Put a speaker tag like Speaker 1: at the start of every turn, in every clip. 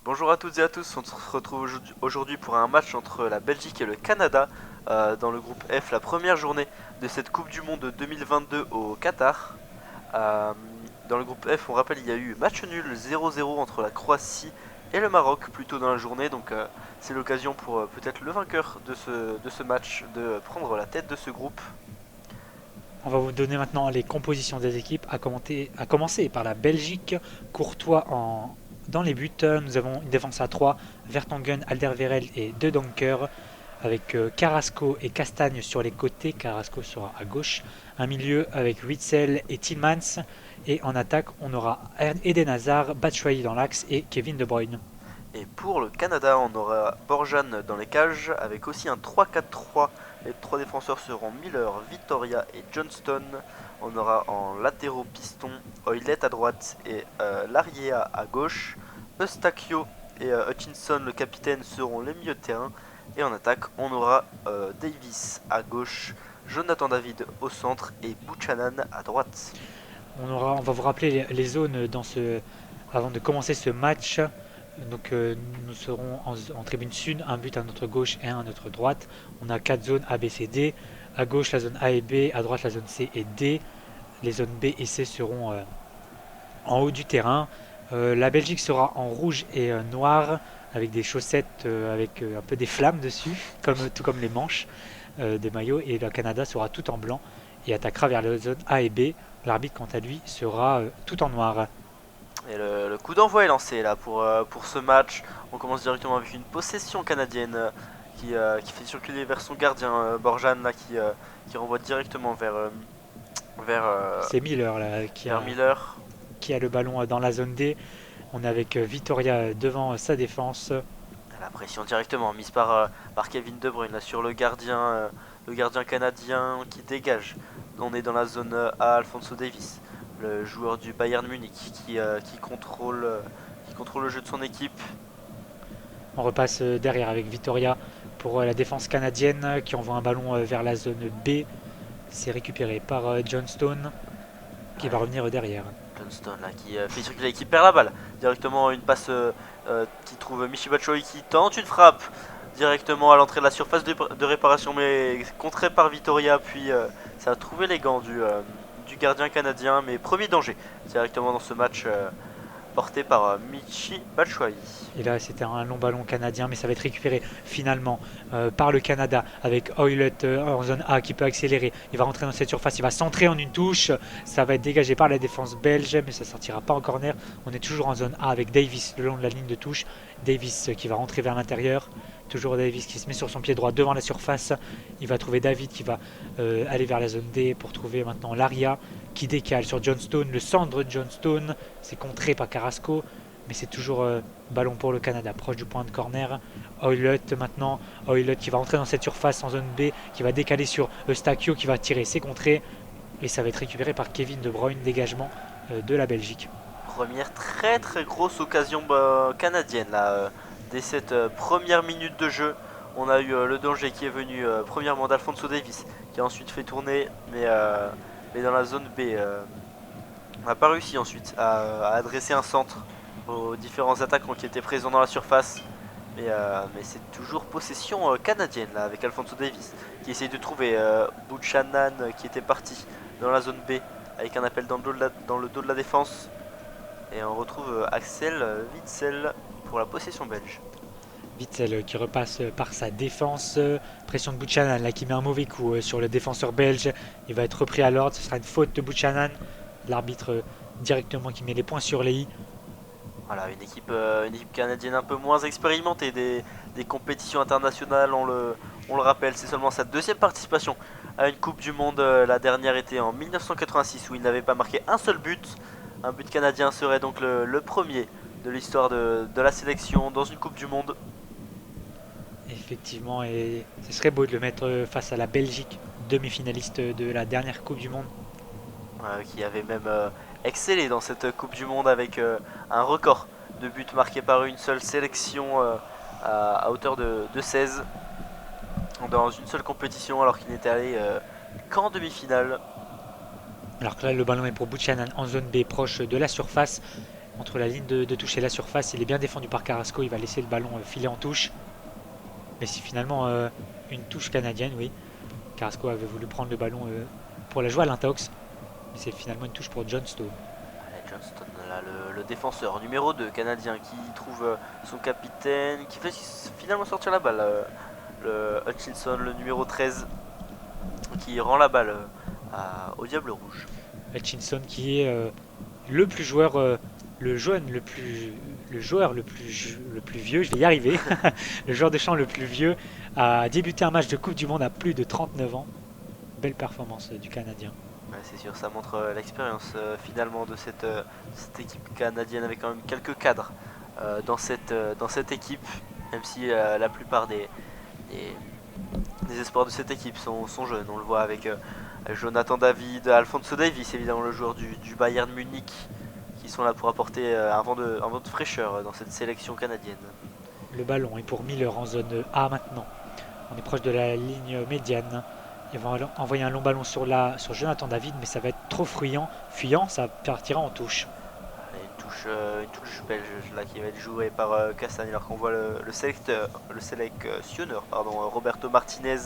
Speaker 1: Bonjour à toutes et à tous, on se retrouve aujourd'hui pour un match entre la Belgique et le Canada dans le groupe F, la première journée de cette Coupe du Monde 2022 au Qatar. Euh, dans le groupe F, on rappelle, il y a eu match nul 0-0 entre la Croatie et le Maroc plus tôt dans la journée, donc c'est l'occasion pour peut-être le vainqueur de ce match de prendre la tête de ce groupe.
Speaker 2: On va vous donner maintenant les compositions des équipes, à commencer par la Belgique. Courtois dans les buts. Nous avons une défense à 3, Vertonghen, Alderweireld et De Donker, avec Carrasco et Castagne sur les côtés. Carrasco sera à gauche. Un milieu avec Witzel et Tillmans. Et en attaque, on aura Eden Hazard, Batshuayi dans l'axe et Kevin De Bruyne.
Speaker 1: Et pour le Canada, on aura Borjan dans les cages avec aussi un 3-4-3. Les trois défenseurs seront Miller, Vittoria et Johnston. On aura en latéraux piston Oillet à droite et Laria à gauche. Eustachio et Hutchinson, le capitaine, seront les milieux de terrain. Et en attaque, on aura Davis à gauche, Jonathan David au centre et Buchanan à droite.
Speaker 2: On va vous rappeler les zones avant de commencer ce match. Donc nous serons en tribune sud, un but à notre gauche et un à notre droite. On a 4 zones A, B, C, D. À gauche la zone A et B, à droite la zone C et D. Les zones B et C seront en haut du terrain. La Belgique sera en rouge et noir avec des chaussettes avec un peu des flammes dessus, tout comme les manches des maillots. Et le Canada sera tout en blanc et attaquera vers les zones A et B. L'arbitre, quant à lui, sera tout en noir.
Speaker 1: Et le coup d'envoi est lancé là pour ce match. On commence directement avec une possession canadienne qui fait circuler vers son gardien Borjan là, qui renvoie directement vers,
Speaker 2: C'est Miller là,
Speaker 1: vers Miller.
Speaker 2: qui a le ballon dans la zone D. On est avec Vittoria devant sa défense.
Speaker 1: La pression directement mise par Kevin De Bruyne là, sur le gardien canadien qui dégage. On est dans la zone A, Alphonso Davies, le joueur du Bayern Munich qui contrôle le jeu de son équipe.
Speaker 2: On repasse derrière avec Vittoria pour la défense canadienne qui envoie un ballon vers la zone B. C'est récupéré par Johnstone qui va
Speaker 1: Ouais,
Speaker 2: revenir derrière.
Speaker 1: Johnston là, qui fait circuler, qui perd la balle. Directement une passe qui trouve Michy Batshuayi qui tente une frappe directement à l'entrée de la surface de réparation, mais contré par Vittoria. Puis ça a trouvé les gants du gardien canadien, mais premier danger directement dans ce match porté par Michy Batshuayi.
Speaker 2: Et là, c'était un long ballon canadien, mais ça va être récupéré finalement par le Canada avec Oilett en zone A qui peut accélérer. Il va rentrer dans cette surface, il va centrer en une touche. Ça va être dégagé par la défense belge, mais ça ne sortira pas en corner. On est toujours en zone A avec Davis le long de la ligne de touche. Davis qui va rentrer vers l'intérieur. Toujours Davis qui se met sur son pied droit devant la surface. Il va trouver David qui va aller vers la zone D pour trouver maintenant Laria qui décale sur Johnstone. Le centre de Johnstone, c'est contré par Carrasco, mais c'est toujours ballon pour le Canada, proche du point de corner. Oilett maintenant, Oilett qui va entrer dans cette surface en zone B, qui va décaler sur Eustachio qui va tirer, c'est contré, et ça va être récupéré par Kevin De Bruyne, dégagement de la Belgique.
Speaker 1: Première très très grosse occasion canadienne là, dès cette première minute de jeu. On a eu le danger qui est venu premièrement d'Alphonso Davis, qui a ensuite fait tourner, mais dans la zone B. On n'a pas réussi ensuite à adresser un centre aux différents attaquants qui étaient présents dans la surface. Mais c'est toujours possession canadienne là, avec Alphonso Davis qui essaye de trouver Buchanan qui était parti dans la zone B avec un appel dans le dos de la défense. Et on retrouve Axel Witsel pour la possession belge.
Speaker 2: Witzel qui repasse par sa défense, pression de Buchanan là, qui met un mauvais coup sur le défenseur belge. Il va être repris à l'ordre, ce sera une faute de Buchanan. L'arbitre directement qui met les points sur les i.
Speaker 1: Voilà, une équipe canadienne un peu moins expérimentée des compétitions internationales, on le rappelle, c'est seulement sa deuxième participation à une Coupe du Monde. La dernière était en 1986 où il n'avait pas marqué un seul but. Un but canadien serait donc le premier de l'histoire de la sélection dans une Coupe du Monde.
Speaker 2: Effectivement, et ce serait beau de le mettre face à la Belgique, demi-finaliste de la dernière Coupe du Monde.
Speaker 1: Qui avait même excellé dans cette Coupe du Monde avec un record de buts marqués par une seule sélection à hauteur de 16 dans une seule compétition alors qu'il n'était allé qu'en demi-finale.
Speaker 2: Alors que là, le ballon est pour Buchanan en zone B, proche de la surface. entre la ligne de touche et la surface. Il est bien défendu par Carrasco. Il va laisser le ballon filer en touche. Mais c'est finalement une touche canadienne, oui. Carrasco avait voulu prendre le ballon pour la jouer à l'intox. Mais c'est finalement une touche pour Johnston.
Speaker 1: Johnston, là, le défenseur numéro 2 canadien qui trouve son capitaine, qui fait finalement sortir la balle. Le Hutchinson, le numéro 13, qui rend la balle au Diable Rouge.
Speaker 2: Hutchinson qui est le plus joueur, le jeune, le joueur le plus vieux, je vais y arriver, le joueur de champ le plus vieux à débuter un match de Coupe du Monde à plus de 39 ans. Belle performance du Canadien.
Speaker 1: Ouais, c'est sûr, ça montre l'expérience finalement de cette équipe canadienne avec quand même quelques cadres dans cette équipe, même si la plupart des espoirs de cette équipe sont jeunes. On le voit avec Jonathan David, Alphonso Davies, évidemment le joueur du Bayern Munich, qui sont là pour apporter un vent de fraîcheur dans cette sélection canadienne.
Speaker 2: Le ballon est pour Miller en zone A maintenant. On est proche de la ligne médiane. Ils vont envoyer un long ballon sur Jonathan David, mais ça va être trop fuyant, ça partira en touche.
Speaker 1: Une touche belge là, qui va être jouée par Castagne, alors qu'on voit le sélectionneur Roberto Martinez,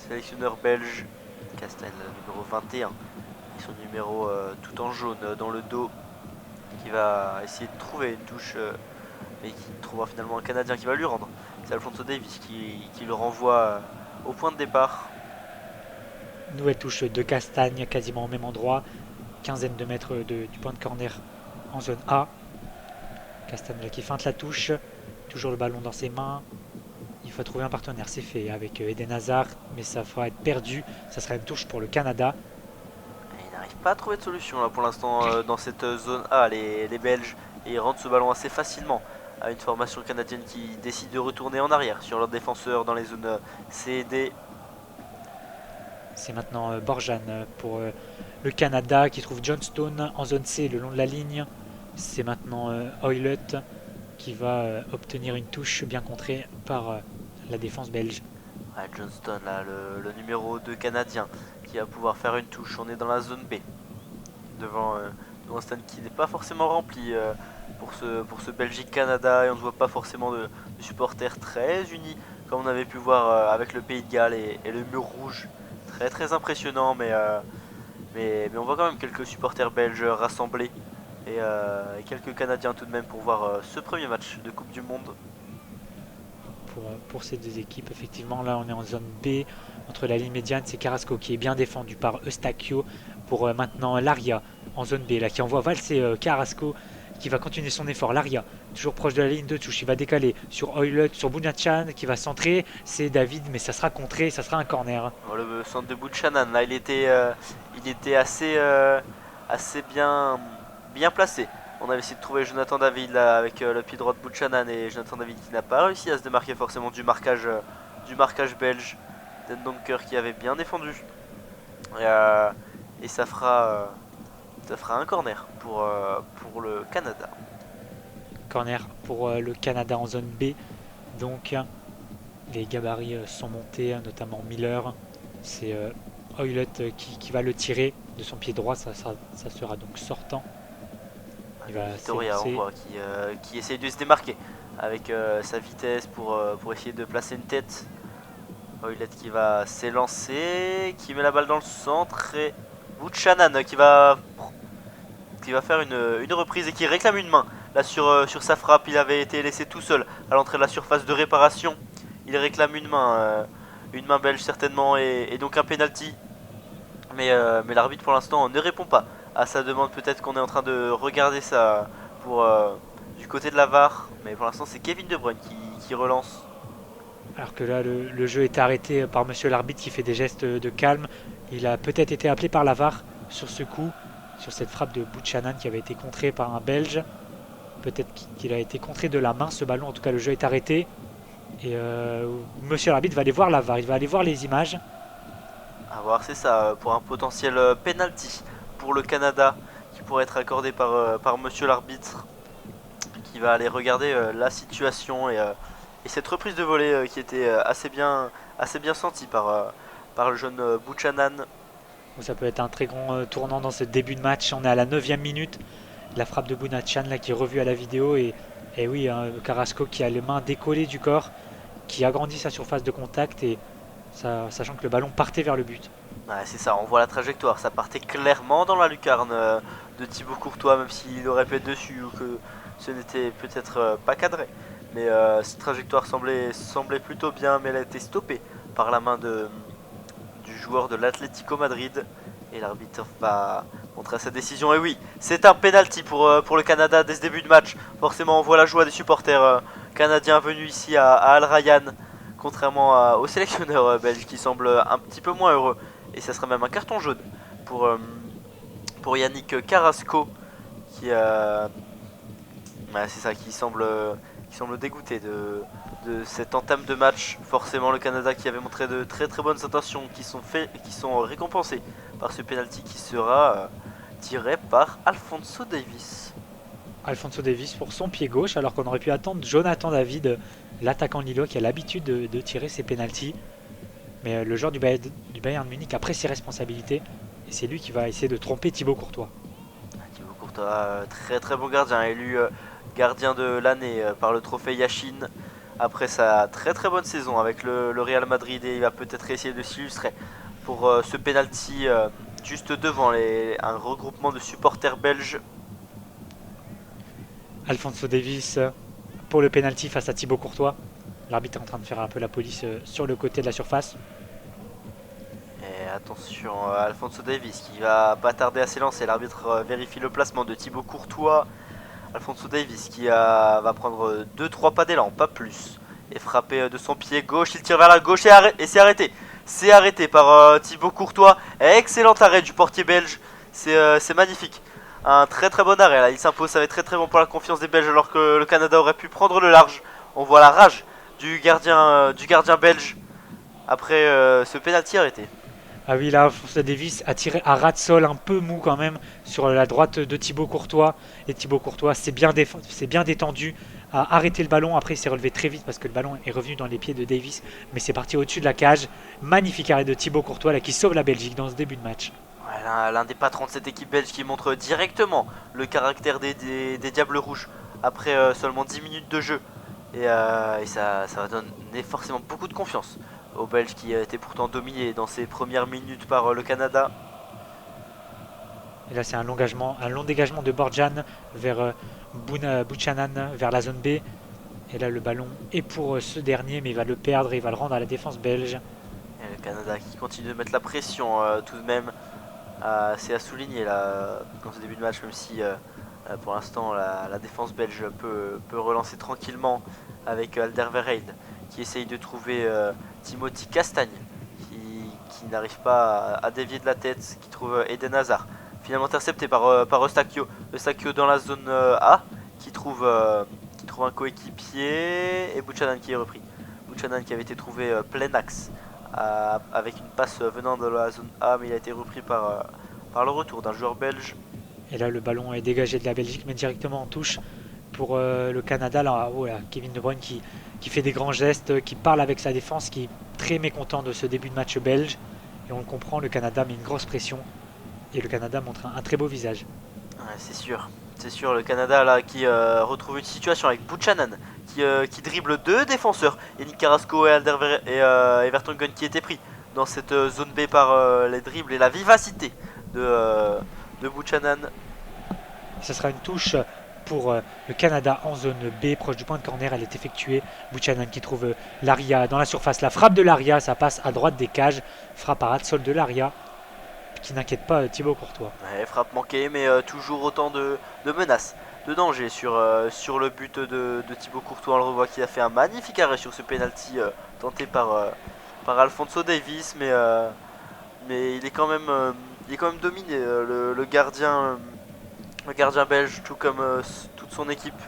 Speaker 1: sélectionneur belge, Castagne numéro 21, et son numéro tout en jaune dans le dos, qui va essayer de trouver une touche, mais qui trouvera finalement un Canadien qui va lui rendre. C'est Alphonso Davies qui le renvoie au point de départ.
Speaker 2: Nouvelle touche de Castagne, quasiment au même endroit, quinzaine de mètres du point de corner en zone A. Castagne là, qui feinte la touche, toujours le ballon dans ses mains. Il faut trouver un partenaire, c'est fait avec Eden Hazard, mais ça va être perdu. Ça sera une touche pour le Canada.
Speaker 1: Et il n'arrive pas à trouver de solution là pour l'instant dans cette zone A, les Belges, et ils rentrent ce ballon assez facilement à une formation canadienne qui décide de retourner en arrière sur leurs défenseurs dans les zones C et D.
Speaker 2: C'est maintenant Borjan pour le Canada qui trouve Johnston en zone C le long de la ligne. C'est maintenant Oilert qui va obtenir une touche bien contrée par la défense belge.
Speaker 1: Ouais, Johnston, là, le numéro 2 canadien, qui va pouvoir faire une touche. On est dans la zone B, devant un stade qui n'est pas forcément rempli pour ce Belgique-Canada, et on ne voit pas forcément de supporters très unis, comme on avait pu voir avec le Pays de Galles et le mur rouge. Très très impressionnant, mais on voit quand même quelques supporters belges rassemblés, et quelques Canadiens tout de même pour voir ce premier match de Coupe du Monde.
Speaker 2: Pour ces deux équipes, effectivement, là on est en zone B, entre la ligne médiane, c'est Carrasco qui est bien défendu par Eustachio pour maintenant Laria en zone B, là qui envoie valser Carrasco qui va continuer son effort. Laria, toujours proche de la ligne de touche, il va décaler sur Oilert, sur Bounachan qui va centrer, c'est David, mais ça sera contré, ça sera un corner.
Speaker 1: Le centre de Buchanan, là, il était assez bien placé. On avait essayé de trouver Jonathan David là, avec le pied droit de Buchanan, et Jonathan David qui n'a pas réussi à se démarquer forcément du marquage belge. Den Donker qui avait bien défendu. Et ça fera un corner pour le Canada.
Speaker 2: Corner pour le Canada en zone B. Donc les gabarits sont montés, notamment Miller. C'est Oilert qui va le tirer de son pied droit, ça sera donc sortant.
Speaker 1: Victoria, on voit, qui essaye de se démarquer avec sa vitesse pour essayer de placer une tête. Oilert qui va s'élancer, qui met la balle dans le centre, et Buchanan qui va faire une reprise et qui réclame une main. Là sur sa frappe, il avait été laissé tout seul à l'entrée de la surface de réparation. Il réclame une main belge certainement, et donc un penalty. Mais l'arbitre pour l'instant ne répond pas à sa demande. Peut-être qu'on est en train de regarder ça du côté de la VAR, mais pour l'instant c'est Kevin De Bruyne qui relance.
Speaker 2: Alors que là le jeu est arrêté par monsieur l'arbitre qui fait des gestes de calme. Il a peut-être été appelé par la VAR sur ce coup, sur cette frappe de Buchanan qui avait été contrée par un Belge. Peut-être qu'il a été contré de la main ce ballon, en tout cas le jeu est arrêté. Et monsieur l'arbitre va aller voir la VAR, il va aller voir les images.
Speaker 1: À voir, c'est ça, pour un potentiel penalty pour le Canada qui pourrait être accordé par monsieur l'arbitre, qui va aller regarder la situation, et cette reprise de volée qui était assez bien sentie par le jeune Buchanan.
Speaker 2: Ça peut être un très grand tournant dans ce début de match. On est à la 9e minute. La frappe de Bounachan là qui est revue à la vidéo et oui, hein, Carrasco qui a les mains décollées du corps, qui agrandit sa surface de contact et sachant que le ballon partait vers le but.
Speaker 1: Ouais, c'est ça, on voit la trajectoire, ça partait clairement dans la lucarne de Thibaut Courtois, même s'il aurait pu être dessus ou que ce n'était peut-être pas cadré. Mais cette trajectoire semblait plutôt bien, mais elle a été stoppée par la main du joueur de l'Atlético Madrid. Et l'arbitre va montrer sa décision. Et oui, c'est un penalty pour le Canada dès ce début de match. Forcément, on voit la joie des supporters canadiens venus ici à Al Rayyan, contrairement au sélectionneur belge qui semble un petit peu moins heureux. Et ça sera même un carton jaune pour Yannick Carrasco qui c'est ça qui semble dégoûté de cette entame de match. Forcément le Canada qui avait montré de très très bonnes intentions qui sont récompensées par ce penalty qui sera tiré par Alphonso Davies.
Speaker 2: Alphonso Davies pour son pied gauche, alors qu'on aurait pu attendre Jonathan David, l'attaquant lillois qui a l'habitude de tirer ses pénaltys. Mais le joueur du Bayern Munich a pris ses responsabilités et c'est lui qui va essayer de tromper Thibaut Courtois.
Speaker 1: Thibaut Courtois, très très bon gardien, élu gardien de l'année par le trophée Yashin après sa très très bonne saison avec le Real Madrid, et il va peut-être essayer de s'illustrer pour ce penalty juste devant un regroupement de supporters belges.
Speaker 2: Alphonso Davies pour le penalty face à Thibaut Courtois. L'arbitre est en train de faire un peu la police sur le côté de la surface.
Speaker 1: Et attention, Alphonso Davies qui va pas tarder à s'élancer. L'arbitre vérifie le placement de Thibaut Courtois. Alphonso Davies qui va prendre 2-3 pas d'élan, pas plus. Et frapper de son pied gauche. Il tire vers la gauche et c'est arrêté. C'est arrêté par Thibaut Courtois. Excellent arrêt du portier belge. C'est magnifique. Un très très bon arrêt là. Il s'impose, ça va être très très bon pour la confiance des Belges alors que le Canada aurait pu prendre le large. On voit la rage du gardien belge après ce penalty arrêté.
Speaker 2: Ah oui, là, Alphonso Davies a tiré à ras de sol, un peu mou quand même, sur la droite de Thibaut Courtois. Et Thibaut Courtois s'est bien détendu, a arrêté le ballon. Après, il s'est relevé très vite parce que le ballon est revenu dans les pieds de Davies. Mais c'est parti au-dessus de la cage. Magnifique arrêt de Thibaut Courtois là, qui sauve la Belgique dans ce début de match.
Speaker 1: Ouais, l'un des patrons de cette équipe belge qui montre directement le caractère des Diables Rouges après seulement 10 minutes de jeu. Et ça va donner forcément beaucoup de confiance aux Belges qui étaient pourtant dominés dans ces premières minutes par le Canada.
Speaker 2: Et là, c'est un long dégagement de Borjan vers Buchanan, vers la zone B. Et là, le ballon est pour ce dernier, mais il va le perdre et il va le rendre à la défense belge.
Speaker 1: Et le Canada qui continue de mettre la pression tout de même. C'est à souligner là, dans ce début de match, même si pour l'instant la défense belge peut relancer tranquillement avec Alderweireld qui essaye de trouver Timothy Castagne qui n'arrive pas à dévier de la tête, qui trouve Eden Hazard, finalement intercepté par Eustachio. Eustachio dans la zone A qui trouve un coéquipier et Buchanan qui est repris. Buchanan qui avait été trouvé plein axe avec une passe venant de la zone A, mais il a été repris par le retour d'un joueur belge.
Speaker 2: Et là, le ballon est dégagé de la Belgique, mais directement en touche pour le Canada. Là, voilà, Kevin De Bruyne qui fait des grands gestes, qui parle avec sa défense, qui est très mécontent de ce début de match belge. Et on le comprend, le Canada met une grosse pression. Et le Canada montre un très beau visage.
Speaker 1: Ouais, c'est sûr, le Canada là qui retrouve une situation avec Buchanan qui dribble deux défenseurs, Yannick Carrasco et Vertonghen qui étaient pris dans cette zone B par les dribbles et la vivacité de Buchanan.
Speaker 2: Ce sera une touche pour le Canada en zone B, proche du point de corner. Elle est effectuée. Buchanan qui trouve Laria dans la surface. La frappe de Laria, ça passe à droite des cages. Frappe à ras de sol de Laria, qui n'inquiète pas Thibaut Courtois.
Speaker 1: Ouais, frappe manquée, mais toujours autant de menaces, de danger sur le but de Thibaut Courtois. On le revoit qui a fait un magnifique arrêt sur ce penalty tenté par Alphonso Davies, mais il est quand même dominé le gardien belge, tout comme toute son équipe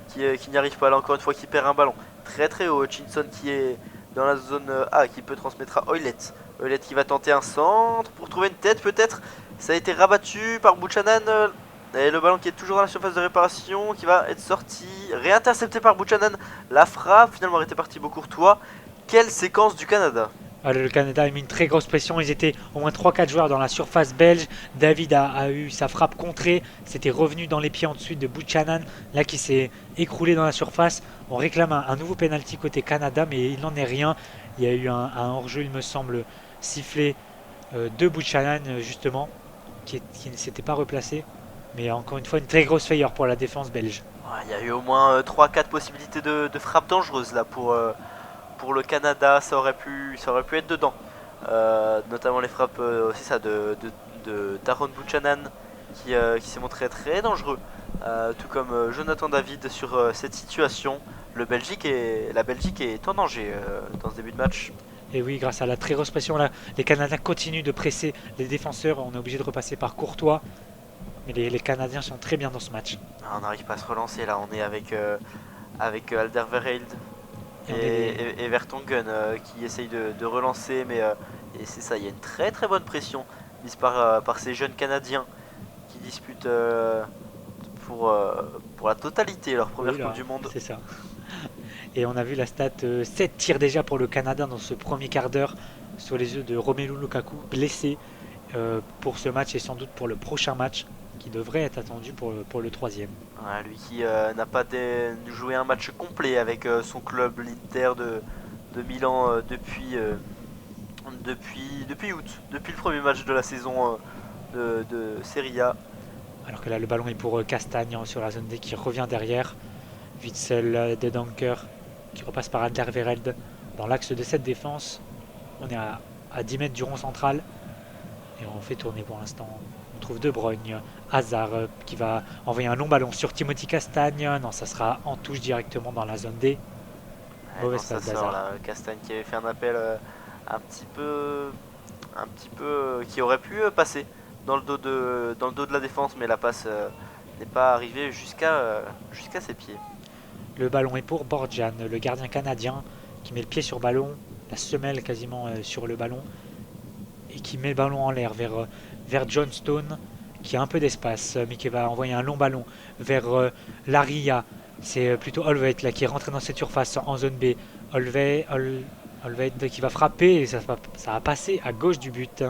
Speaker 1: qui n'y arrive pas là encore une fois, qui perd un ballon très très haut. Hutchinson qui est dans la zone A, qui peut transmettre à Hoylett. Hoylett qui va tenter un centre pour trouver une tête peut-être. Ça a été rabattu par Buchanan. Et le ballon qui est toujours dans la surface de réparation, qui va être sorti, réintercepté par Buchanan. La frappe finalement arrêtée par Thibaut Courtois. Quelle séquence du Canada!
Speaker 2: Le Canada a mis une très grosse pression. Ils étaient au moins 3-4 joueurs dans la surface belge. David a eu sa frappe contrée. C'était revenu dans les pieds ensuite de Buchanan, là qui s'est écroulé dans la surface. On réclame un nouveau penalty côté Canada, mais il n'en est rien. Il y a eu un hors-jeu, il me semble, sifflé de Buchanan, justement, qui ne s'était pas replacé. Mais encore une fois, une très grosse faillure pour la défense belge.
Speaker 1: Ouais, il y a eu au moins 3-4 possibilités de frappe dangereuse là pour le Canada, ça aurait pu être dedans. Notamment les frappes aussi ça de Taron Buchanan qui s'est montré très dangereux. Tout comme Jonathan David sur cette situation. La Belgique est en danger dans ce début de match.
Speaker 2: Et oui, grâce à la très grosse pression, là, les Canadiens continuent de presser les défenseurs. On est obligé de repasser par Courtois. Mais les Canadiens sont très bien dans ce match.
Speaker 1: Ah, on n'arrive pas à se relancer là, on est avec Alderweireld
Speaker 2: Et on est
Speaker 1: et Vertonghen qui essayent de relancer, mais et c'est ça, il y a une très très bonne pression mise par ces jeunes Canadiens qui disputent pour la totalité leur première
Speaker 2: oui,
Speaker 1: Coupe
Speaker 2: là,
Speaker 1: du Monde.
Speaker 2: c'est ça. Et on a vu la stat 7 tirs déjà pour le Canada dans ce premier quart d'heure sur les yeux de Romelu Lukaku, blessé pour ce match et sans doute pour le prochain match qui devrait être attendu pour le troisième.
Speaker 1: Ouais, lui qui n'a pas joué un match complet avec son club, l'Inter de Milan depuis août, depuis le premier match de la saison de Serie A.
Speaker 2: Alors que là, le ballon est pour Castagne sur la zone D qui revient derrière. Witzel de Dunker qui repasse par Alderweireld dans l'axe de cette défense. On est à 10 mètres du rond central et on fait tourner pour l'instant. On trouve De Bruyne, Hazard qui va envoyer un long ballon sur Timothy Castagne. Non, ça sera en touche directement dans la zone D.
Speaker 1: Ouais,
Speaker 2: Mauvaise
Speaker 1: ça
Speaker 2: passe
Speaker 1: sort
Speaker 2: d'Hazard.
Speaker 1: là. Castagne qui avait fait un appel un petit peu qui aurait pu passer dans le dos de la défense, mais la passe n'est pas arrivée jusqu'à ses pieds.
Speaker 2: Le ballon est pour Borjan, le gardien canadien qui met le pied sur le ballon, la semelle quasiment sur le ballon et qui met le ballon en l'air vers John Stone qui a un peu d'espace mais qui va envoyer un long ballon vers Laria. C'est plutôt Olveit là qui est rentré dans cette surface en zone B. Olveit qui va frapper et ça va passer à gauche du but.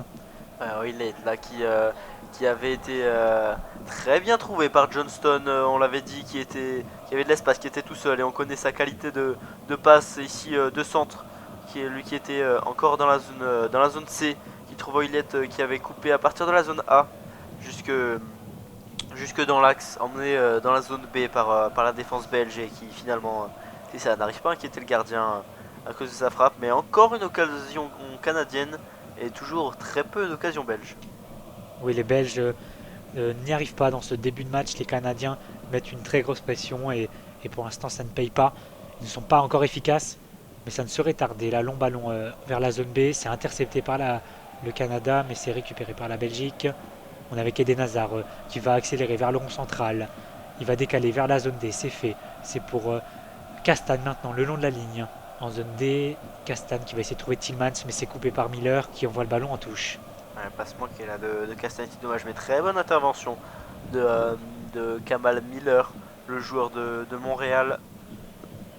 Speaker 1: Oillet là qui avait été très bien trouvé par Johnston, on l'avait dit, qui avait de l'espace, qui était tout seul, et on connaît sa qualité de passe ici de centre, lui qui était encore dans la zone C, qui trouve Oillet qui avait coupé à partir de la zone A jusque dans l'axe, emmené dans la zone B par la défense belge, et qui finalement ça n'arrive pas à inquiéter le gardien à cause de sa frappe, mais encore une occasion canadienne et toujours très peu d'occasions belges.
Speaker 2: Oui, les Belges n'y arrivent pas dans ce début de match. Les Canadiens mettent une très grosse pression et pour l'instant ça ne paye pas. Ils ne sont pas encore efficaces, mais ça ne serait tardé. La long ballon vers la zone B, c'est intercepté par le Canada, mais c'est récupéré par la Belgique. On est avec Eden Hazard qui va accélérer vers le rond central. Il va décaler vers la zone D, c'est fait. C'est pour Castagne maintenant, le long de la ligne. En zone D, Castagne qui va essayer de trouver Tillmans, mais c'est coupé par Miller qui envoie le ballon en touche.
Speaker 1: Ouais, passe manqué là de Castagne, dommage, mais très bonne intervention de Kamal Miller, le joueur de Montréal.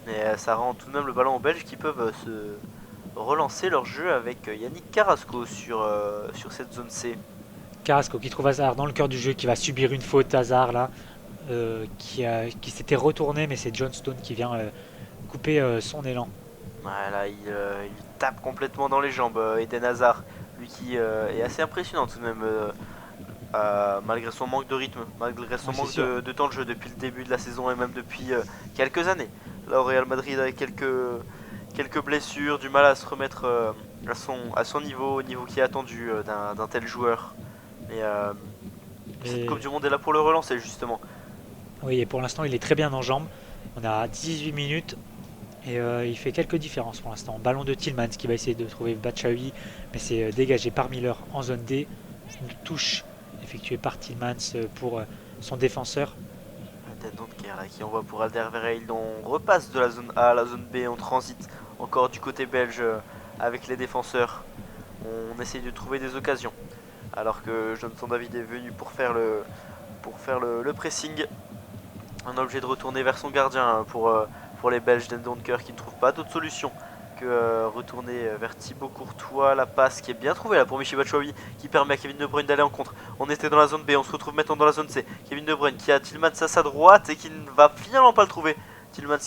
Speaker 1: Et ça rend tout de même le ballon aux Belges qui peuvent se relancer leur jeu avec Yannick Carrasco sur cette zone C.
Speaker 2: Carrasco qui trouve Hazard dans le cœur du jeu, qui va subir une faute. Hazard là, qui s'était retourné, mais c'est John Stone qui vient couper son élan.
Speaker 1: Voilà, il tape complètement dans les jambes Eden Hazard, lui qui est assez impressionnant tout de même, malgré son manque de rythme, malgré son
Speaker 2: Ouais, c'est
Speaker 1: manque
Speaker 2: sûr.
Speaker 1: de temps de jeu depuis le début de la saison et même depuis quelques années. Là au Real Madrid avec quelques blessures, du mal à se remettre à son niveau, au niveau qui est attendu d'un tel joueur. Mais cette Coupe
Speaker 2: Mais
Speaker 1: du Monde est là pour le relancer justement.
Speaker 2: oui, et pour l'instant, il est très bien en jambes. On a 18 minutes et il fait quelques différences pour l'instant. Ballon de Tillmans qui va essayer de trouver Batshuayi, mais c'est dégagé par Miller en zone D. Une touche effectuée par Tillmans pour son défenseur.
Speaker 1: Là, qui envoie pour Alderweireld. On repasse de la zone A à la zone B, on transite encore du côté belge avec les défenseurs. On essaye de trouver des occasions. Alors que Johnson David est venu pour faire le pressing. On est obligé de retourner vers son gardien pour les Belges d'Endonker qui ne trouvent pas d'autre solution que retourner vers Thibaut Courtois. La passe qui est bien trouvée là pour Michy Batshuayi qui permet à Kevin De Bruyne d'aller en contre. On était dans la zone B, on se retrouve maintenant dans la zone C. Kevin De Bruyne qui a Tillmans à sa droite et qui ne va finalement pas le trouver. Tillmans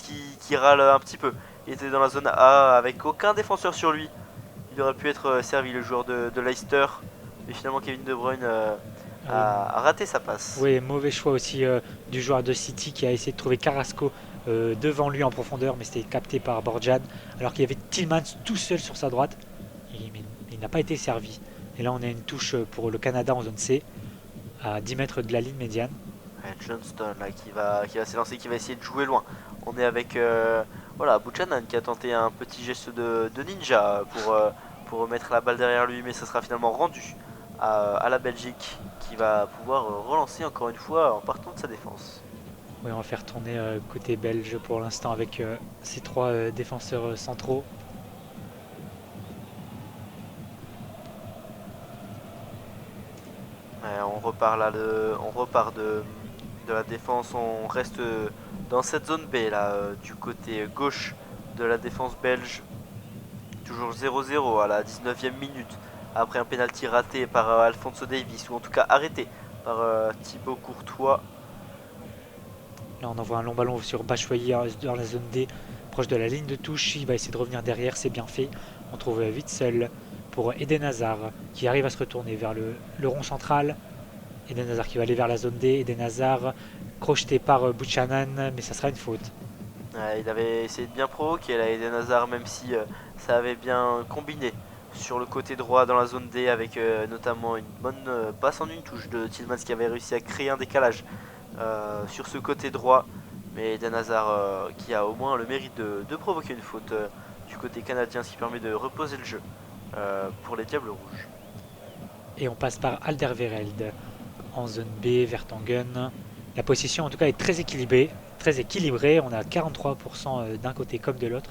Speaker 1: qui râle un petit peu. Il était dans la zone A avec aucun défenseur sur lui. Il aurait pu être servi, le joueur de Leicester. Mais finalement Kevin De Bruyne a raté sa passe.
Speaker 2: Oui, mauvais choix aussi du joueur de City qui a essayé de trouver Carrasco devant lui en profondeur, mais c'était capté par Borjan. Alors qu'il y avait Tillmans tout seul sur sa droite. Il n'a pas été servi. Et là, on a une touche pour le Canada en zone C, à 10 mètres de la ligne médiane.
Speaker 1: Johnston là, qui va s'élancer, qui va essayer de jouer loin. On est avec voilà, Buchanan qui a tenté un petit geste de ninja pour remettre la balle derrière lui, mais ça sera finalement rendu à la Belgique qui va pouvoir relancer encore une fois en partant de sa défense.
Speaker 2: Oui, on va faire tourner côté belge pour l'instant avec ces trois défenseurs centraux.
Speaker 1: On repart là, on repart de la défense, on reste dans cette zone B là, du côté gauche de la défense belge. Toujours 0-0 à la 19e minute, après un penalty raté par Alphonso Davies, ou en tout cas arrêté par Thibaut Courtois.
Speaker 2: Là, on envoie un long ballon sur Batshuayi dans la zone D, proche de la ligne de touche. Il va essayer de revenir derrière, c'est bien fait. On trouve Witsel pour Eden Hazard qui arrive à se retourner vers le rond central. Eden Hazard qui va aller vers la zone D. Eden Hazard crocheté par Buchanan, mais ça sera une faute.
Speaker 1: Il avait essayé de bien provoquer là, Eden Hazard, même si ça avait bien combiné sur le côté droit dans la zone D avec notamment une bonne passe en une touche de Tillmans qui avait réussi à créer un décalage sur ce côté droit. Mais Eden Hazard qui a au moins le mérite de provoquer une faute du côté canadien, ce qui permet de reposer le jeu pour les Diables Rouges.
Speaker 2: Et on passe par Alderweireld en zone B, Vertonghen. La position en tout cas est très équilibrée. On a 43% d'un côté comme de l'autre.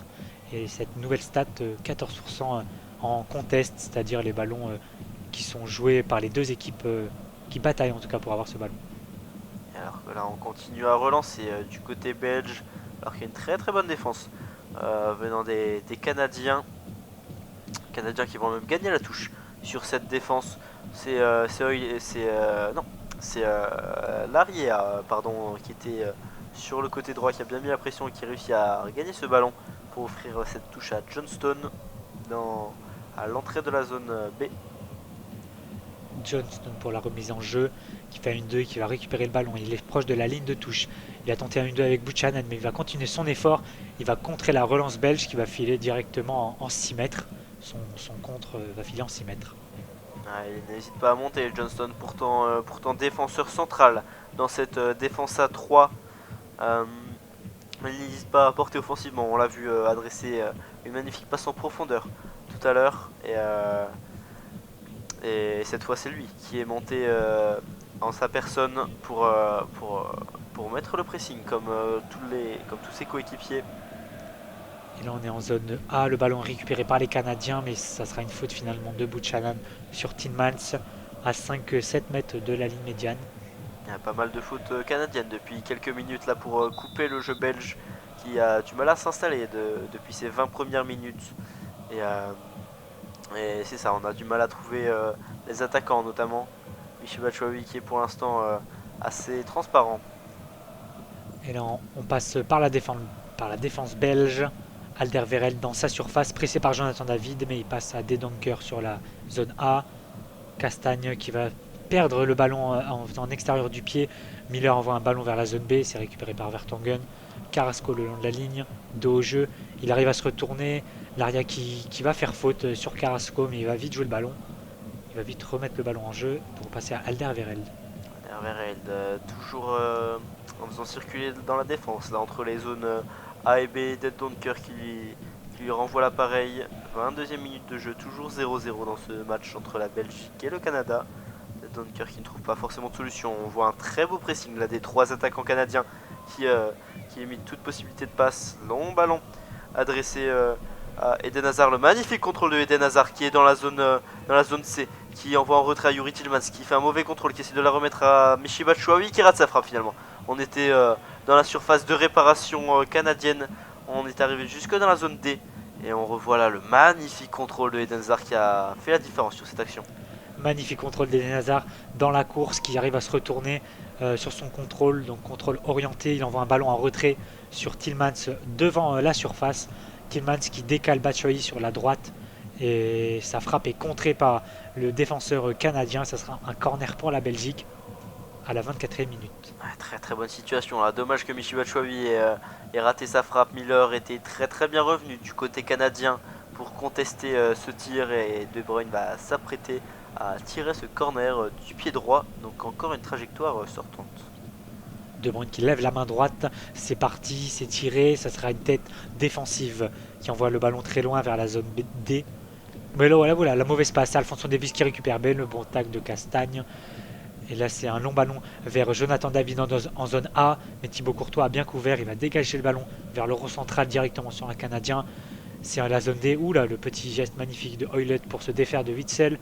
Speaker 2: Et cette nouvelle stat, 14% en contest, c'est-à-dire les ballons qui sont joués par les deux équipes qui bataillent en tout cas pour avoir ce ballon.
Speaker 1: Alors que là on continue à relancer du côté belge, alors qu'il y a une très très bonne défense venant des Canadiens. Canadiens qui vont même gagner la touche sur cette défense. C'est l'arrière qui était sur le côté droit, qui a bien mis la pression et qui réussit à gagner ce ballon pour offrir cette touche à Johnston à l'entrée de la zone B.
Speaker 2: Johnston pour la remise en jeu, qui fait un 1-2 et qui va récupérer le ballon. Il est proche de la ligne de touche. Il a tenté un 1-2 avec Buchanan, mais il va continuer son effort. Il va contrer la relance belge qui va filer directement en 6 mètres. Son contre va filer en 6 mètres.
Speaker 1: Il n'hésite pas à monter, Johnston, pourtant défenseur central dans cette défense à 3. Il n'hésite pas à porter offensivement. On l'a vu adresser une magnifique passe en profondeur tout à l'heure. Et cette fois, c'est lui qui est monté en sa personne pour mettre le pressing comme tous ses coéquipiers.
Speaker 2: Et là on est en zone A, le ballon récupéré par les Canadiens, mais ça sera une faute finalement de Buchanan sur Tillmans à 5-7 mètres de la ligne médiane.
Speaker 1: Il y a pas mal de fautes canadiennes depuis quelques minutes là pour couper le jeu belge qui a du mal à s'installer depuis ses 20 premières minutes. Et c'est ça, on a du mal à trouver les attaquants, notamment Michy Batshuayi qui est pour l'instant assez transparent.
Speaker 2: Et là on passe par la défense belge. Alderweireld dans sa surface, pressé par Jonathan David, mais il passe à De Donker sur la zone A. Castagne qui va perdre le ballon en extérieur du pied. Miller envoie un ballon vers la zone B, c'est récupéré par Vertonghen. Carrasco le long de la ligne, dos au jeu. Il arrive à se retourner. L'aria qui va faire faute sur Carrasco, mais il va vite jouer le ballon. Il va vite remettre le ballon en jeu pour passer à Alderweireld.
Speaker 1: Alderweireld toujours en faisant circuler dans la défense, là entre les zones A et B, Dead Donker qui lui renvoie l'appareil. 22e minute de jeu, toujours 0-0 dans ce match entre la Belgique et le Canada. Dead Donker qui ne trouve pas forcément de solution. On voit un très beau pressing là des trois attaquants canadiens qui limitent toute possibilité de passe. Long ballon adressé à Eden Hazard. Le magnifique contrôle de Eden Hazard qui est dans la zone C, qui envoie en retrait à Youri Tillmans, qui fait un mauvais contrôle, qui essaie de la remettre à Michy Batshuayi, qui rate sa frappe finalement. On était dans la surface de réparation canadienne, on est arrivé jusque dans la zone D Et on revoit là le magnifique contrôle de Eden Hazard qui a fait la différence sur cette action.
Speaker 2: Magnifique contrôle d'Eden Hazard dans la course qui arrive à se retourner sur son contrôle, donc contrôle orienté. Il envoie un ballon en retrait sur Tillmans devant la surface. Tillmans qui décale Batshuayi sur la droite et sa frappe est contrée par le défenseur canadien. Ça sera un corner pour la Belgique à la 24e minute.
Speaker 1: Très très bonne situation là. Dommage que Michy Batshuayi ait raté sa frappe. Miller était très bien revenu du côté canadien pour contester ce tir et De Bruyne va s'apprêter à tirer ce corner du pied droit. Donc encore une trajectoire sortante.
Speaker 2: De Bruyne qui lève la main droite, c'est parti, c'est tiré, ça sera une tête défensive qui envoie le ballon très loin vers la zone D. Mais là, voilà, la mauvaise passe, Alphonso Davies qui récupère bien le bon tac de Castagne. Et là, c'est un long ballon vers Jonathan David en zone A. Mais Thibaut Courtois a bien couvert. Il va dégager le ballon vers l'euro central directement sur un Canadien. C'est la zone D. Ouh là, le petit geste magnifique de Hoylett pour se défaire de Witsel.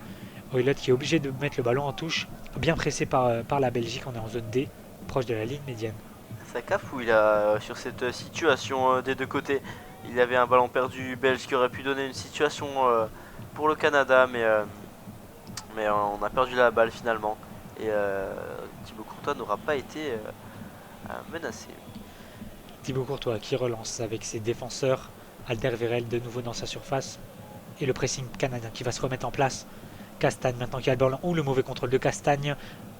Speaker 2: Hoylett qui est obligé de mettre le ballon en touche. Bien pressé par la Belgique. On est en zone D, proche de la ligne médiane.
Speaker 1: Ça cafouille là sur cette situation des deux côtés. Il y avait un ballon perdu belge qui aurait pu donner une situation pour le Canada, mais on a perdu la balle finalement. Et Thibaut Courtois n'aura pas été menacé.
Speaker 2: Thibaut Courtois qui relance avec ses défenseurs. Alderweireld de nouveau dans sa surface. Et le pressing canadien qui va se remettre en place. Castagne maintenant qui a le ballon. Ou le mauvais contrôle de Castagne.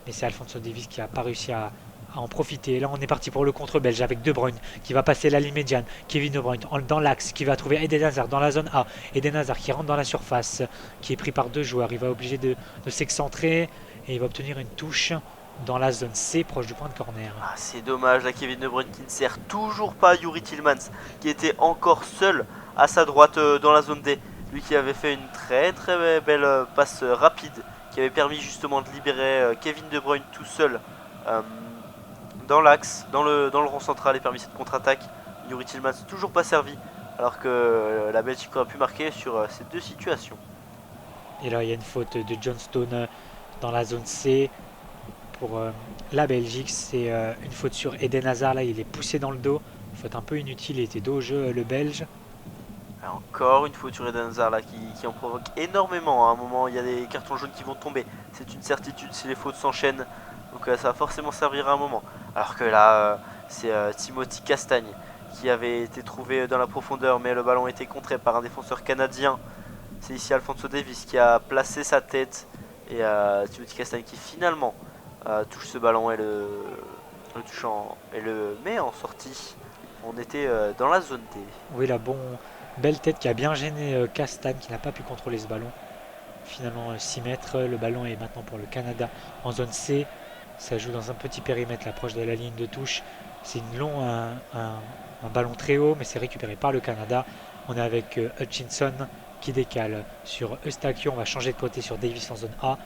Speaker 2: Mais c'est Alphonso Davies qui n'a pas réussi à en profiter. Et là, on est parti pour le contre belge avec De Bruyne qui va passer la ligne médiane. Kevin De Bruyne dans l'axe qui va trouver Eden Hazard dans la zone A. Eden Hazard qui rentre dans la surface, qui est pris par deux joueurs. Il va obliger de s'excentrer et il va obtenir une touche dans la zone C, proche du point de corner.
Speaker 1: Ah, c'est dommage, là, Kevin De Bruyne qui ne sert toujours pas Youri Tillmans, qui était encore seul à sa droite dans la zone D. Lui qui avait fait une très belle passe rapide, qui avait permis justement de libérer Kevin De Bruyne tout seul dans l'axe, dans le rond central et permis cette contre-attaque. Youri Tillmans toujours pas servi, alors que la Belgique aurait pu marquer sur ces deux situations.
Speaker 2: Et là, il y a une faute de John Stone dans la zone C. Pour la Belgique, c'est une faute sur Eden Hazard. Là, il est poussé dans le dos. Faute un peu inutile, il était dos au jeu, le Belge.
Speaker 1: Encore une faute sur Eden Hazard là, qui en provoque énormément. À un moment, il y a des cartons jaunes qui vont tomber. C'est une certitude si les fautes s'enchaînent. Donc ça va forcément servir à un moment. Alors que là, c'est Timothy Castagne qui avait été trouvé dans la profondeur, mais le ballon était contré par un défenseur canadien. C'est ici Alphonso Davies qui a placé sa tête. Et Timothy Castagne qui finalement touche ce ballon et le met en sortie. On était dans la zone D.
Speaker 2: Oui, la belle tête qui a bien gêné Castagne qui n'a pas pu contrôler ce ballon. Finalement 6 mètres, le ballon est maintenant pour le Canada en zone C. Ça joue dans un petit périmètre, l'approche de la ligne de touche. C'est un ballon très haut, mais c'est récupéré par le Canada. On est avec Hutchinson qui décale sur Eustachio. On va changer de côté sur Davis en zone A.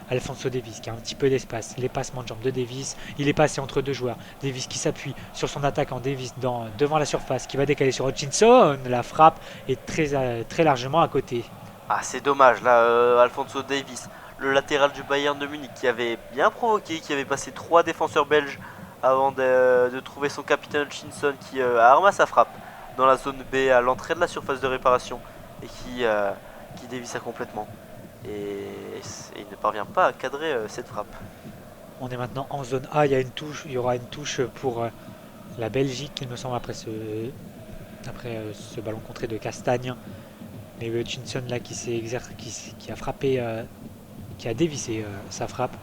Speaker 2: Alphonso Davies qui a un petit peu d'espace. Les passements de jambes de Davies. Il est passé entre deux joueurs. Davies qui s'appuie sur son attaquant. Davies devant la surface qui va décaler sur Hutchinson. La frappe est très largement à côté.
Speaker 1: Ah, c'est dommage là, Alphonso Davies, le latéral du Bayern de Munich qui avait bien provoqué, qui avait passé 3 défenseurs belges avant de trouver son capitaine Hutchinson qui a armé sa frappe dans la zone B à l'entrée de la surface de réparation et qui dévissa complètement. Et il ne parvient pas à cadrer cette frappe.
Speaker 2: On est maintenant en zone A. Il y aura une touche pour la Belgique, il me semble, après ce ballon contré de Castagne. Mais Hutchinson là qui a frappé, qui a dévissé sa frappe.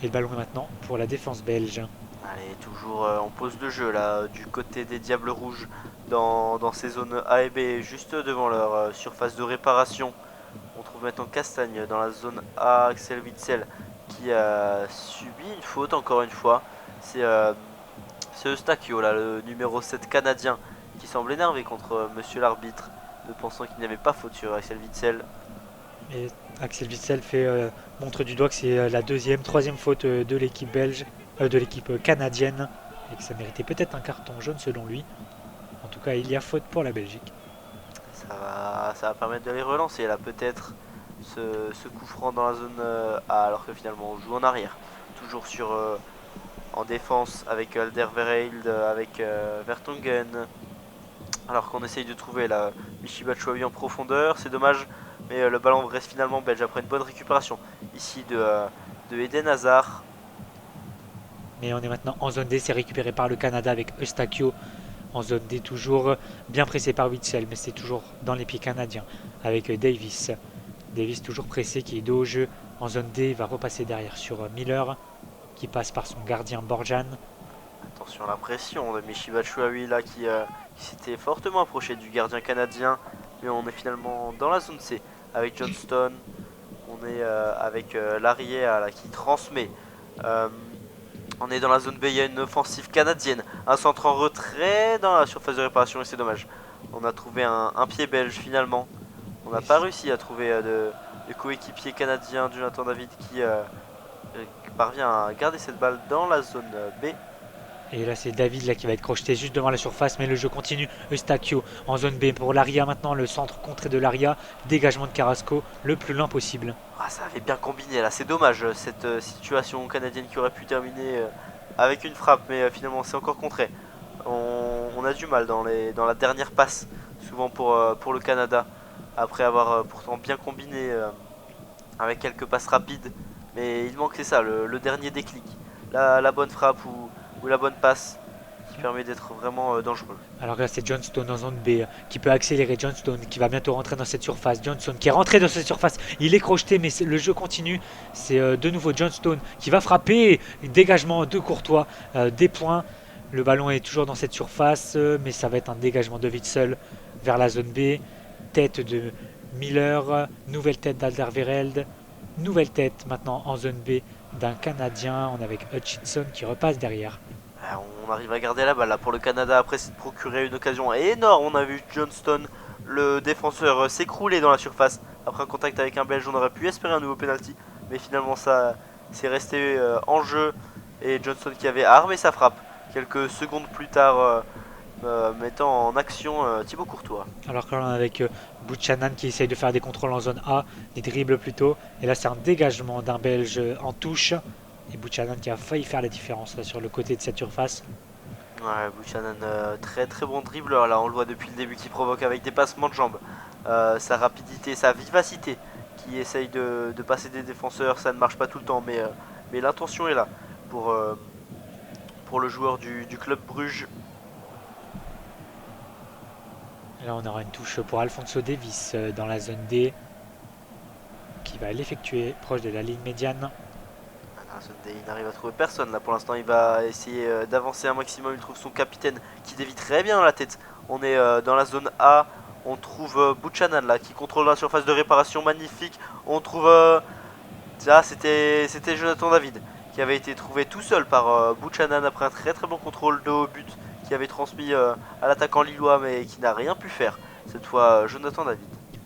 Speaker 2: Et le ballon est maintenant pour la défense belge.
Speaker 1: Allez, toujours en pause de jeu là, du côté des Diables Rouges, dans ces zones A et B, juste devant leur surface de réparation. On trouve maintenant Castagne dans la zone A, Axel Witsel qui a subi une faute encore une fois. C'est Eustachio là, le numéro 7 canadien, qui semble énervé contre monsieur l'arbitre, ne pensant qu'il n'y avait pas faute sur Axel Witsel.
Speaker 2: Et Axel Witsel montre du doigt que c'est la troisième faute de l'équipe belge, de l'équipe canadienne, et que ça méritait peut-être un carton jaune selon lui. En tout cas, il y a faute pour la Belgique.
Speaker 1: Ça va permettre de les relancer là, peut-être ce coup franc dans la zone A, alors que finalement on joue en arrière. Toujours en défense avec Alderweireld, avec Vertonghen. Alors qu'on essaye de trouver la Michy Batshuayi en profondeur, c'est dommage, mais le ballon reste finalement belge après une bonne récupération ici de Eden Hazard.
Speaker 2: Mais on est maintenant en zone D, c'est récupéré par le Canada avec Eustachio. En zone D, toujours bien pressé par Witsel, mais c'est toujours dans les pieds canadiens avec Davis. Davis toujours pressé, qui est dos au jeu. En zone D, il va repasser derrière sur Miller, qui passe par son gardien Borjan.
Speaker 1: Attention à la pression de Michy Batshuayi là qui s'était fortement approché du gardien canadien. Mais on est finalement dans la zone C avec Johnston. On est avec l'arrière là, qui transmet. On est dans la zone B, il y a une offensive canadienne. Un centre en retrait dans la surface de réparation et c'est dommage. On a trouvé un pied belge finalement. On n'a pas réussi à trouver de coéquipier canadien Jonathan David qui parvient à garder cette balle dans la zone B.
Speaker 2: Et là, c'est David là, qui va être crocheté juste devant la surface, mais le jeu continue. Eustachio en zone B pour l'Aria maintenant, le centre contré de l'Aria. Dégagement de Carrasco le plus lent possible.
Speaker 1: Ah, ça avait bien combiné là, c'est dommage cette situation canadienne qui aurait pu terminer avec une frappe, mais finalement c'est encore contré. On a du mal dans la dernière passe, souvent pour le Canada, après avoir pourtant bien combiné avec quelques passes rapides, mais il manque c'est ça, le dernier déclic, la bonne frappe ou la bonne passe qui permet d'être vraiment dangereux.
Speaker 2: Alors là, c'est Johnston en zone B qui peut accélérer. Johnston qui va bientôt rentrer dans cette surface. Johnston qui est rentré dans cette surface. Il est crocheté, mais le jeu continue. C'est de nouveau Johnston qui va frapper. Dégagement de Courtois, des points. Le ballon est toujours dans cette surface, mais ça va être un dégagement de Witsel vers la zone B. Tête de Miller, nouvelle tête d'Alderweireld. Nouvelle tête maintenant en zone B d'un Canadien. On est avec Hutchinson qui repasse derrière.
Speaker 1: On arrive à garder la balle là pour le Canada après s'être procuré une occasion énorme. On a vu Johnston, le défenseur, s'écrouler dans la surface. Après un contact avec un Belge, on aurait pu espérer un nouveau penalty. Mais finalement ça c'est resté en jeu. Et Johnston qui avait armé sa frappe quelques secondes plus tard, mettant en action Thibaut Courtois.
Speaker 2: Alors que là on est avec Buchanan qui essaye de faire des contrôles en zone A, des dribbles plutôt. Et là c'est un dégagement d'un Belge en touche. Et Buchanan qui a failli faire la différence là, sur le côté de cette surface.
Speaker 1: Ouais, Buchanan, très très bon dribbleur là, on le voit depuis le début qui provoque avec des passements de jambes. Sa rapidité, sa vivacité qui essaye de passer des défenseurs, ça ne marche pas tout le temps, mais l'intention est là pour le joueur du club Bruges.
Speaker 2: Et là on aura une touche pour Alphonso Davies dans la zone D qui va l'effectuer proche de la ligne médiane.
Speaker 1: Il n'arrive à trouver personne là pour l'instant, il va essayer d'avancer un maximum, il trouve son capitaine qui dévie très bien la tête. On est dans la zone A, on trouve Buchanan là qui contrôle la surface de réparation magnifique. On trouve là c'était Jonathan David qui avait été trouvé tout seul par Buchanan après un très très bon contrôle de haut but qui avait transmis à l'attaquant lillois mais qui n'a rien pu faire. Cette fois Jonathan David.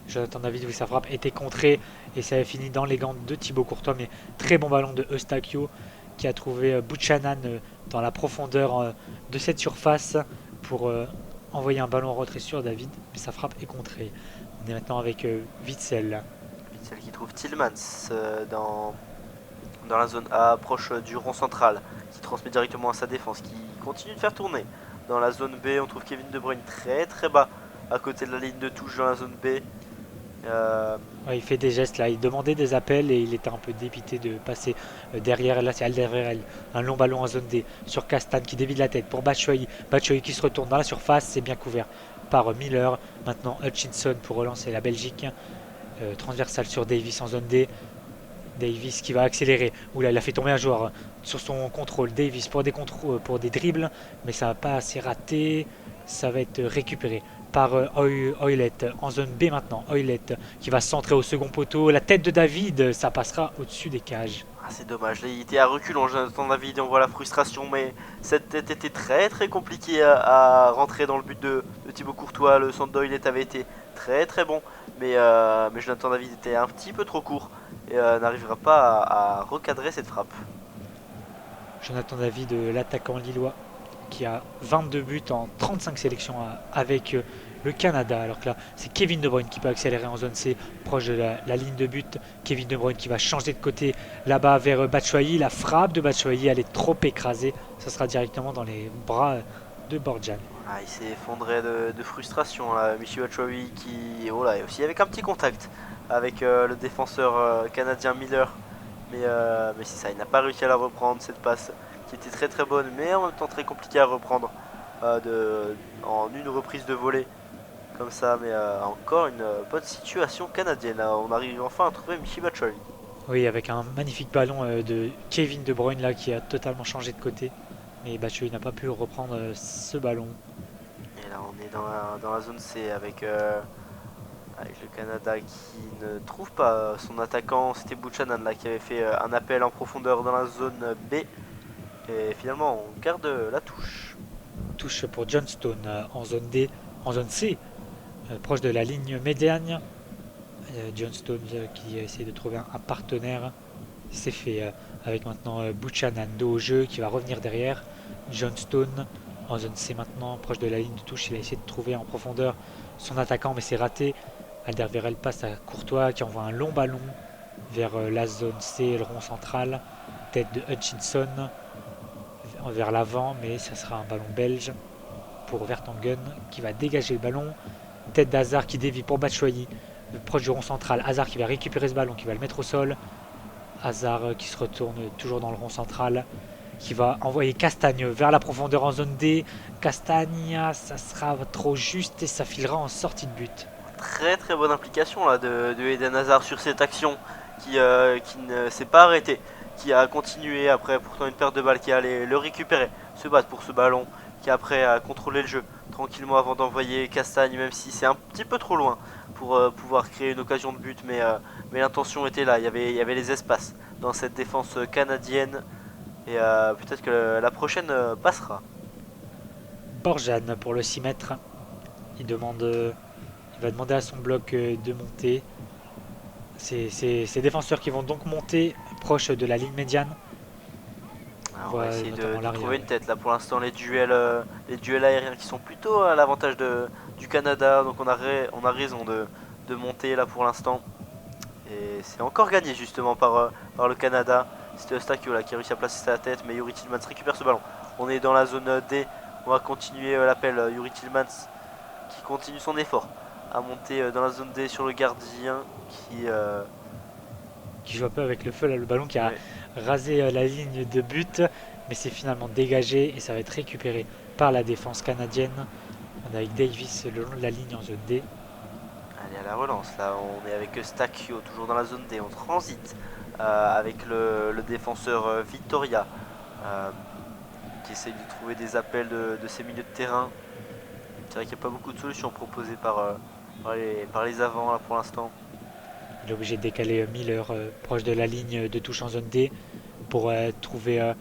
Speaker 2: Jonathan David, où sa frappe était contrée et ça avait fini dans les gants de Thibaut Courtois, mais très bon ballon de Eustachio qui a trouvé Buchanan dans la profondeur de cette surface pour envoyer un ballon en retrait sur David, mais sa frappe est contrée. On est maintenant avec Witsel.
Speaker 1: Witsel qui trouve Tillmans dans la zone A, proche du rond central, qui transmet directement à sa défense, qui continue de faire tourner. Dans la zone B, on trouve Kevin De Bruyne très très bas, à côté de la ligne de touche dans la zone B.
Speaker 2: Ouais, il fait des gestes là, il demandait des appels et il était un peu dépité de passer derrière. Et là c'est Alderweireld, un long ballon en zone D sur Castan qui dévie de la tête pour Batshuayi. Batshuayi qui se retourne dans la surface, c'est bien couvert par Miller. Maintenant Hutchinson pour relancer la Belgique. Transversal sur Davis en zone D. Davis qui va accélérer. Oula, il a fait tomber un joueur sur son contrôle. Davis pour des dribbles, mais ça va pas assez rater. Ça va être récupéré par Hoylett en zone B maintenant. Hoylett qui va se centrer au second poteau. La tête de David, ça passera au-dessus des cages.
Speaker 1: Ah, c'est dommage, il était à reculons, Jonathan David, on voit la frustration, mais cette tête était très très compliquée à rentrer dans le but de Thibaut Courtois. Le centre d'Hoylett avait été très très bon, mais Jonathan David était un petit peu trop court et n'arrivera pas à recadrer cette frappe.
Speaker 2: Jonathan David, l'attaquant lillois, qui a 22 buts en 35 sélections avec le Canada. Alors que là, c'est Kevin De Bruyne qui peut accélérer en zone C, proche de la ligne de but. Kevin De Bruyne qui va changer de côté là-bas vers Batshuayi. La frappe de Batshuayi, elle est trop écrasée. Ça sera directement dans les bras de Borjan.
Speaker 1: Ah, il s'est effondré de frustration là, Michy Batshuayi qui... Oh là, et aussi avec un petit contact avec le défenseur canadien Miller. Mais c'est ça, il n'a pas réussi à la reprendre cette passe qui était très très bonne mais en même temps très compliquée à reprendre en une reprise de volée comme ça. Mais encore une bonne situation canadienne. Là, on arrive enfin à trouver Michy Batshuayi.
Speaker 2: Oui, avec un magnifique ballon de Kevin De Bruyne là qui a totalement changé de côté. Mais Batshuayi n'a pas pu reprendre ce ballon.
Speaker 1: Et là on est dans la zone C avec le Canada qui ne trouve pas son attaquant. C'était Buchanan là qui avait fait un appel en profondeur dans la zone B. Et finalement on garde la touche.
Speaker 2: Touche pour Johnston en zone D, en zone C, proche de la ligne médiane. Johnston qui essaie de trouver un partenaire. C'est fait avec maintenant Buchanan dos au jeu qui va revenir derrière. Johnston en zone C maintenant, proche de la ligne de touche. Il a essayé de trouver en profondeur son attaquant, mais c'est raté. Alderweireld passe à Courtois qui envoie un long ballon vers la zone C, le rond central. Tête de Hutchinson vers l'avant, mais ça sera un ballon belge pour Vertonghen qui va dégager le ballon. Tête d'Hazard qui dévie pour Batshuayi, proche du rond central. Hazard qui va récupérer ce ballon, qui va le mettre au sol. Hazard qui se retourne toujours dans le rond central, qui va envoyer Castagne vers la profondeur en zone D. Castagne, ça sera trop juste et ça filera en sortie de but.
Speaker 1: Très très bonne implication là de Eden Hazard sur cette action qui ne s'est pas arrêtée, qui a continué après pourtant une perte de balle, qui allait le récupérer, se battre pour ce ballon, qui après a contrôlé le jeu tranquillement avant d'envoyer Castagne, même si c'est un petit peu trop loin pour pouvoir créer une occasion de but, mais l'intention était là, il y avait les espaces dans cette défense canadienne et peut-être que la prochaine passera.
Speaker 2: Borjan pour le 6 mètres. Il va demander à son bloc de monter. C'est ces défenseurs qui vont donc monter proche de la ligne médiane.
Speaker 1: On va essayer
Speaker 2: Notamment
Speaker 1: de trouver
Speaker 2: l'arrière.
Speaker 1: une tête là pour l'instant. Les duels aériens qui sont plutôt à l'avantage du Canada, donc on a raison de monter là pour l'instant. Et c'est encore gagné justement par le Canada. C'était Eustakio là qui a réussi à placer sa tête, mais Yuri Tillmans récupère ce ballon. On est dans la zone D, on va continuer l'appel. Yuri Tillmans qui continue son effort à monter dans la zone D sur le gardien
Speaker 2: Qui joue un peu avec le feu là, le ballon qui a
Speaker 1: ouais,
Speaker 2: rasé la ligne de but, mais c'est finalement dégagé et ça va être récupéré par la défense canadienne. On a avec Davis le long de la ligne en zone D.
Speaker 1: allez à la relance là, on est avec Eustakio toujours dans la zone D, on transite avec le défenseur Victoria euh, qui essaye de trouver des appels de ses milieux de terrain. C'est vrai qu'il n'y a pas beaucoup de solutions proposées par les avants là pour l'instant.
Speaker 2: Il est obligé de décaler Miller proche de la ligne de touche en zone D pour trouver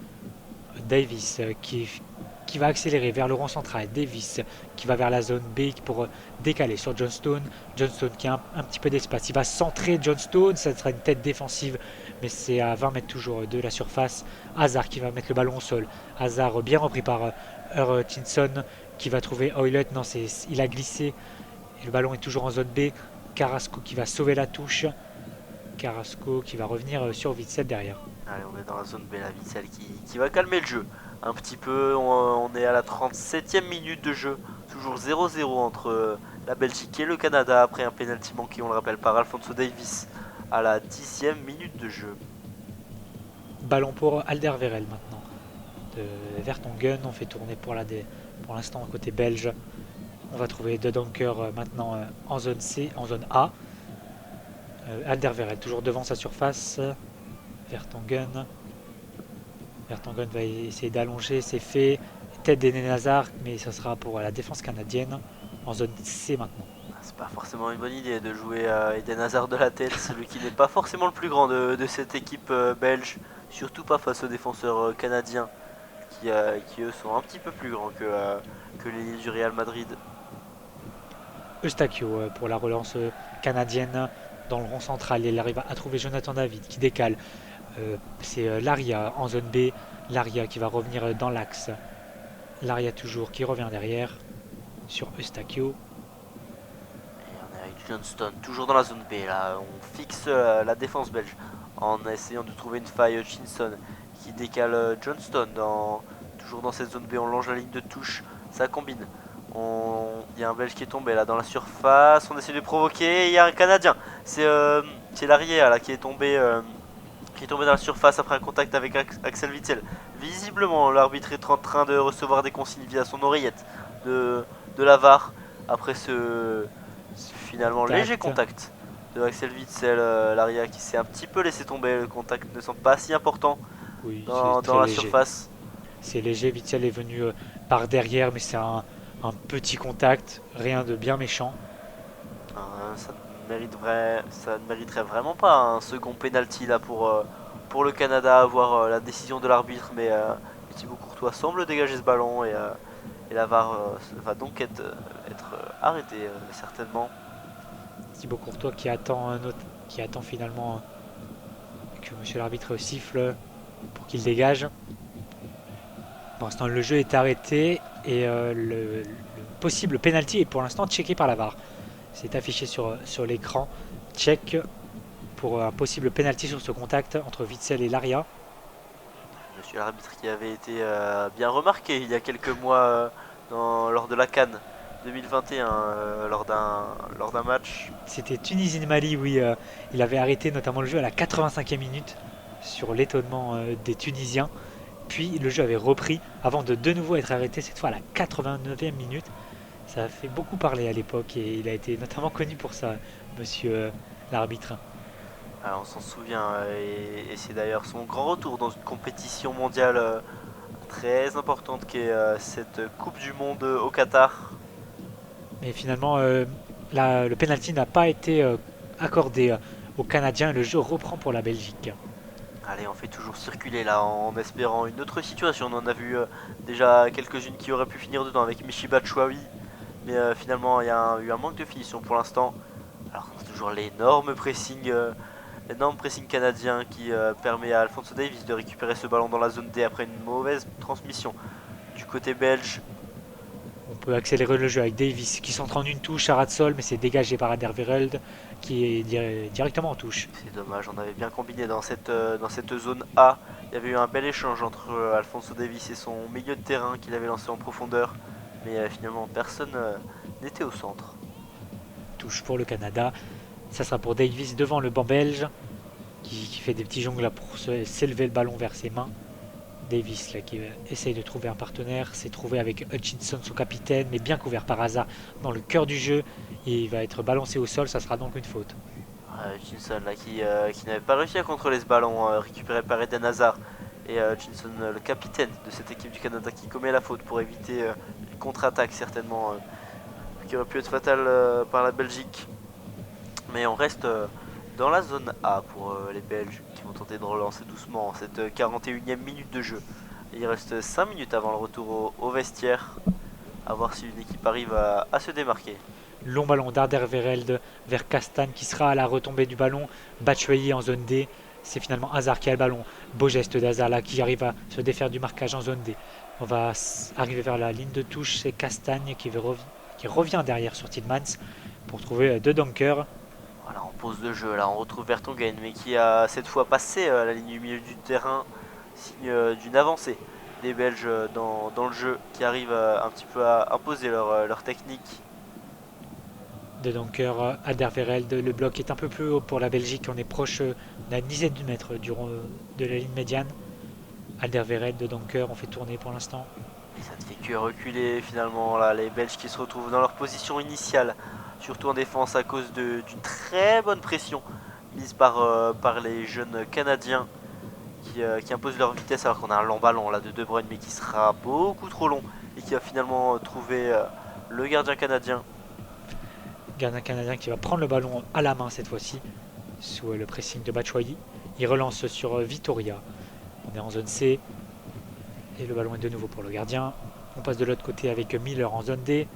Speaker 2: Davis qui va accélérer vers le rond central. Davis qui va vers la zone B pour décaler sur Johnstone. Johnstone qui a un petit peu d'espace. Il va centrer Johnstone. Ça sera une tête défensive, mais c'est à 20 mètres toujours de la surface. Hazard qui va mettre le ballon au sol. Hazard bien repris par Hutchinson qui va trouver Oilert. Non, il a glissé. Et le ballon est toujours en zone B. Carrasco qui va sauver la touche. Carrasco qui va revenir sur Witsel derrière.
Speaker 1: Allez, on est dans la zone B, la Vissel qui va calmer le jeu un petit peu. On est à la 37e minute de jeu, toujours 0-0 entre la Belgique et le Canada après un penalty manqué, on le rappelle, par Alphonso Davies à la 10e minute de jeu.
Speaker 2: Ballon pour Alderweireld maintenant. De Vertonghen, on fait tourner pour l'instant côté belge. On va trouver De Donker maintenant en zone C, en zone A. Alderweireld toujours devant sa surface. Vertonghen. Vertonghen va essayer d'allonger, c'est fait. Tête d'Eden Hazard, mais ça sera pour la défense canadienne en zone C maintenant.
Speaker 1: C'est pas forcément une bonne idée de jouer à Eden Hazard de la tête, celui qui n'est pas forcément le plus grand de cette équipe belge, surtout pas face aux défenseurs canadiens qui eux sont un petit peu plus grands que les du Real Madrid.
Speaker 2: Eustakio pour la relance canadienne dans le rond central. Il arrive à trouver Jonathan David qui décale. C'est Laria en zone B. Laria qui va revenir dans l'axe. Laria toujours qui revient derrière sur Eustakio.
Speaker 1: Et on est avec Johnston, toujours dans la zone B. Là, on fixe la défense belge en essayant de trouver une faille. Hutchinson qui décale Johnston toujours dans cette zone B. On longe la ligne de touche. Ça combine Il y a un Belge qui est tombé là dans la surface. On essaie de provoquer. Il y a un Canadien. C'est l'arrière là qui est tombé dans la surface après un contact avec Axel Witsel. Visiblement, l'arbitre est en train de recevoir des consignes via son oreillette de la VAR après ce finalement léger contact de Axel Witsel, l'arrière qui s'est un petit peu laissé tomber. Le contact ne semble pas si important
Speaker 2: Oui,
Speaker 1: dans la surface.
Speaker 2: C'est léger, Witsel est venu par derrière, mais c'est un petit contact, rien de bien méchant.
Speaker 1: Ça ne mériterait vraiment pas un second penalty là pour le Canada, avoir la décision de l'arbitre, mais Thibaut Courtois semble dégager ce ballon et la VAR va donc être arrêtée certainement.
Speaker 2: Thibaut Courtois qui attend finalement que monsieur l'arbitre siffle pour qu'il dégage. Pour l'instant, le jeu est arrêté et le possible penalty est pour l'instant checké par la VAR. C'est affiché sur l'écran. Check pour un possible penalty sur ce contact entre Witsel et Laria.
Speaker 1: Monsieur l'arbitre qui avait été bien remarqué il y a quelques mois lors de la CAN 2021 lors d'un match.
Speaker 2: C'était Tunisie-Mali, oui. Il avait arrêté notamment le jeu à la 85e minute sur l'étonnement des Tunisiens. Puis le jeu avait repris avant de nouveau être arrêté, cette fois à la 89e minute. Ça a fait beaucoup parler à l'époque et il a été notamment connu pour ça, monsieur l'arbitre.
Speaker 1: Alors, on s'en souvient et c'est d'ailleurs son grand retour dans une compétition mondiale très importante qui est cette Coupe du Monde au Qatar.
Speaker 2: Mais finalement, le penalty n'a pas été accordé aux Canadiens et le jeu reprend pour la Belgique.
Speaker 1: Allez, on fait toujours circuler là en espérant une autre situation. On en a vu déjà quelques-unes qui auraient pu finir dedans avec Michy Batshuayi. Mais finalement, il y a eu un manque de finition pour l'instant. Alors, c'est toujours l'énorme pressing canadien qui permet à Alphonso Davies de récupérer ce ballon dans la zone D après une mauvaise transmission. Du côté belge,
Speaker 2: On peut accélérer le jeu avec Davis qui s'entre en une touche à ras de sol, mais c'est dégagé par Aderweireld qui est directement en touche.
Speaker 1: c'est dommage, on avait bien combiné dans cette zone A. Il y avait eu un bel échange entre Alphonso Davies et son milieu de terrain qu'il avait lancé en profondeur. Mais finalement, personne n'était au centre.
Speaker 2: Touche pour le Canada. Ça sera pour Davis devant le banc belge qui fait des petits jongles là pour s'élever le ballon vers ses mains. Davis là, qui essaye de trouver un partenaire, s'est trouvé avec Hutchinson, son capitaine, mais bien couvert par hasard dans le cœur du jeu. Et il va être balancé au sol, ça sera donc une faute.
Speaker 1: Hutchinson là, qui n'avait pas réussi à contrôler ce ballon récupéré par Eden Hazard. Et Hutchinson, le capitaine de cette équipe du Canada, qui commet la faute pour éviter une contre-attaque certainement qui aurait pu être fatale par la Belgique. Mais on reste dans la zone A pour les Belges qui vont tenter de relancer doucement cette 41e minute de jeu. Et il reste 5 minutes avant le retour au vestiaire, à voir si une équipe arrive à se démarquer.
Speaker 2: Long ballon d'Aderweireld vers Castagne qui sera à la retombée du ballon. Batshuayi en zone D. C'est finalement Hazard qui a le ballon. Beau geste d'Hazard là qui arrive à se défaire du marquage en zone D. On va arriver vers la ligne de touche. C'est Castagne qui revient derrière sur Tillmans pour trouver De Donker.
Speaker 1: Voilà, en pause de jeu, là on retrouve Vertonghen, mais qui a cette fois passé la ligne du milieu du terrain, signe d'une avancée des Belges dans le jeu, qui arrivent un petit peu à imposer leur technique.
Speaker 2: De Donker, Aderweireld, le bloc est un peu plus haut pour la Belgique, on est proche d'une dizaine de mètres de la ligne médiane. Aderweireld, De Donker, on fait tourner pour l'instant.
Speaker 1: Et ça ne fait que reculer finalement, là, les Belges qui se retrouvent dans leur position initiale, surtout en défense à cause d'une très bonne pression mise par les jeunes Canadiens qui imposent leur vitesse, alors qu'on a un long ballon là de De Bruyne, mais qui sera beaucoup trop long et qui va finalement trouver le gardien canadien.
Speaker 2: Gardien canadien qui va prendre le ballon à la main cette fois-ci, sous le pressing de Batshuayi. Il relance sur Vitoria. On est en zone C. Et le ballon est de nouveau pour le gardien. On passe de l'autre côté avec Miller en zone D.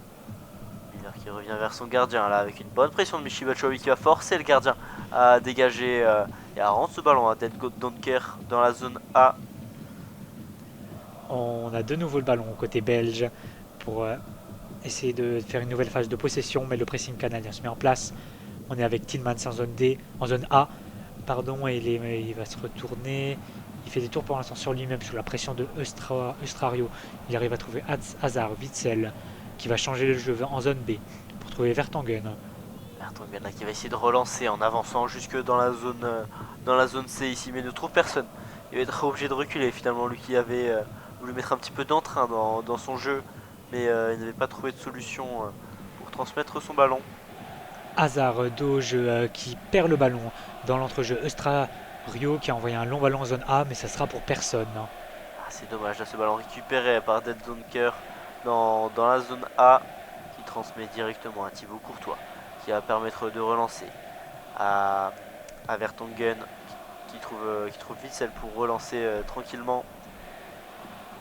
Speaker 1: Miller qui revient vers son gardien là avec une bonne pression de Michy Batshuayi qui va forcer le gardien à dégager et à rendre ce ballon à Den Donker dans la zone A.
Speaker 2: On a de nouveau le ballon au côté belge pour essayer de faire une nouvelle phase de possession, mais le pressing canadien se met en place. On est avec Tillmans en zone D, en zone A, pardon, et il va se retourner. Il fait des tours pour l'instant sur lui-même sous la pression de Eustrario. Il arrive à trouver Hazard, Witsel, qui va changer le jeu en zone B pour trouver Vertonghen.
Speaker 1: Vertonghen là qui va essayer de relancer en avançant jusque dans la zone C ici, mais ne trouve personne. Il va être obligé de reculer finalement, lui qui avait voulu mettre un petit peu d'entrain dans son jeu, mais il n'avait pas trouvé de solution pour transmettre son ballon.
Speaker 2: Hazard, Doge qui perd le ballon dans l'entrejeu. Eustra Rio qui a envoyé un long ballon en zone A, mais ça sera pour personne.
Speaker 1: Ah, c'est dommage, là ce ballon récupéré par Dead Zonker dans la zone A qui transmet directement à Thibaut Courtois qui va permettre de relancer à Vertonghen qui trouve Witsel pour relancer tranquillement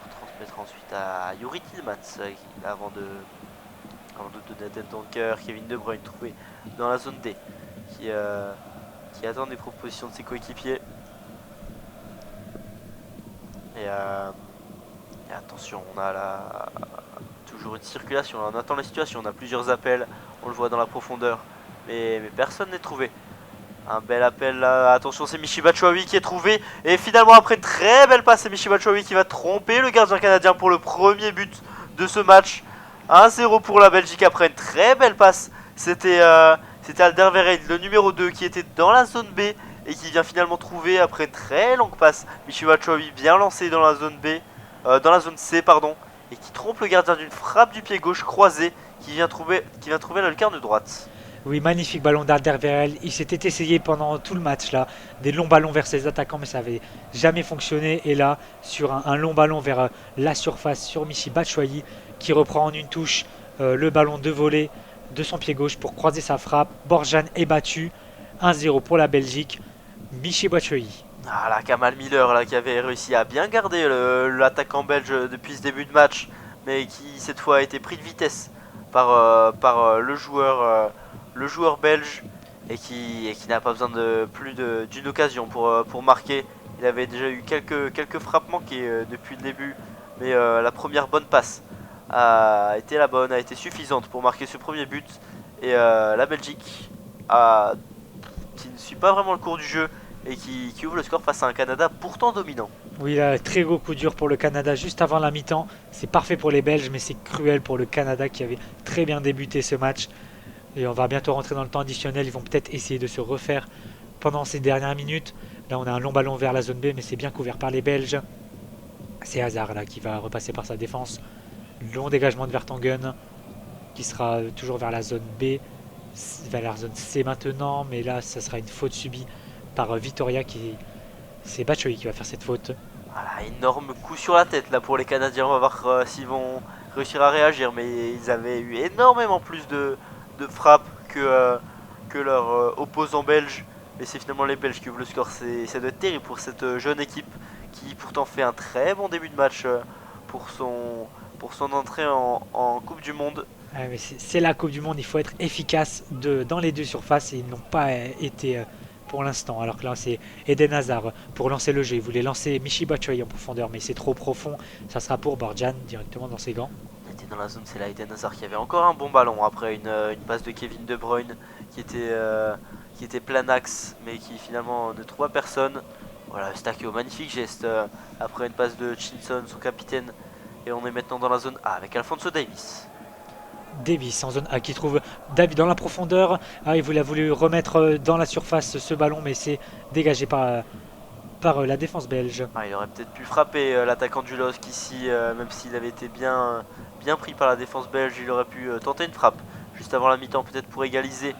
Speaker 1: pour transmettre ensuite à Yuri Tillmans avant de donner à Dead Zonker. Kevin De Bruyne trouvé dans la zone D qui attend des propositions de ses coéquipiers. Et attention, on a toujours une circulation, on attend la situation, on a plusieurs appels, on le voit dans la profondeur, mais personne n'est trouvé. Un bel appel là, attention, c'est Michy Batshuayi qui est trouvé, et finalement après une très belle passe, c'est Michy Batshuayi qui va tromper le gardien canadien pour le premier but de ce match. 1-0 pour la Belgique après une très belle passe, c'était Alderweireld, le numéro 2 qui était dans la zone B, et qui vient finalement trouver après une très longue passe Michy Batshuayi bien lancé dans la zone B, dans la zone C pardon, et qui trompe le gardien d'une frappe du pied gauche croisée qui vient trouver la lucarne droite.
Speaker 2: Oui, magnifique ballon d'Alderweireld. Il s'était essayé pendant tout le match là, des longs ballons vers ses attaquants, mais ça avait jamais fonctionné. Et là, sur un long ballon vers la surface, sur Michy Batshuayi, qui reprend en une touche le ballon de volée de son pied gauche pour croiser sa frappe. Borjan est battu. 1-0 pour la Belgique. Michy Batshuayi.
Speaker 1: Ah là, Kamal Miller là, qui avait réussi à bien garder l'attaquant belge depuis ce début de match, mais qui cette fois a été pris de vitesse par le joueur belge et qui n'a pas besoin de plus d'une occasion pour marquer. Il avait déjà eu quelques frappes manquées depuis le début, mais la première bonne passe a été la bonne, a été suffisante pour marquer ce premier but. Et la Belgique, qui ne suit pas vraiment le cours du jeu et qui ouvre le score face à un Canada pourtant dominant.
Speaker 2: Oui, là, très gros coup dur pour le Canada juste avant la mi-temps. C'est parfait pour les Belges, mais c'est cruel pour le Canada qui avait très bien débuté ce match. Et on va bientôt rentrer dans le temps additionnel. Ils vont peut-être essayer de se refaire pendant ces dernières minutes. Là, on a un long ballon vers la zone B, mais c'est bien couvert par les Belges. C'est Hazard là qui va repasser par sa défense. Long dégagement de Vertonghen qui sera toujours vers la zone B, vers la zone C maintenant. Mais là, ça sera une faute subie par Vitoria qui... C'est Batshuayi qui va faire cette faute.
Speaker 1: Voilà, énorme coup sur la tête là pour les Canadiens. On va voir s'ils vont réussir à réagir, mais ils avaient eu énormément plus de frappes que leurs opposants belges. Et c'est finalement les Belges qui ouvrent le score. Ça doit être terrible pour cette jeune équipe qui pourtant fait un très bon début de match pour son entrée en Coupe du Monde.
Speaker 2: Ah, mais c'est la Coupe du Monde, il faut être efficace dans les deux surfaces et ils n'ont pas été pour l'instant. Alors que là c'est Eden Hazard pour lancer le jeu. Il voulait lancer Michy Batshuayi en profondeur, mais c'est trop profond. Ça sera pour Borjan directement dans ses gants.
Speaker 1: Il était dans la zone, c'est là Eden Hazard qui avait encore un bon ballon après une passe de Kevin De Bruyne qui était plein axe, mais qui finalement ne trouva personne. Voilà, Eustakio, magnifique geste après une passe de Chinson, son capitaine. Et on est maintenant dans la zone A avec Alphonso Davies.
Speaker 2: Davis en zone A qui trouve David dans la profondeur. Ah, il a voulu remettre dans la surface ce ballon, mais c'est dégagé par la défense belge.
Speaker 1: Ah, il aurait peut-être pu frapper l'attaquant du LOSC ici, même s'il avait été bien pris par la défense belge. Il aurait pu tenter une frappe juste avant la mi-temps, peut-être pour égaliser.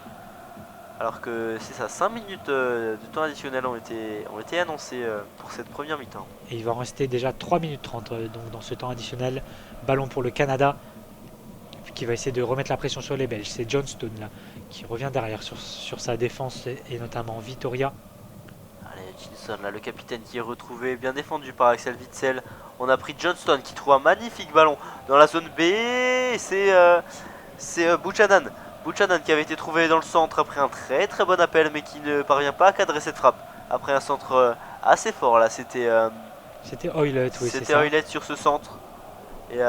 Speaker 1: Alors que c'est ça, 5 minutes de temps additionnel ont été annoncées pour cette première mi-temps.
Speaker 2: Et il va en rester déjà 3 minutes 30 donc dans ce temps additionnel. Ballon pour le Canada qui va essayer de remettre la pression sur les Belges. C'est Johnstone là qui revient derrière sur sa défense et notamment Vitoria.
Speaker 1: Allez, Chinson là, le capitaine qui est retrouvé, bien défendu par Axel Witsel. On a pris Johnstone qui trouve un magnifique ballon dans la zone B. C'est Buchanan. Buchanan qui avait été trouvé dans le centre après un très très bon appel, mais qui ne parvient pas à cadrer cette frappe. Après un centre assez fort là, c'était
Speaker 2: Oilett, oui,
Speaker 1: c'était Oilett sur ce centre. Et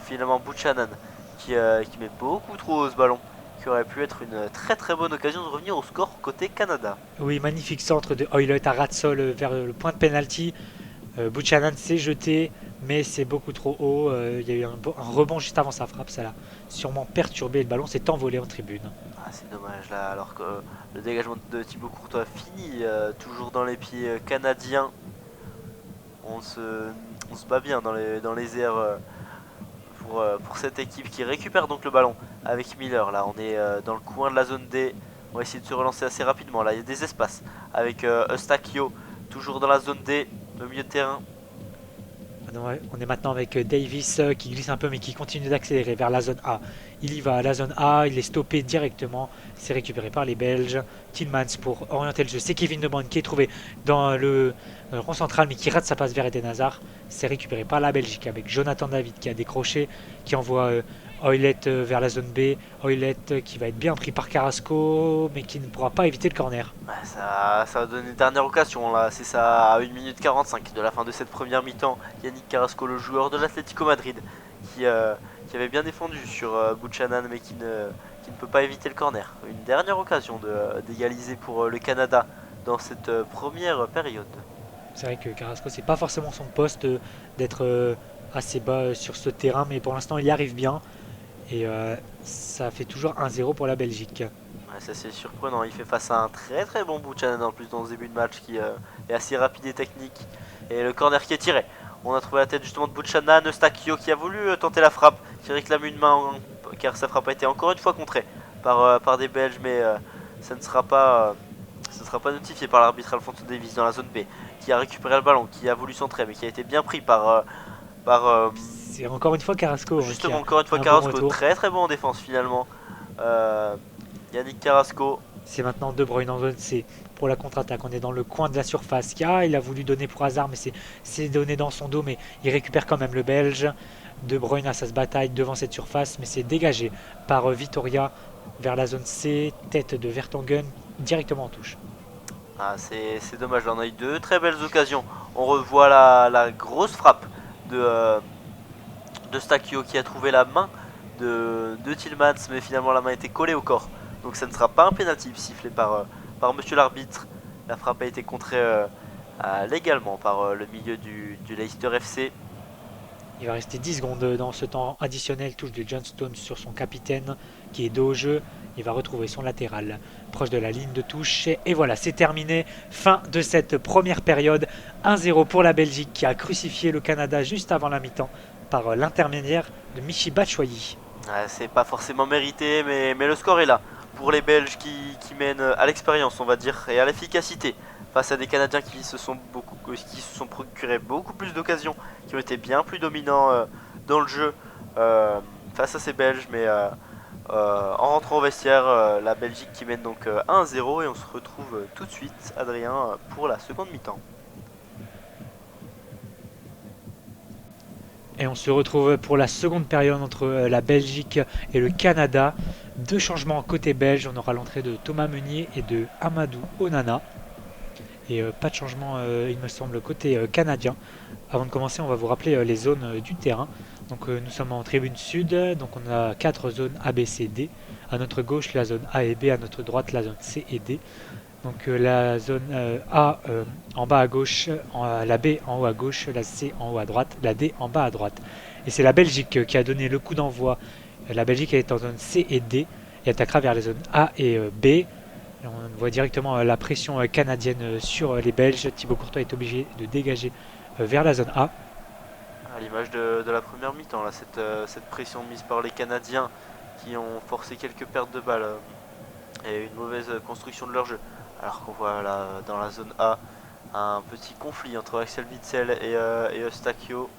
Speaker 1: finalement Buchanan qui met beaucoup trop haut ce ballon, qui aurait pu être une très très bonne occasion de revenir au score côté Canada.
Speaker 2: Oui, magnifique centre de Oilett à ras de sol vers le point de penalty. Buchanan s'est jeté, mais c'est beaucoup trop haut. Il y a eu un rebond juste avant sa frappe, ça l'a sûrement perturbé. Le ballon s'est envolé en tribune.
Speaker 1: Ah, c'est dommage là, alors que le dégagement de Thibaut Courtois finit toujours dans les pieds canadiens. On se, on se bat bien dans les airs pour cette équipe qui récupère donc le ballon avec Miller. Là, on est dans le coin de la zone D. On va essayer de se relancer assez rapidement. Là, il y a des espaces avec Eustachio, toujours dans la zone D, au milieu de terrain.
Speaker 2: On est maintenant avec Davis qui glisse un peu mais qui continue d'accélérer vers la zone A. Il y va à la zone A, il est stoppé directement, c'est récupéré par les Belges. Tillmans pour orienter le jeu, c'est Kevin De Bruyne qui est trouvé dans le rond central mais qui rate sa passe vers Eden Hazard. C'est récupéré par la Belgique avec Jonathan David qui a décroché, qui envoie Hoylett vers la zone B. Hoylett qui va être bien pris par Carrasco mais qui ne pourra pas éviter le corner.
Speaker 1: Ouais, ça va donner une dernière occasion là, c'est ça à 1 minute 45 de la fin de cette première mi-temps. Yannick Carrasco, le joueur de l'Atlético Madrid, qui avait bien défendu sur Buchanan mais qui ne peut pas éviter le corner. Une dernière occasion d'égaliser pour le Canada dans cette première période.
Speaker 2: C'est vrai que Carrasco, c'est pas forcément son poste d'être assez bas sur ce terrain, mais pour l'instant, il y arrive bien. Et ça fait toujours 1-0 pour la Belgique.
Speaker 1: Ouais, ça c'est surprenant, il fait face à un très très bon Buchanan en plus dans ce début de match qui est assez rapide et technique. Et le corner qui est tiré. On a trouvé la tête justement de Buchanan, Eustachio qui a voulu tenter la frappe, qui réclame une main car sa frappe a été encore une fois contrée par des Belges, mais ça ne sera pas, notifié par l'arbitre Alphonso Davies dans la zone B, qui a récupéré le ballon, qui a voulu centrer mais qui a été bien pris par
Speaker 2: C'est encore une fois Carrasco, hein,
Speaker 1: justement encore une fois Carrasco, bon très très bon en défense finalement. Yannick Carrasco.
Speaker 2: C'est maintenant De Bruyne en zone C pour la contre-attaque. On est dans le coin de la surface. Il a voulu donner pour hasard, mais c'est donné dans son dos. Mais il récupère quand même le Belge. De Bruyne a sa bataille devant cette surface, mais c'est dégagé par Vitoria vers la zone C. Tête de Vertonghen directement en touche.
Speaker 1: Ah, c'est dommage, là on a eu deux très belles occasions. On revoit la grosse frappe de Stachio qui a trouvé la main de Tillmans, mais finalement la main était collée au corps. Donc ça ne sera pas un pénalty sifflé par monsieur l'arbitre. La frappe a été contrée légalement par le milieu du Leicester FC.
Speaker 2: Il va rester 10 secondes dans ce temps additionnel. Touche de John Stones sur son capitaine qui est dos au jeu. Il va retrouver son latéral proche de la ligne de touche. Et voilà, c'est terminé. Fin de cette première période. 1-0 pour la Belgique qui a crucifié le Canada juste avant la mi-temps par l'intermédiaire de Michy Batshuayi.
Speaker 1: C'est pas forcément mérité, mais le score est là. Pour les Belges qui mènent à l'expérience, on va dire, et à l'efficacité, face à des Canadiens qui se sont procurés beaucoup plus d'occasions, qui ont été bien plus dominants dans le jeu face à ces Belges, mais en rentrant au vestiaire, la Belgique qui mène donc 1-0 et on se retrouve tout de suite, Adrien, pour la seconde mi-temps.
Speaker 2: Et on se retrouve pour la seconde période entre la Belgique et le Canada. Deux changements côté belge. On aura l'entrée de Thomas Meunier et de Amadou Onana. Et pas de changement, il me semble, côté canadien. Avant de commencer, on va vous rappeler les zones du terrain. Donc nous sommes en tribune sud. Donc on a 4 zones A, B, C, D. À notre gauche, la zone A et B. À notre droite, la zone C et D. Donc la zone A en bas à gauche, la B en haut à gauche, la C en haut à droite, la D en bas à droite. Et c'est la Belgique qui a donné le coup d'envoi. La Belgique est en zone C et D et attaquera vers les zones A et B. Et on voit directement la pression canadienne sur les Belges. Thibaut Courtois est obligé de dégager vers la zone A.
Speaker 1: À l'image de la première mi-temps, là, cette pression mise par les Canadiens qui ont forcé quelques pertes de balles et une mauvaise construction de leur jeu. Alors qu'on voit là dans la zone A un petit conflit entre Axel Witsel et Eustachio.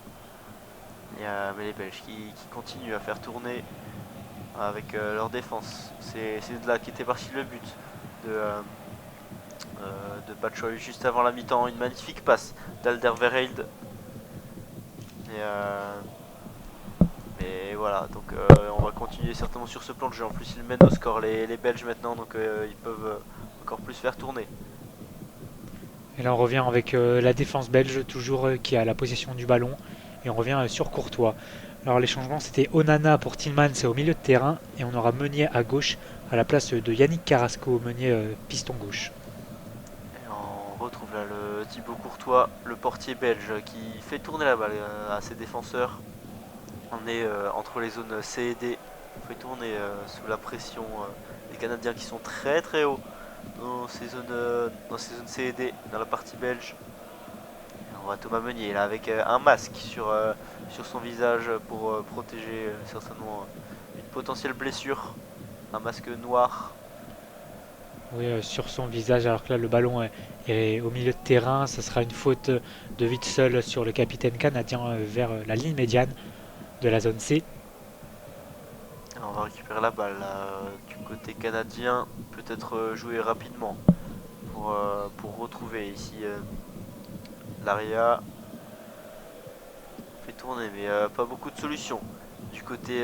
Speaker 1: Mais les Belges qui continuent à faire tourner avec leur défense. C'est de là qu'était parti le but de Batshuayi juste avant la mi-temps. Une magnifique passe d'Alderweireld. Et voilà, donc on va continuer certainement sur ce plan de jeu. En plus ils mènent au score les Belges maintenant, donc ils peuvent encore plus faire tourner.
Speaker 2: Et là on revient avec la défense belge toujours qui a la possession du ballon. Et on revient sur Courtois. Alors les changements c'était Onana pour Tillmans au milieu de terrain. Et on aura Meunier à gauche à la place de Yannick Carrasco, Meunier piston gauche.
Speaker 1: Et on retrouve là le Thibaut Courtois, le portier belge qui fait tourner la balle à ses défenseurs. On est entre les zones C et D. On fait tourner sous la pression des Canadiens qui sont très hauts dans ces zones C et D, dans la partie belge. Et on voit Thomas Meunier là avec un masque sur son visage pour protéger certainement une potentielle blessure. Un masque noir.
Speaker 2: Oui, sur son visage, alors que là le ballon est au milieu de terrain. Ça sera une faute de Witsel sur le capitaine canadien vers la ligne médiane de la zone C.
Speaker 1: Alors on va récupérer la balle là, du côté canadien, peut-être jouer rapidement pour retrouver ici Laria. Fait tourner mais pas beaucoup de solutions du côté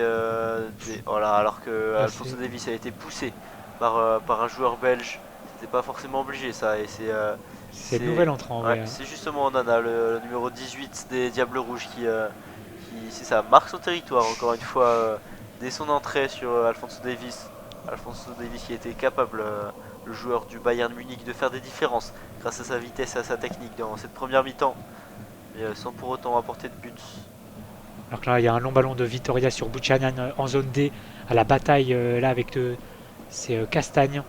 Speaker 1: des... Voilà, alors que
Speaker 2: Là,
Speaker 1: Alphonso Davies a été poussé par un joueur belge. C'était pas forcément obligé ça, et
Speaker 2: c'est le nouvel entrant.
Speaker 1: ouais,
Speaker 2: Ouais.
Speaker 1: c'est justement Onana, le numéro 18 des Diables Rouges qui c'est ça, marque son territoire encore une fois dès son entrée sur Alphonso Davies. Alphonso Davies qui était capable, le joueur du Bayern Munich, de faire des différences grâce à sa vitesse et à sa technique dans cette première mi-temps, mais sans pour autant apporter de buts.
Speaker 2: Alors que là, il y a un long ballon de Vitoria sur Buchanan en zone D, à la bataille là avec c'est Castagne.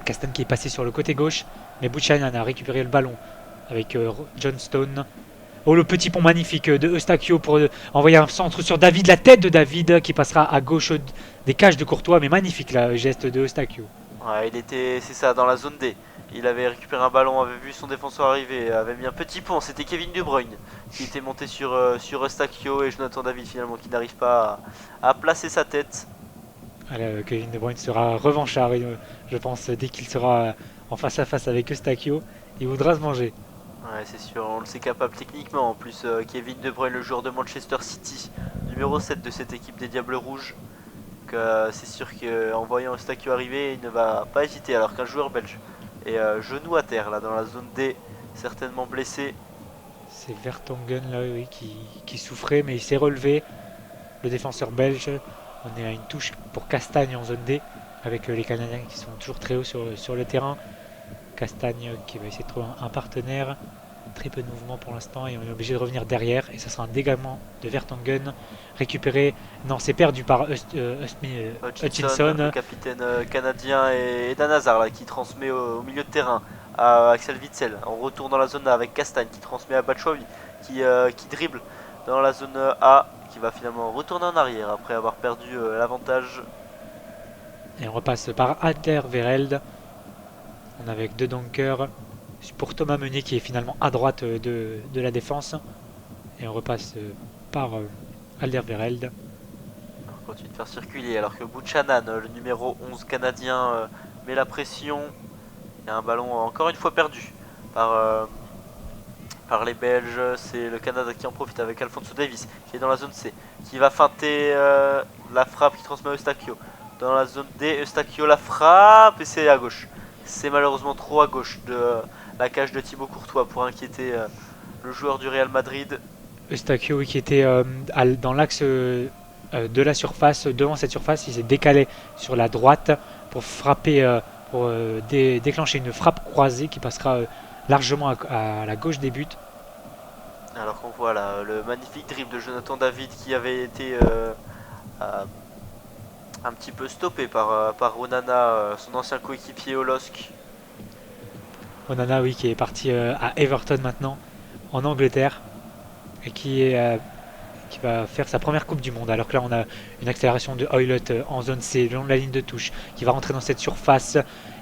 Speaker 2: Castagne qui est passé sur le côté gauche, mais Buchanan a récupéré le ballon avec John Stone. Oh, le petit pont magnifique de Eustachio pour envoyer un centre sur David, la tête de David qui passera à gauche des cages de Courtois, mais magnifique là, geste de Eustachio.
Speaker 1: Ouais, il était, c'est ça, dans la zone D. Il avait récupéré un ballon, avait vu son défenseur arriver, avait mis un petit pont. C'était Kevin De Bruyne qui était monté sur Eustachio, et Jonathan David finalement qui n'arrive pas à placer sa tête.
Speaker 2: Alors, Kevin De Bruyne sera revanchard, je pense, dès qu'il sera en face à face avec Eustachio. Il voudra se manger.
Speaker 1: Ouais, c'est sûr, on le sait capable techniquement. En plus, Kevin De Bruyne, le joueur de Manchester City, numéro 7 de cette équipe des Diables Rouges. Donc, c'est sûr qu'en voyant Eustachio arriver, il ne va pas hésiter. Alors qu'un joueur belge est genou à terre là dans la zone D, certainement blessé.
Speaker 2: C'est Vertonghen là, oui, qui souffrait, mais il s'est relevé. Le défenseur belge. On est à une touche pour Castagne en zone D, avec les Canadiens qui sont toujours très hauts sur le terrain. Castagne qui va essayer de trouver un partenaire. Très peu de mouvement pour l'instant et on est obligé de revenir derrière. Et ça sera un dégagement de Vertonghen. Récupéré. Non, c'est perdu par
Speaker 1: Hutchinson, le capitaine canadien, et Eden Hazard là, qui transmet au milieu de terrain à Axel Witsel. En retour dans la zone A avec Castagne qui transmet à Batshuayi qui dribble dans la zone A, qui va finalement retourner en arrière après avoir perdu l'avantage.
Speaker 2: Et on repasse par Alderweireld. On est avec deux dunkers pour Thomas Meunier qui est finalement à droite de la défense. Et on repasse par Alderweireld.
Speaker 1: On continue de faire circuler alors que Buchanan, le numéro 11 canadien, met la pression. Il y a un ballon encore une fois perdu par les Belges. C'est le Canada qui en profite avec Alphonso Davies qui est dans la zone C, qui va feinter la frappe qui transmet à Eustachio. Dans la zone D, Eustachio la frappe et c'est à gauche. C'est malheureusement trop à gauche de la cage de Thibaut Courtois pour inquiéter le joueur du Real Madrid.
Speaker 2: Eustachio qui était dans l'axe de la surface, devant cette surface, il s'est décalé sur la droite pour frapper, pour déclencher une frappe croisée qui passera largement à la gauche des buts.
Speaker 1: Alors qu'on voit là le magnifique dribble de Jonathan David qui avait été un petit peu stoppé par Onana, son ancien coéquipier au LOSC.
Speaker 2: Onana, oui, qui est parti à Everton maintenant, en Angleterre, et qui va faire sa première Coupe du Monde. Alors que là, on a une accélération de Hoylett en zone C, le long de la ligne de touche, qui va rentrer dans cette surface.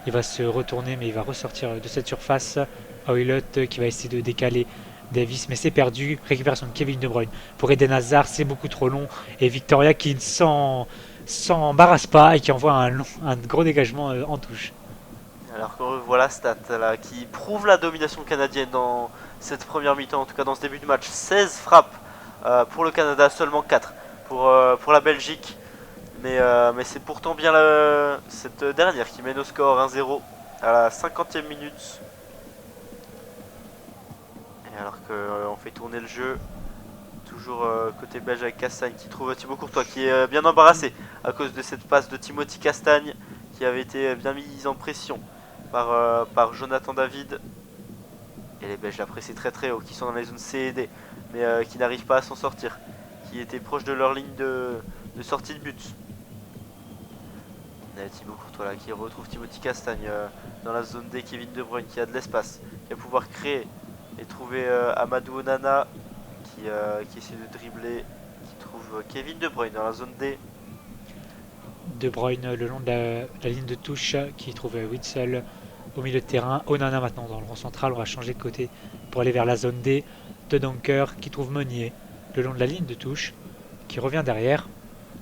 Speaker 2: Il va se retourner, mais il va ressortir de cette surface. Hoylett qui va essayer de décaler Davis, mais c'est perdu. Récupération de Kevin De Bruyne pour Eden Hazard, c'est beaucoup trop long. Et Victoria qui ne s'embarrasse pas et qui envoie un gros dégagement en touche.
Speaker 1: Alors qu'on revoit la stat là, qui prouve la domination canadienne dans cette première mi-temps, en tout cas dans ce début de match. 16 frappes pour le Canada, seulement 4 pour la Belgique. Mais c'est pourtant bien cette dernière qui mène au score 1-0 à la 50e minute. Et alors qu'on fait tourner le jeu, toujours côté belge avec Castagne qui trouve Thibaut Courtois qui est bien embarrassé à cause de cette passe de Timothy Castagne qui avait été bien mise en pression par Jonathan David. Et les Belges la pressé très haut, qui sont dans les zones C et D, mais qui n'arrivent pas à s'en sortir, qui étaient proches de leur ligne de sortie de but. Thibaut Courtois là qui retrouve Timothy Castagne dans la zone D, Kevin De Bruyne qui a de l'espace, qui va pouvoir créer et trouver Amadou Onana qui essaie de dribbler, qui trouve Kevin De Bruyne dans la zone D.
Speaker 2: De Bruyne le long de la ligne de touche qui trouve Witzel au milieu de terrain. Onana maintenant dans le rond central, on va changer de côté pour aller vers la zone D. De Donker qui trouve Meunier le long de la ligne de touche, qui revient derrière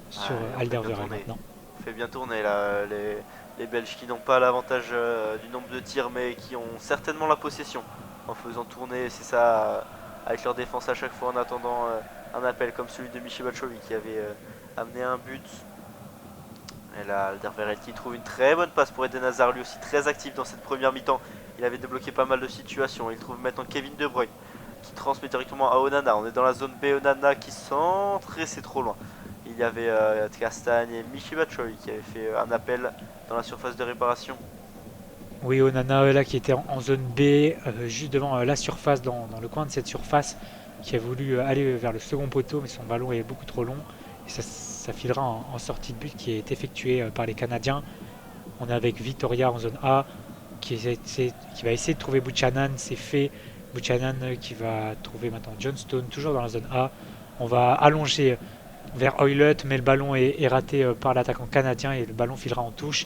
Speaker 2: sur Alderweireld maintenant.
Speaker 1: On fait bien tourner là, les Belges qui n'ont pas l'avantage du nombre de tirs, mais qui ont certainement la possession en faisant tourner, c'est ça, avec leur défense à chaque fois en attendant un appel comme celui de Michy Batshuayi qui avait amené un but. Et là, Alderweireld qui trouve une très bonne passe pour Eden Hazard, lui aussi très actif dans cette première mi-temps. Il avait débloqué pas mal de situations. Il trouve maintenant Kevin De Bruyne qui transmet directement à Onana. On est dans la zone B, Onana qui centre et c'est trop loin. Il y avait Castagne et Michy Batshuayi qui avaient fait un appel dans la surface de réparation.
Speaker 2: Oui, Onana là qui était en zone B, juste devant la surface, dans le coin de cette surface, qui a voulu aller vers le second poteau, mais son ballon est beaucoup trop long. Et ça filera en sortie de but qui est effectuée par les Canadiens. On est avec Vitoria en zone A, qui va essayer de trouver Buchanan, c'est fait. Buchanan qui va trouver maintenant Johnston, toujours dans la zone A. On va allonger vers Hoylett, mais le ballon est raté par l'attaquant canadien et le ballon filera en touche.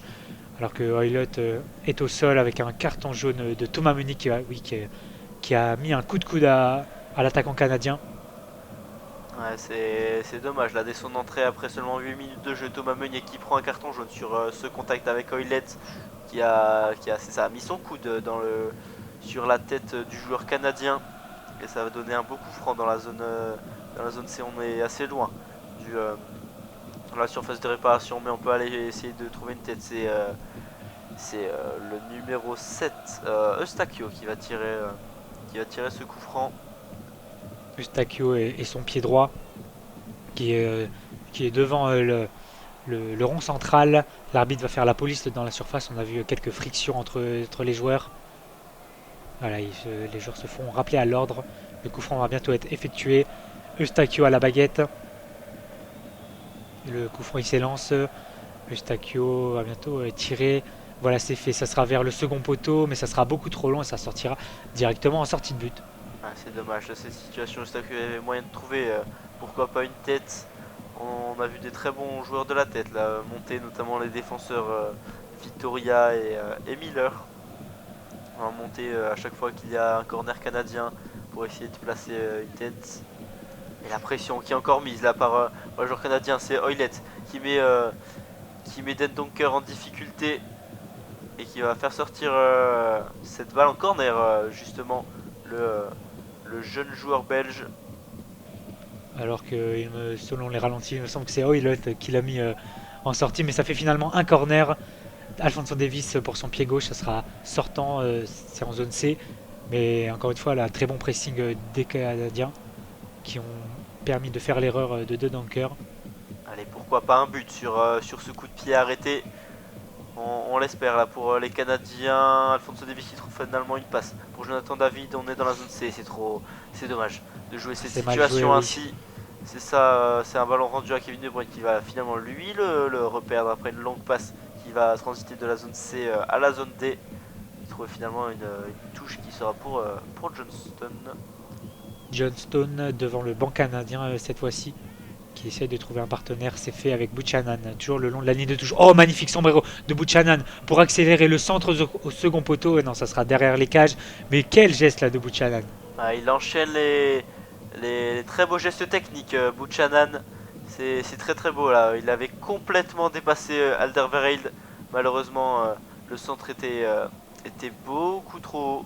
Speaker 2: Alors que Hoylett est au sol avec un carton jaune de Thomas Meunier qui a mis un coup de coude à l'attaquant canadien.
Speaker 1: Ouais, c'est dommage, là dès son entrée après seulement 8 minutes de jeu, Thomas Meunier qui prend un carton jaune sur ce contact avec Hoylett qui a mis son coude sur la tête du joueur canadien et ça va donner un beau coup franc dans la zone C. On est assez loin de la surface de réparation, mais on peut aller essayer de trouver une tête. C'est le numéro 7 Eustachio qui va tirer ce coup franc.
Speaker 2: Eustachio et son pied droit qui est devant le rond central. L'arbitre va faire la police dans la surface. On a vu quelques frictions entre les joueurs. Voilà, les joueurs se font rappeler à l'ordre. Le coup franc va bientôt être effectué. Eustachio à la baguette. Le coup franc il s'élance. Eustachio va bientôt tirer. Voilà, c'est fait. Ça sera vers le second poteau, mais ça sera beaucoup trop long et ça sortira directement en sortie de but.
Speaker 1: Ah, c'est dommage, dans cette situation, Eustachio avait moyen de trouver pourquoi pas une tête. On a vu des très bons joueurs de la tête là, monter, notamment les défenseurs Vitoria et Miller. On va monter à chaque fois qu'il y a un corner canadien pour essayer de placer une tête. Et la pression qui est encore mise là par le joueur canadien, c'est Hoylett qui met Den Donker en difficulté et qui va faire sortir cette balle en corner justement le jeune joueur belge.
Speaker 2: Alors que selon les ralentis, il me semble que c'est Hoylett qui l'a mis en sortie, mais ça fait finalement un corner. Alphonso Davies pour son pied gauche, ça sera sortant, c'est en zone C. Mais encore une fois, là, très bon pressing des Canadiens qui ont permis de faire l'erreur de Donker.
Speaker 1: Allez, pourquoi pas un but sur ce coup de pied arrêté. On l'espère là pour les Canadiens. Alphonso Davies qui trouve finalement une passe. Pour Jonathan David, on est dans la zone C, c'est dommage de jouer cette situation joué, ainsi. Oui. C'est ça, c'est un ballon rendu à Kevin De Bruyne qui va finalement lui le reperdre après une longue passe qui va transiter de la zone C à la zone D. Il trouve finalement une touche qui sera pour Johnston.
Speaker 2: Johnston devant le banc canadien cette fois-ci, qui essaie de trouver un partenaire. C'est fait avec Buchanan, toujours le long de la ligne de touche. Oh, magnifique sombrero de Buchanan pour accélérer le centre au second poteau. Non, ça sera derrière les cages. Mais quel geste là de Buchanan.
Speaker 1: Ah, il enchaîne les très beaux gestes techniques. Buchanan, c'est très très beau là. Il avait complètement dépassé Alderweireld. Malheureusement, le centre était beaucoup trop haut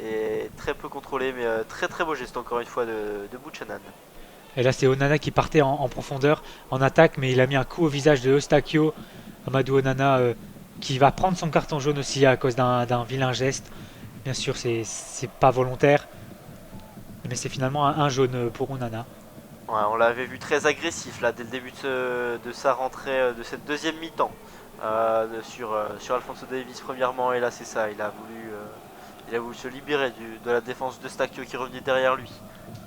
Speaker 1: et très peu contrôlé. Mais très très beau geste encore une fois de Buchanan.
Speaker 2: Et là, c'est Onana qui partait en profondeur, en attaque, mais il a mis un coup au visage de Eustachio. Amadou Onana qui va prendre son carton jaune aussi à cause d'un vilain geste. Bien sûr, c'est pas volontaire, mais c'est finalement un jaune pour Onana.
Speaker 1: Ouais, on l'avait vu très agressif là dès le début de sa rentrée de cette deuxième mi-temps sur Alphonso Davies premièrement, et là c'est ça, il a Il a voulu se libérer de la défense de Stakio qui revenait derrière lui.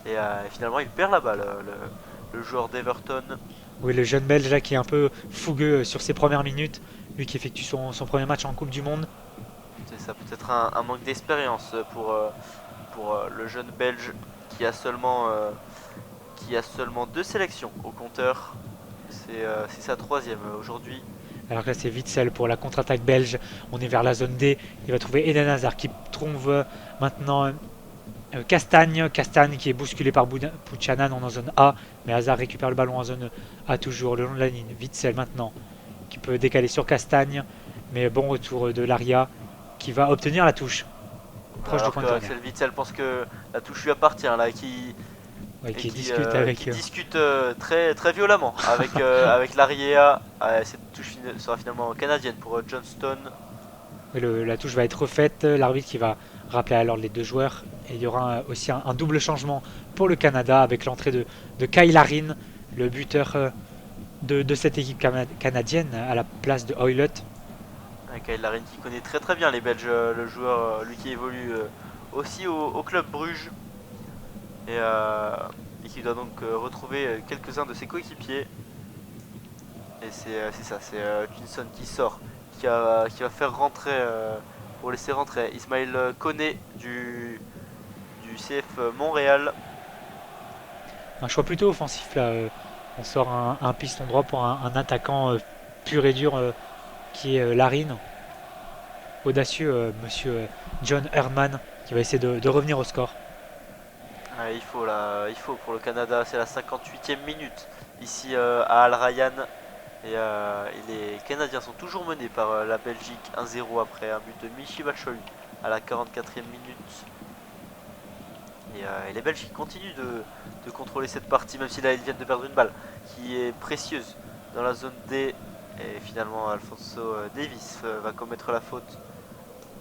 Speaker 1: Et finalement, il perd la balle, le joueur d'Everton.
Speaker 2: Oui, le jeune Belge là qui est un peu fougueux sur ses premières minutes, lui qui effectue son premier match en Coupe du Monde.
Speaker 1: C'est ça, peut-être un manque d'expérience pour le jeune Belge qui a seulement 2 sélections au compteur. C'est sa troisième aujourd'hui.
Speaker 2: Alors que là c'est Witsel pour la contre-attaque belge. On est vers la zone D. Il va trouver Eden Hazard qui trouve maintenant Castagne. Castagne qui est bousculé par Buchanan en zone A. Mais Hazard récupère le ballon en zone A toujours le long de la ligne. Witsel maintenant qui peut décaler sur Castagne. Mais bon retour de Laria qui va obtenir la touche. Proche du
Speaker 1: Alors
Speaker 2: point
Speaker 1: que
Speaker 2: de
Speaker 1: Axel Witsel pense que la touche lui appartient là,
Speaker 2: qui discute avec.
Speaker 1: qui discute très, très violemment avec, avec l'Ariea. Cette touche sera finalement canadienne pour Johnston.
Speaker 2: La touche va être refaite. L'arbitre qui va rappeler alors les deux joueurs. Et il y aura aussi un double changement pour le Canada avec l'entrée de Kyle Larin, le buteur de cette équipe canadienne à la place de Hoylett.
Speaker 1: Kyle Larin qui connaît très très bien les Belges, le joueur, lui qui évolue aussi au club Bruges. Et qui doit donc retrouver quelques-uns de ses coéquipiers. Et c'est ça, c'est Hutchinson qui sort, qui va faire rentrer, pour laisser rentrer Ismaël Koné du CF Montréal.
Speaker 2: Un choix plutôt offensif là. On sort un piston droit pour un attaquant pur et dur qui est Larin. Audacieux, monsieur John Herman qui va essayer de revenir au score.
Speaker 1: Il faut pour le Canada, c'est la 58e minute ici à Al Ryan. Et les Canadiens sont toujours menés par la Belgique 1-0 après un but de Michy Batshuayi à la 44e minute. Et les Belges qui continuent de contrôler cette partie, même si là ils viennent de perdre une balle qui est précieuse dans la zone D. Et finalement Alphonso Davies va commettre la faute,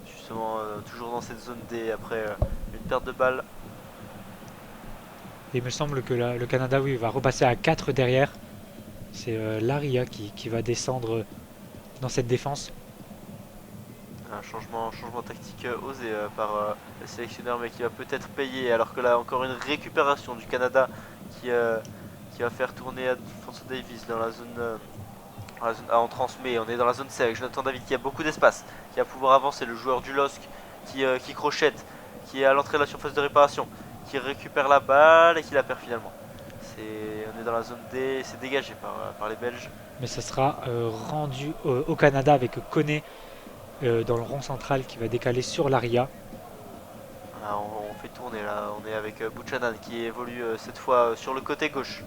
Speaker 1: justement toujours dans cette zone D après une perte de balle.
Speaker 2: Et il me semble que le Canada oui, va repasser à 4 derrière. C'est Laria qui va descendre dans cette défense.
Speaker 1: Un changement tactique osé par le sélectionneur, mais qui va peut-être payer. Alors que là, encore une récupération du Canada qui va faire tourner Alphonso Davies dans la zone A. On transmet, on est dans la zone C avec Jonathan David qui a beaucoup d'espace, qui va pouvoir avancer. Le joueur du LOSC qui crochette, qui est à l'entrée de la surface de réparation, qui récupère la balle et qui la perd finalement. On est dans la zone D, c'est dégagé par les Belges.
Speaker 2: Mais ça sera rendu au Canada avec Koné dans le rond central qui va décaler sur l'Aria.
Speaker 1: On fait tourner là, on est avec Buchanan qui évolue cette fois sur le côté gauche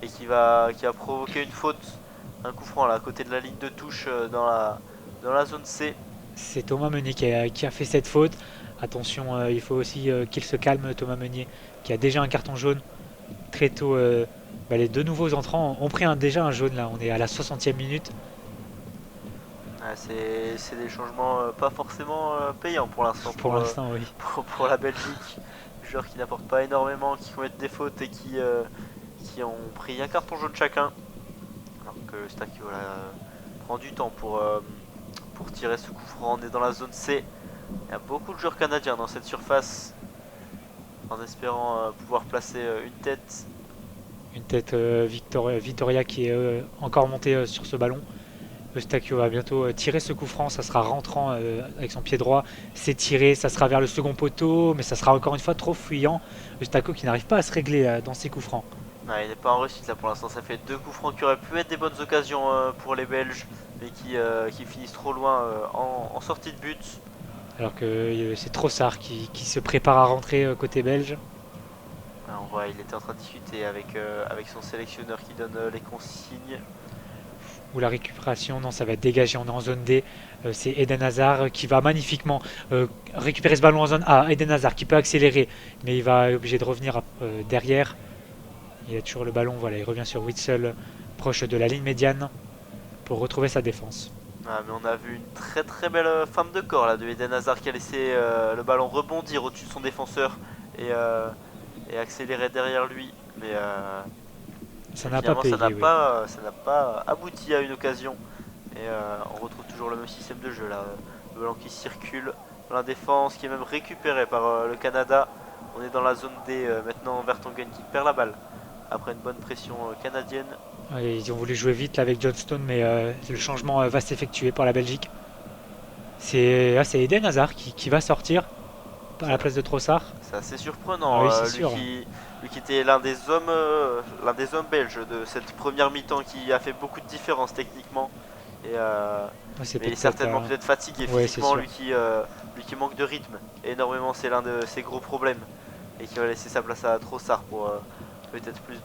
Speaker 1: et qui va provoquer une faute, un coup franc là à côté de la ligne de touche dans la zone C.
Speaker 2: C'est Thomas Meunier qui a fait cette faute. Attention, il faut aussi qu'il se calme, Thomas Meunier, qui a déjà un carton jaune très tôt. Les deux nouveaux entrants ont pris déjà un jaune là, on est à la 60e minute.
Speaker 1: C'est des changements pas forcément payants pour l'instant.
Speaker 2: Pour l'instant, oui.
Speaker 1: Pour la Belgique, des joueurs qui n'apportent pas énormément, qui commettent des fautes et qui ont pris un carton jaune chacun. Alors que Stakio prend du temps pour tirer ce coup franc. On est dans la zone C. Il y a beaucoup de joueurs canadiens dans cette surface, en espérant pouvoir placer une tête.
Speaker 2: Une tête Victoria qui est encore montée sur ce ballon. Eustakio va bientôt tirer ce coup franc, ça sera rentrant avec son pied droit, c'est tiré, ça sera vers le second poteau, mais ça sera encore une fois trop fuyant. Eustakio qui n'arrive pas à se régler dans ses coups francs.
Speaker 1: Il n'est pas en réussite là pour l'instant, ça fait 2 coups francs qui auraient pu être des bonnes occasions pour les Belges, mais qui finissent trop loin en sortie de but.
Speaker 2: Alors que c'est Trossard qui se prépare à rentrer côté belge.
Speaker 1: On voit, il était en train de discuter avec son sélectionneur qui donne les consignes.
Speaker 2: Ou la récupération, non, ça va être dégagé, on est en zone D. C'est Eden Hazard qui va magnifiquement récupérer ce ballon en zone A. Eden Hazard qui peut accélérer, mais il va être obligé de revenir derrière. Il a toujours le ballon, voilà, il revient sur Witsel, proche de la ligne médiane, pour retrouver sa défense.
Speaker 1: Mais on a vu une très très belle femme de corps là, de Eden Hazard qui a laissé le ballon rebondir au-dessus de son défenseur et accélérer derrière lui. Mais
Speaker 2: ça n'a pas payé.
Speaker 1: Ça n'a pas abouti à une occasion. Et on retrouve toujours le même système de jeu là. Le ballon qui circule, la défense qui est même récupérée par le Canada. On est dans la zone D maintenant, Vertonghen qui perd la balle après une bonne pression canadienne.
Speaker 2: Ouais, ils ont voulu jouer vite là, avec Johnston, mais le changement va s'effectuer par la Belgique. C'est Eden Hazard qui va sortir à la place de Trossard.
Speaker 1: C'est assez
Speaker 2: Ah
Speaker 1: surprenant,
Speaker 2: oui, c'est sûr.
Speaker 1: lui qui était l'un des hommes belges de cette première mi-temps qui a fait beaucoup de différence techniquement. Et
Speaker 2: Ouais, c'est
Speaker 1: mais il est
Speaker 2: peut-être
Speaker 1: certainement peut-être fatigué
Speaker 2: Ouais, c'est
Speaker 1: physiquement,
Speaker 2: sûr.
Speaker 1: lui qui manque de rythme énormément, c'est l'un de ses gros problèmes. Et qui va laisser sa place à Trossard pour peut-être plus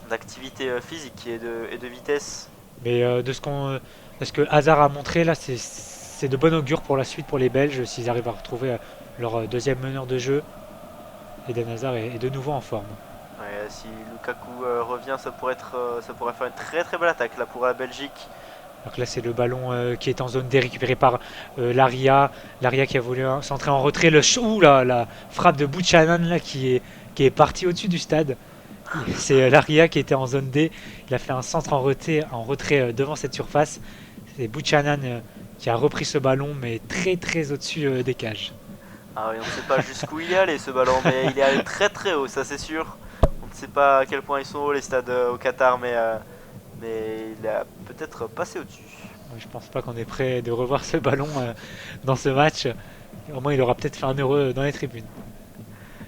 Speaker 1: d'activité physique et de vitesse.
Speaker 2: Mais de ce que Hazard a montré là, c'est de bon augure pour la suite pour les Belges s'ils arrivent à retrouver leur deuxième meneur de jeu. Eden Hazard est de nouveau en forme.
Speaker 1: Ouais, si Lukaku revient, ça pourrait faire une très très belle attaque là pour la Belgique.
Speaker 2: Donc là, c'est le ballon qui est en zone D récupéré par Laria. Laria qui a voulu centrer en retrait. Ouh là, la frappe de Buchanan là, qui est partie au-dessus du stade. C'est Laria qui était en zone D. Il a fait un centre en retrait devant cette surface. C'est Buchanan qui a repris ce ballon, mais très très au-dessus des cages.
Speaker 1: Ah oui, on ne sait pas jusqu'où il est allé ce ballon, mais il est allé très très haut, ça c'est sûr. On ne sait pas à quel point ils sont hauts les stades au Qatar, mais il a peut-être passé au-dessus.
Speaker 2: Je pense pas qu'on est prêt de revoir ce ballon dans ce match. Au moins, il aura peut-être fait un heureux dans les tribunes.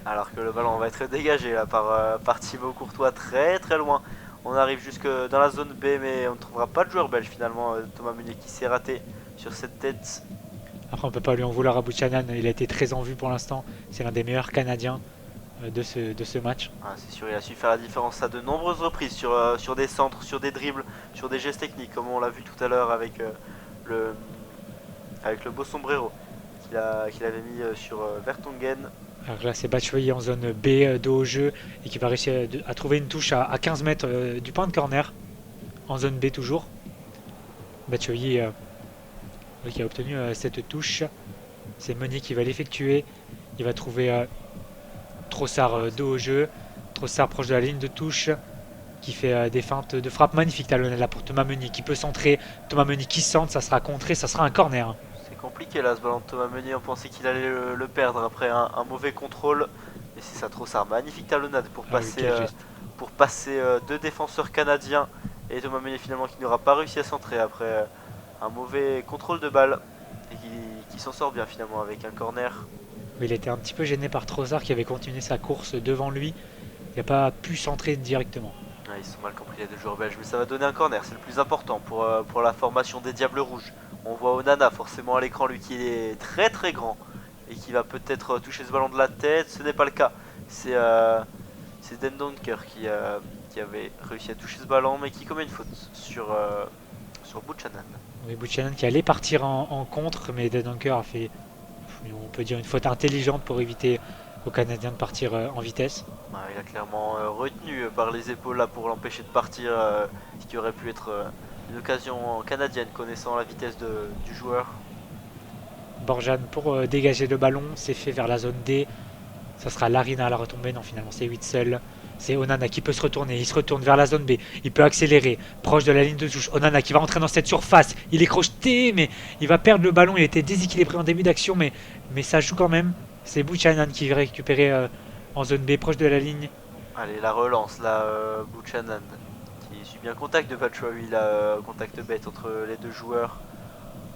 Speaker 1: Alors que le ballon va être dégagé là par Thibaut Courtois très très loin. On arrive jusque dans la zone B, mais on ne trouvera pas de joueur belge finalement. Thomas Meunier qui s'est raté sur cette tête.
Speaker 2: Après, on peut pas lui en vouloir à Buchanan. Il a été très en vue pour l'instant. C'est l'un des meilleurs Canadiens de ce match.
Speaker 1: Ah, c'est sûr, il a su faire la différence à de nombreuses reprises sur des centres, sur des dribbles, sur des gestes techniques, comme on l'a vu tout à l'heure le, avec le beau sombrero qu'il avait mis sur Vertonghen.
Speaker 2: Alors là, c'est Batshuayi en zone B, dos au jeu, et qui va réussir à trouver une touche à 15 mètres du point de corner. En zone B toujours. Batshuayi qui a obtenu cette touche. C'est Meunier qui va l'effectuer. Il va trouver Trossard dos au jeu. Trossard proche de la ligne de touche. Qui fait des feintes de frappe magnifiques talonnelles là pour Thomas Meunier qui peut centrer. Thomas Meunier qui centre, ça sera contré, ça sera un corner.
Speaker 1: C'est compliqué là ce ballon de Thomas Meunier, on pensait qu'il allait le perdre après un mauvais contrôle. Et c'est ça, Trossard, magnifique talonnade pour passer deux défenseurs canadiens. Et Thomas Meunier finalement qui n'aura pas réussi à centrer après un mauvais contrôle de balle. Et qui s'en sort bien finalement avec un corner.
Speaker 2: Mais il était un petit peu gêné par Trossard qui avait continué sa course devant lui. Il n'a pas pu centrer directement.
Speaker 1: Ouais, ils sont mal compris les deux joueurs belges, mais ça va donner un corner, c'est le plus important pour la formation des Diables Rouges. On voit Onana forcément à l'écran, lui qui est très très grand et qui va peut-être toucher ce ballon de la tête. Ce n'est pas le cas, c'est Dendoncker qui avait réussi à toucher ce ballon, mais qui commet une faute sur Buchanan.
Speaker 2: Oui, Buchanan qui allait partir en contre, mais Dendoncker a fait, on peut dire, une faute intelligente pour éviter aux Canadiens de partir en vitesse.
Speaker 1: Ouais, il a clairement retenu par les épaules là pour l'empêcher de partir, ce qui aurait pu être une occasion canadienne connaissant la vitesse du joueur.
Speaker 2: Borjan pour dégager le ballon, c'est fait vers la zone D. Ça sera Larina à la retombée, non finalement c'est Witsel. C'est Onana qui peut se retourner, il se retourne vers la zone B, il peut accélérer, proche de la ligne de touche. Onana qui va rentrer dans cette surface, il est crocheté, mais il va perdre le ballon, il était déséquilibré en début d'action, mais ça joue quand même. C'est Buchanan qui va récupérer en zone B, proche de la ligne.
Speaker 1: Allez, la relance là, Buchanan qui suit bien contact de Batshuayi là, contact bête entre les deux joueurs.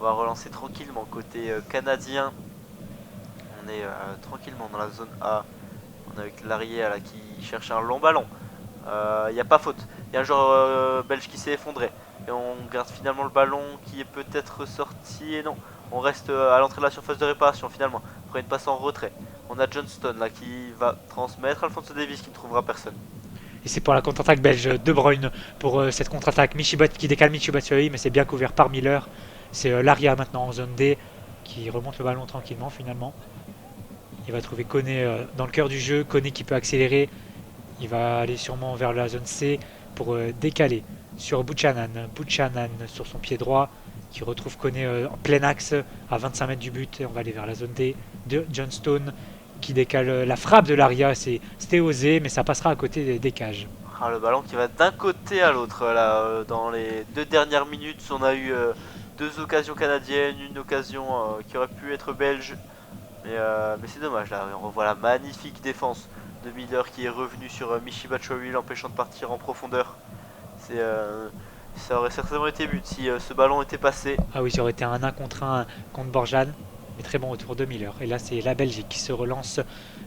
Speaker 1: On va relancer tranquillement côté canadien. On est tranquillement dans la zone A. On est avec l'arrière là qui cherche un long ballon. Il n'y a pas faute. Il y a un joueur belge qui s'est effondré. Et on garde finalement le ballon qui est peut-être sorti. Et non, on reste à l'entrée de la surface de réparation finalement. Après une passe en retrait. On a Johnston là qui va transmettre. Alphonso Davies qui ne trouvera personne.
Speaker 2: Et c'est pour la contre-attaque belge. De Bruyne pour cette contre-attaque. Qui décale Michy Batshuayi, mais c'est bien couvert par Miller. C'est Laria maintenant en zone D qui remonte le ballon tranquillement finalement. Il va trouver Koné dans le cœur du jeu. Koné qui peut accélérer. Il va aller sûrement vers la zone C pour décaler sur Buchanan. Buchanan sur son pied droit qui retrouve Koné en plein axe à 25 mètres du but. Et on va aller vers la zone D de Johnston qui décale la frappe de Laria. C'était osé, mais ça passera à côté des cages.
Speaker 1: Ah, le ballon qui va d'un côté à l'autre. Là, dans les 2 dernières minutes, on a eu 2 occasions canadiennes, une occasion qui aurait pu être belge. Mais c'est dommage là, on revoit la magnifique défense de Miller qui est revenu sur Michy Batshuayi, l'empêchant de partir en profondeur. Ça aurait certainement été but si ce ballon était passé.
Speaker 2: Ah oui, ça aurait été un 1 contre 1 contre Borjan. Mais très bon retour de Miller. Et là, c'est la Belgique qui se relance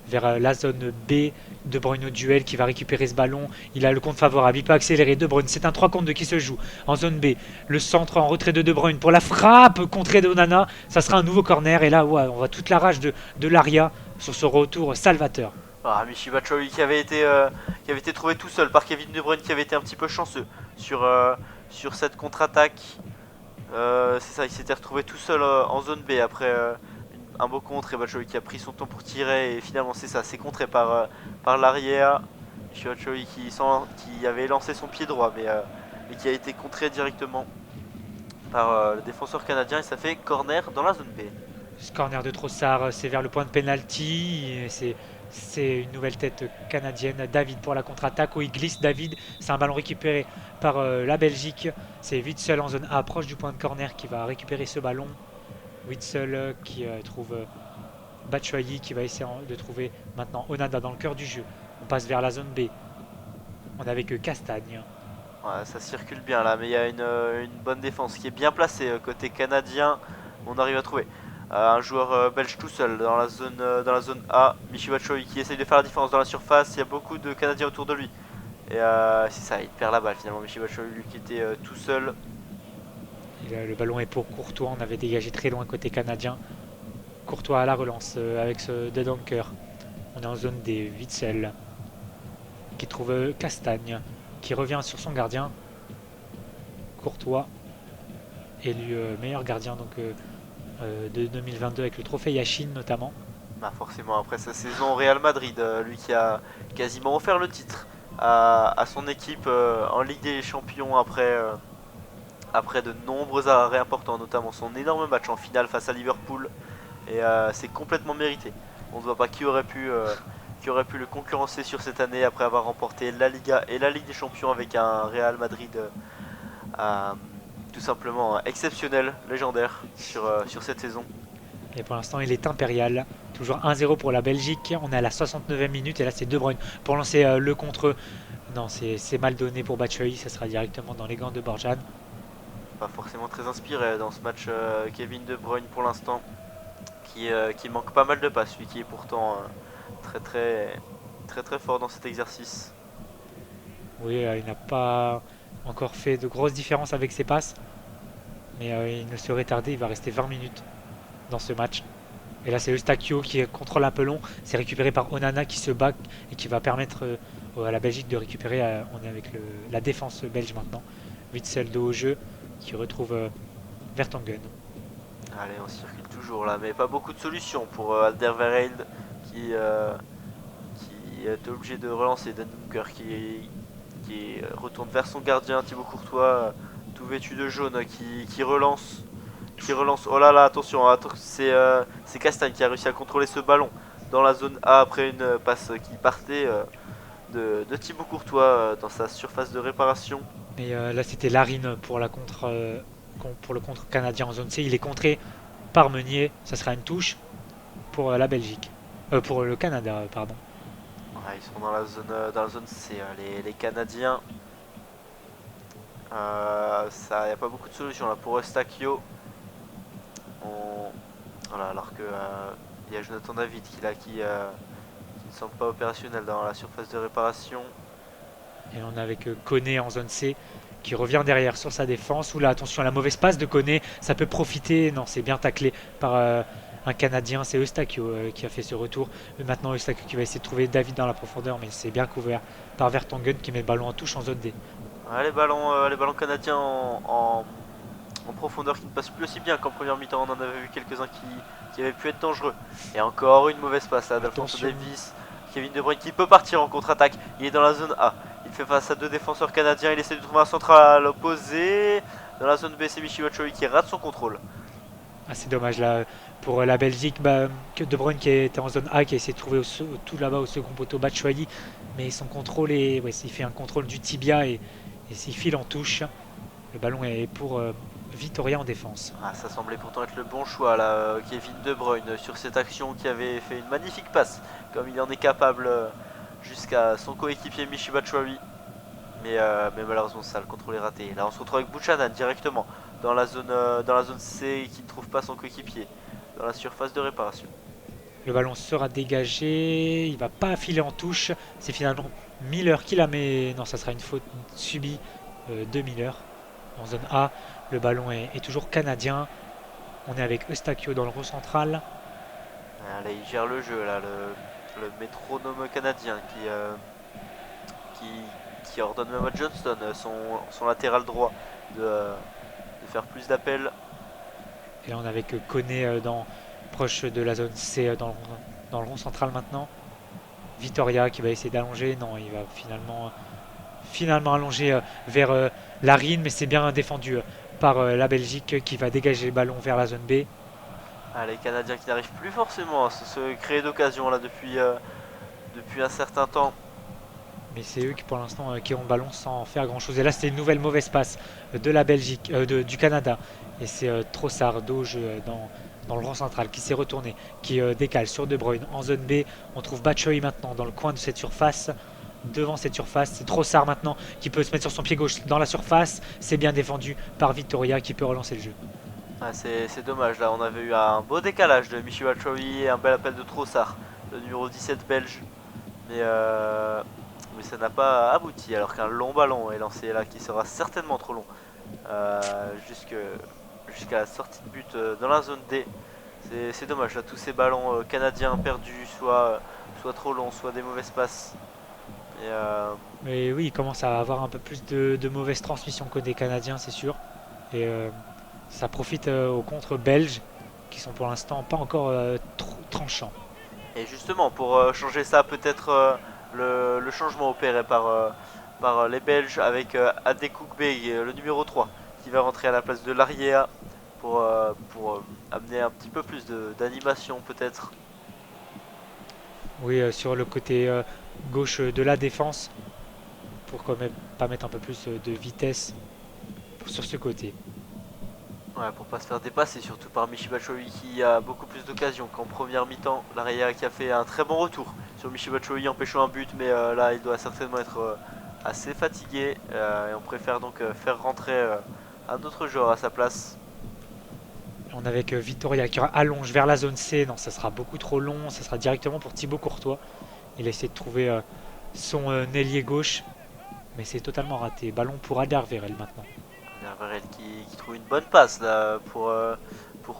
Speaker 2: vers la zone B. De Bruyne au duel qui va récupérer ce ballon. Il a le compte favorable. Il peut accélérer. De Bruyne, c'est un 3 contre 2 qui se joue en zone B. Le centre en retrait de Bruyne pour la frappe contrée de Onana. Ça sera un nouveau corner. Et là, ouais, on voit toute la rage de Laria sur ce retour salvateur.
Speaker 1: Ah, Michy Batshuayi qui avait été trouvé tout seul par Kevin De Bruyne qui avait été un petit peu chanceux sur cette contre-attaque. C'est ça, il s'était retrouvé tout seul en zone B après un beau contre et Batshuayi qui a pris son temps pour tirer et finalement c'est ça, c'est contré par l'arrière. Batshuayi qui avait lancé son pied droit mais qui a été contré directement par le défenseur canadien et ça fait corner dans la zone B.
Speaker 2: Ce corner de Trossard, c'est vers le point de penalty. C'est une nouvelle tête canadienne. David pour la contre-attaque où il glisse. David, c'est un ballon récupéré par la Belgique. C'est Witsel en zone A, proche du point de corner, qui va récupérer ce ballon. Witsel qui trouve Batshuayi, qui va essayer de trouver maintenant Onana dans le cœur du jeu. On passe vers la zone B. On est avec Castagne.
Speaker 1: Ouais, ça circule bien là, mais il y a une bonne défense qui est bien placée côté canadien. On arrive à trouver un joueur belge tout seul dans la zone A. Michy Batshuayi qui essaye de faire la différence dans la surface. Il y a beaucoup de Canadiens autour de lui. Et c'est ça, il perd la balle finalement. Michy Batshuayi lui qui était tout seul.
Speaker 2: Et le ballon est pour Courtois. On avait dégagé très loin côté canadien. Courtois à la relance avec ce dead anchor. On est en zone des Witsel qui trouve Castagne, qui revient sur son gardien. Courtois élu meilleur gardien donc, de 2022 avec le trophée Yashin notamment.
Speaker 1: Bah forcément après sa saison au Real Madrid, lui qui a quasiment offert le titre à son équipe en Ligue des Champions après de nombreux arrêts importants, notamment son énorme match en finale face à Liverpool. Et c'est complètement mérité. On ne voit pas qui aurait pu le concurrencer sur cette année après avoir remporté la Liga et la Ligue des Champions avec un Real Madrid tout simplement exceptionnel, légendaire sur cette saison.
Speaker 2: Et pour l'instant il est impérial. Toujours 1-0 pour la Belgique. On est à la 69e minute et là c'est De Bruyne pour lancer le contre. Non, c'est mal donné pour Batshuayi. Ça sera directement dans les gants de Borjan.
Speaker 1: Pas forcément très inspiré dans ce match Kevin De Bruyne pour l'instant. Qui manque pas mal de passes, lui qui est pourtant très fort dans cet exercice.
Speaker 2: Oui, il n'a pas encore fait de grosses différences avec ses passes. Mais il ne serait tardé, il va rester 20 minutes dans ce match. Et là c'est Eustachio qui contrôle un peu long. C'est récupéré par Onana qui se bat et qui va permettre à la Belgique de récupérer. On est avec la défense belge maintenant. Witsel de haut jeu qui retrouve Vertonghen.
Speaker 1: Allez, on circule toujours là, mais pas beaucoup de solutions pour Alderweireld qui est obligé de relancer Dan Dunker qui retourne vers son gardien Thibaut Courtois, tout vêtu de jaune, qui relance. Oh là là, attention, c'est Castagne qui a réussi à contrôler ce ballon dans la zone A après une passe qui partait de Thibaut Courtois dans sa surface de réparation.
Speaker 2: Mais là c'était Larine pour le contre canadien en zone C. Il est contré par Meunier. Ça sera une touche pour la Belgique. Pour le Canada, pardon.
Speaker 1: Ouais, ils sont dans la zone C, les Canadiens. Il n'y a pas beaucoup de solutions là pour Eustachio. Voilà, alors que il y a Jonathan David qui ne semble pas opérationnel dans la surface de réparation.
Speaker 2: Et on est avec Koné en zone C qui revient derrière sur sa défense. Oula, attention à la mauvaise passe de Koné, ça peut profiter. Non, c'est bien taclé par un Canadien, c'est Eustachio qui a fait ce retour. Maintenant Eustachio qui va essayer de trouver David dans la profondeur, mais c'est bien couvert par Vertonghen qui met le ballon en touche en zone D.
Speaker 1: Ouais, les ballons canadiens en profondeur qui ne passent plus aussi bien qu'en première mi-temps. On en avait vu quelques-uns qui avaient pu être dangereux. Et encore une mauvaise passe là d'Alphonso Davies. Kevin De Bruyne qui peut partir en contre-attaque. Il est dans la zone A. Il fait face à deux défenseurs canadiens. Il essaie de trouver un central à l'opposé. Dans la zone B, c'est Michy Batshuayi qui rate son contrôle.
Speaker 2: Ah, c'est dommage là pour la Belgique. Que De Bruyne qui était en zone A, qui a essayé de trouver tout là-bas au second poteau Batshuayi. Mais son contrôle est. Ouais, il fait un contrôle du tibia et s'il file en touche. Le ballon est pour Vitoria en défense.
Speaker 1: Ah, ça semblait pourtant être le bon choix là, Kevin De Bruyne sur cette action qui avait fait une magnifique passe, comme il en est capable jusqu'à son coéquipier Michy Batshuayi. Mais malheureusement ça le contrôle est raté. Là on se retrouve avec Buchanan directement dans la zone C qui ne trouve pas son coéquipier, dans la surface de réparation.
Speaker 2: Le ballon sera dégagé, il va pas filer en touche. C'est finalement Miller qui la met. Non, ça sera une faute subie de Miller en zone A. Le ballon est toujours canadien. On est avec Eustachio dans le rond central.
Speaker 1: Ah, là il gère le jeu, là, le métronome canadien qui ordonne même à Johnston, son latéral droit, de faire plus d'appels.
Speaker 2: Et là, on est avec Koné proche de la zone C dans le rond central maintenant. Vitoria qui va essayer d'allonger. Non, il va finalement allonger vers Larine, mais c'est bien défendu par la Belgique qui va dégager le ballon vers la zone B.
Speaker 1: Ah, les Canadiens qui n'arrivent plus forcément à se créer d'occasion là depuis un certain temps.
Speaker 2: Mais c'est eux qui pour l'instant qui ont le ballon sans faire grand chose. Et là c'était une nouvelle mauvaise passe de la Belgique, du Canada. Et c'est Trossard d'Auge dans le rang central qui s'est retourné, qui décale sur De Bruyne en zone B. On trouve Batshuayi maintenant dans le coin de cette surface. Devant cette surface, c'est Trossard maintenant qui peut se mettre sur son pied gauche dans la surface. C'est bien défendu par Vitoria qui peut relancer le jeu.
Speaker 1: Ah, c'est dommage, là on avait eu un beau décalage de Michy Batshuayi et un bel appel de Trossard, le numéro 17 belge. Mais ça n'a pas abouti alors qu'un long ballon est lancé là qui sera certainement trop long jusqu'à la sortie de but dans la zone D. C'est dommage là, tous ces ballons canadiens perdus, soit trop longs, soit des mauvaises passes.
Speaker 2: Mais oui, il commence à avoir un peu plus de mauvaises transmissions côté canadien, c'est sûr. Et ça profite aux contre belges qui sont pour l'instant pas encore tranchants.
Speaker 1: Et justement, pour changer ça, peut-être le changement opéré par les Belges avec Adekugbe, le numéro 3, qui va rentrer à la place de Larriea pour amener un petit peu plus d'animation peut-être.
Speaker 2: Oui, sur le côté gauche de la défense, pour quand même pas mettre un peu plus de vitesse sur ce côté.
Speaker 1: Ouais, pour pas se faire dépasser, surtout par Michy Batshuayi qui a beaucoup plus d'occasions qu'en première mi-temps. Larriea qui a fait un très bon retour sur Michy Batshuayi empêchant un but, mais là il doit certainement être assez fatigué et on préfère donc faire rentrer un autre joueur à sa place.
Speaker 2: On a avec Vitoria qui allonge vers la zone C. Non, ça sera beaucoup trop long. Ça sera directement pour Thibaut Courtois. Il a essayé de trouver son ailier gauche, mais c'est totalement raté. Ballon pour Alderweireld maintenant.
Speaker 1: Alderweireld qui trouve une bonne passe là pour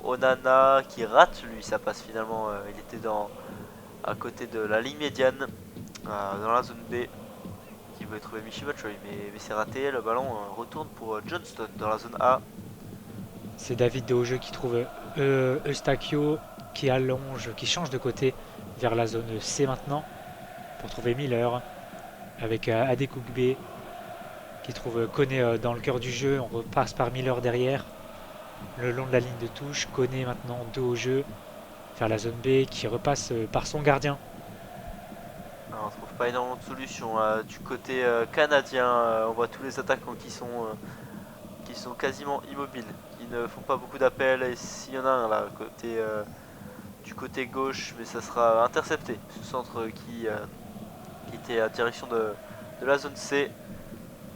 Speaker 1: Onana qui rate lui sa passe finalement. Il était à côté de la ligne médiane dans la zone B qui veut trouver Michy Batshuayi, mais c'est raté. Le ballon retourne pour Johnston dans la zone A.
Speaker 2: C'est David Dehaugier qui trouve Eustachio qui allonge, qui change de côté vers la zone C maintenant pour trouver Miller avec Adekugbe qui trouve Koné dans le cœur du jeu. On repasse par Miller derrière le long de la ligne de touche. Koné maintenant Dehaugier vers la zone B qui repasse par son gardien.
Speaker 1: Alors, on ne trouve pas énormément de solutions du côté canadien. On voit tous les attaquants qui sont quasiment immobiles, qui ne font pas beaucoup d'appels. Et s'il y en a un là, du côté gauche, mais ça sera intercepté. Ce centre qui était à direction de la zone C,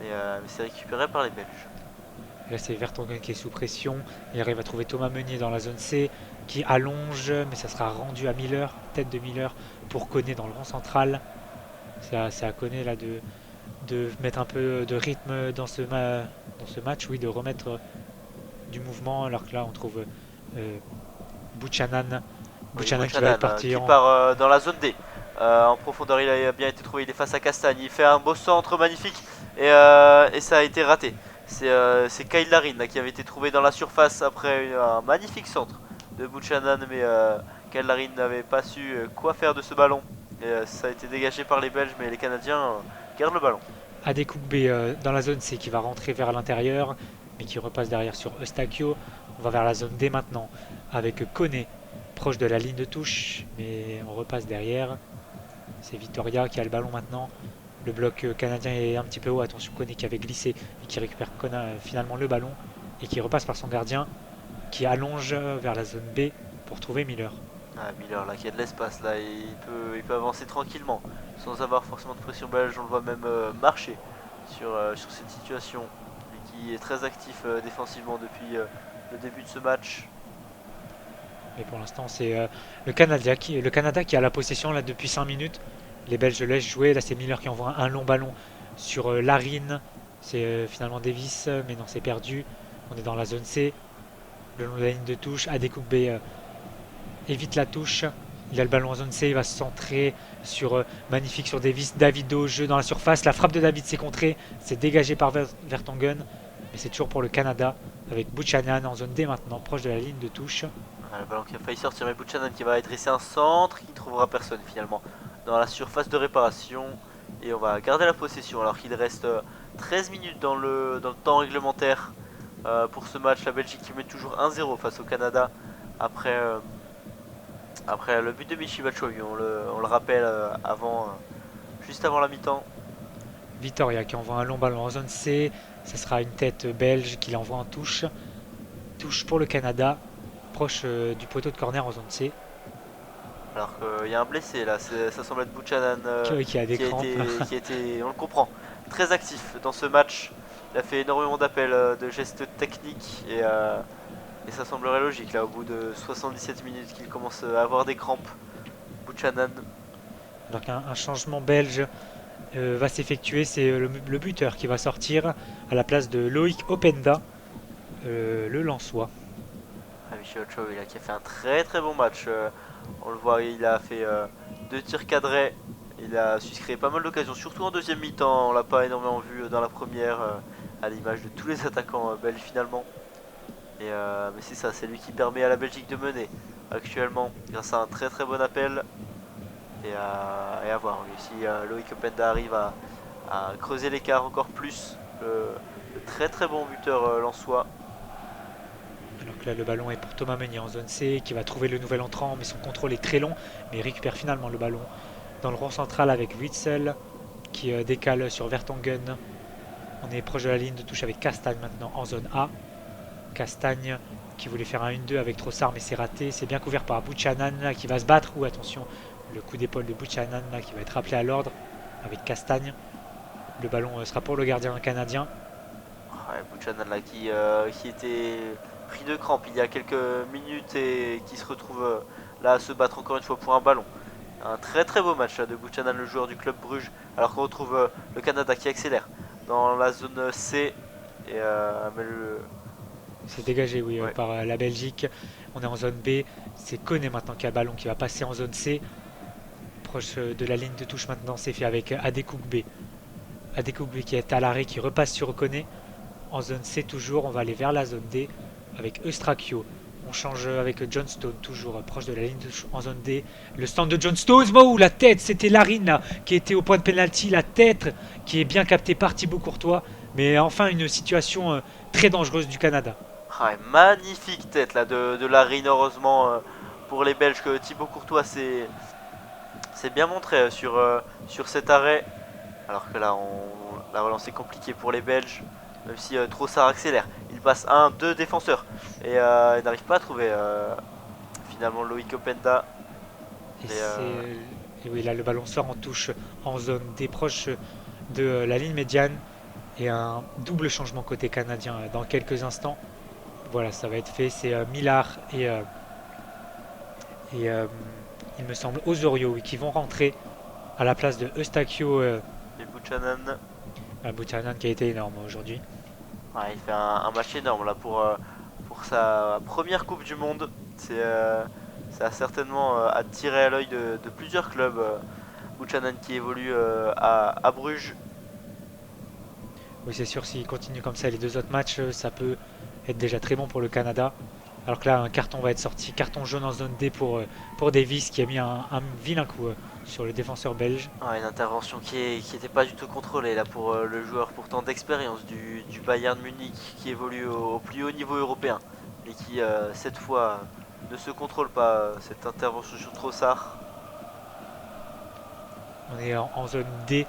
Speaker 1: mais c'est récupéré par les Belges.
Speaker 2: Là c'est Vertonghen qui est sous pression. Il arrive à trouver Thomas Meunier dans la zone C qui allonge, mais ça sera rendu à Miller, tête de Miller pour Koné dans le rond central. C'est à Koné là de mettre un peu de rythme dans ce match, oui, de remettre du mouvement, alors que là on trouve Buchanan,
Speaker 1: Buchanan
Speaker 2: qui va partir
Speaker 1: qui part dans la zone D. En profondeur, il a bien été trouvé, il est face à Castagne. Il fait un beau centre magnifique et ça a été raté. C'est Kyle Larine là, qui avait été trouvé dans la surface après un magnifique centre de Buchanan, mais Kyle Larine n'avait pas su quoi faire de ce ballon. Et ça a été dégagé par les Belges, mais les Canadiens gardent le ballon.
Speaker 2: Adekugbe dans la zone C qui va rentrer vers l'intérieur, mais qui repasse derrière sur Eustachio. On va vers la zone D maintenant avec Koné proche de la ligne de touche, mais on repasse derrière. C'est Vitoria qui a le ballon maintenant. Le bloc canadien est un petit peu haut. Attention, Koné qui avait glissé et qui récupère finalement le ballon. et qui repasse par son gardien qui allonge vers la zone B pour trouver Miller.
Speaker 1: Ah, Miller là qui a de l'espace là, il peut avancer tranquillement sans avoir forcément de pression belge. On le voit même marcher sur cette situation. Et qui est très actif défensivement depuis le début de ce match.
Speaker 2: Mais pour l'instant, c'est le Canada qui a la possession là depuis 5 minutes. Les Belges laissent jouer. Là, c'est Miller qui envoie un long ballon sur Larine. C'est finalement Davis, mais non, c'est perdu. On est dans la zone C. Le long de la ligne de touche. Adekugbe évite la touche. Il a le ballon en zone C. Il va se centrer sur magnifique sur Davis. David au jeu dans la surface. La frappe de David s'est contrée. C'est dégagé par Vertonghen. Mais c'est toujours pour le Canada. Avec Buchanan en zone D maintenant, proche de la ligne de touche.
Speaker 1: Le ballon qui a failli sortir, mais Buchanan qui va dresser un centre qui ne trouvera personne finalement dans la surface de réparation. Et on va garder la possession alors qu'il reste 13 minutes dans le temps réglementaire pour ce match. La Belgique qui met toujours 1-0 face au Canada après, après le but de Michy Batshuayi. On le rappelle juste avant la mi-temps.
Speaker 2: Vitoria qui envoie un long ballon en zone C. Ce sera une tête belge qui l'envoie en touche. Touche pour le Canada, proche du poteau de corner en zone C.
Speaker 1: Alors qu'il y a un blessé là, ça semble être Buchanan
Speaker 2: Qui a des crampes.
Speaker 1: qui a été, on le comprend, très actif dans ce match. Il a fait énormément d'appels, de gestes techniques et ça semblerait logique là au bout de 77 minutes qu'il commence à avoir des crampes. Buchanan.
Speaker 2: Donc un changement belge va s'effectuer. C'est le buteur qui va sortir à la place de Loïc Openda, le Lensois.
Speaker 1: Michy Batshuayi qui a fait un très très bon match. On le voit, il a fait 2 tirs cadrés. Il a su se créer pas mal d'occasions, surtout en deuxième mi-temps. On l'a pas énormément vu dans la première, à l'image de tous les attaquants belges finalement. Mais c'est ça, c'est lui qui permet à la Belgique de mener actuellement grâce à un très très bon appel. Et à voir si Loïc Openda arrive à creuser l'écart encore plus. Le très très bon buteur lensois.
Speaker 2: Alors que là le ballon est pour Thomas Meunier en zone C qui va trouver le nouvel entrant, mais son contrôle est très long, mais il récupère finalement le ballon dans le rond central avec Witzel qui décale sur Vertonghen. On est proche de la ligne de touche avec Castagne maintenant en zone A. Castagne qui voulait faire un 1-2 avec Trossard, mais c'est raté. C'est bien couvert par Buchanan là, qui va se battre. Ou attention, le coup d'épaule de Buchanan là, qui va être rappelé à l'ordre avec Castagne. Le ballon sera pour le gardien canadien.
Speaker 1: Ouais, Buchanan là qui était pris de crampes il y a quelques minutes et qui se retrouve là à se battre encore une fois pour un ballon. Un très très beau match là, de Buchanan, le joueur du club Bruges, alors qu'on retrouve le Canada qui accélère dans la zone C.
Speaker 2: C'est dégagé, oui,
Speaker 1: Ouais.
Speaker 2: par la Belgique. On est en zone B. C'est Koné maintenant qui a le ballon qui va passer en zone C. Proche de la ligne de touche maintenant, c'est fait avec Adekugbe. Adekugbe qui est à l'arrêt, qui repasse sur Koné. En zone C toujours, on va aller vers la zone D avec Eustrakio. On change avec Johnstone, toujours proche de la ligne de touche en zone D. Le stand de Johnstone, oh, la tête, c'était Larine là, qui était au point de pénalty. La tête qui est bien captée par Thibaut Courtois. Mais enfin, une situation très dangereuse du Canada.
Speaker 1: Ah, magnifique tête là de Larine, heureusement pour les Belges que Thibaut Courtois s'est bien montré sur cet arrêt. Alors que là, la relance est compliquée pour les Belges, même si Trossard accélère. Il passe 1-2 défenseurs et il n'arrive pas à trouver finalement Loïc Openda.
Speaker 2: Et oui, là le ballon sort en touche en zone D proche de la ligne médiane. Et un double changement côté canadien dans quelques instants. Voilà, ça va être fait. C'est Millard et il me semble Osorio qui vont rentrer à la place de Eustachio
Speaker 1: Et Buchanan.
Speaker 2: Buchanan qui a été énorme aujourd'hui.
Speaker 1: Ouais, il fait un match énorme là pour sa première Coupe du Monde. Ça a certainement attiré à l'œil de plusieurs clubs. Buchanan qui évolue à Bruges.
Speaker 2: Oui, c'est sûr, s'il continue comme ça les deux autres matchs, ça peut être déjà très bon pour le Canada. Alors que là, un carton va être sorti, carton jaune en zone D pour Davis qui a mis un vilain coup sur le défenseur belge.
Speaker 1: Ouais, une intervention qui n'était pas du tout contrôlée là pour le joueur pourtant d'expérience du Bayern Munich qui évolue au plus haut niveau européen et qui cette fois ne se contrôle pas cette intervention sur Trossard.
Speaker 2: On est en zone D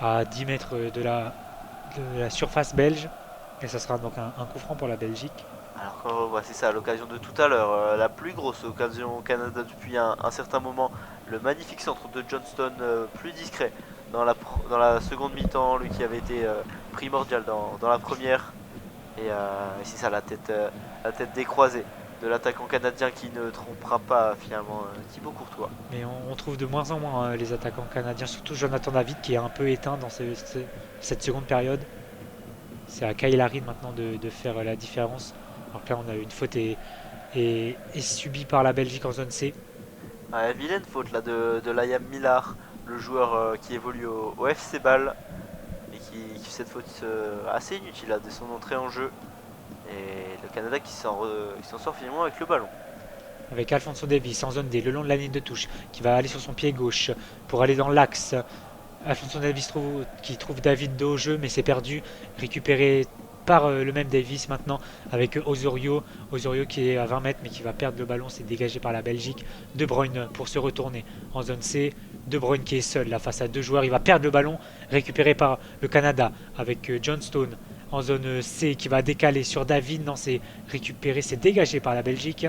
Speaker 2: à 10 mètres de la surface belge. Et ça sera donc un coup franc pour la Belgique.
Speaker 1: Alors c'est ça, l'occasion de tout à l'heure, la plus grosse occasion au Canada depuis un certain moment. Le magnifique centre de Johnston, plus discret dans la seconde mi-temps, lui qui avait été primordial dans la première. Et c'est ça, la tête décroisée de l'attaquant canadien qui ne trompera pas finalement Thibaut Courtois.
Speaker 2: Mais on trouve de moins en moins les attaquants canadiens, surtout Jonathan David qui est un peu éteint dans cette seconde période. C'est à Kyle Larin maintenant de faire la différence. Alors que là, on a une faute et subie par la Belgique en zone C.
Speaker 1: Ouais, vilaine faute là de Liam Millar, le joueur qui évolue au FC Bâle et qui fait cette faute assez inutile là, dès son entrée en jeu. Et le Canada qui s'en sort finalement avec le ballon.
Speaker 2: Avec Alphonso Davies en zone D, le long de la ligne de touche, qui va aller sur son pied gauche pour aller dans l'axe. Alphonso Davies qui trouve David dos au jeu, mais c'est perdu. Récupéré par le même Davies maintenant avec Osorio. Osorio qui est à 20 mètres mais qui va perdre le ballon, c'est dégagé par la Belgique. De Bruyne pour se retourner en zone C. De Bruyne qui est seul là face à deux joueurs, il va perdre le ballon, récupéré par le Canada avec Johnstone en zone C qui va décaler sur David. Non, c'est récupéré, c'est dégagé par la Belgique.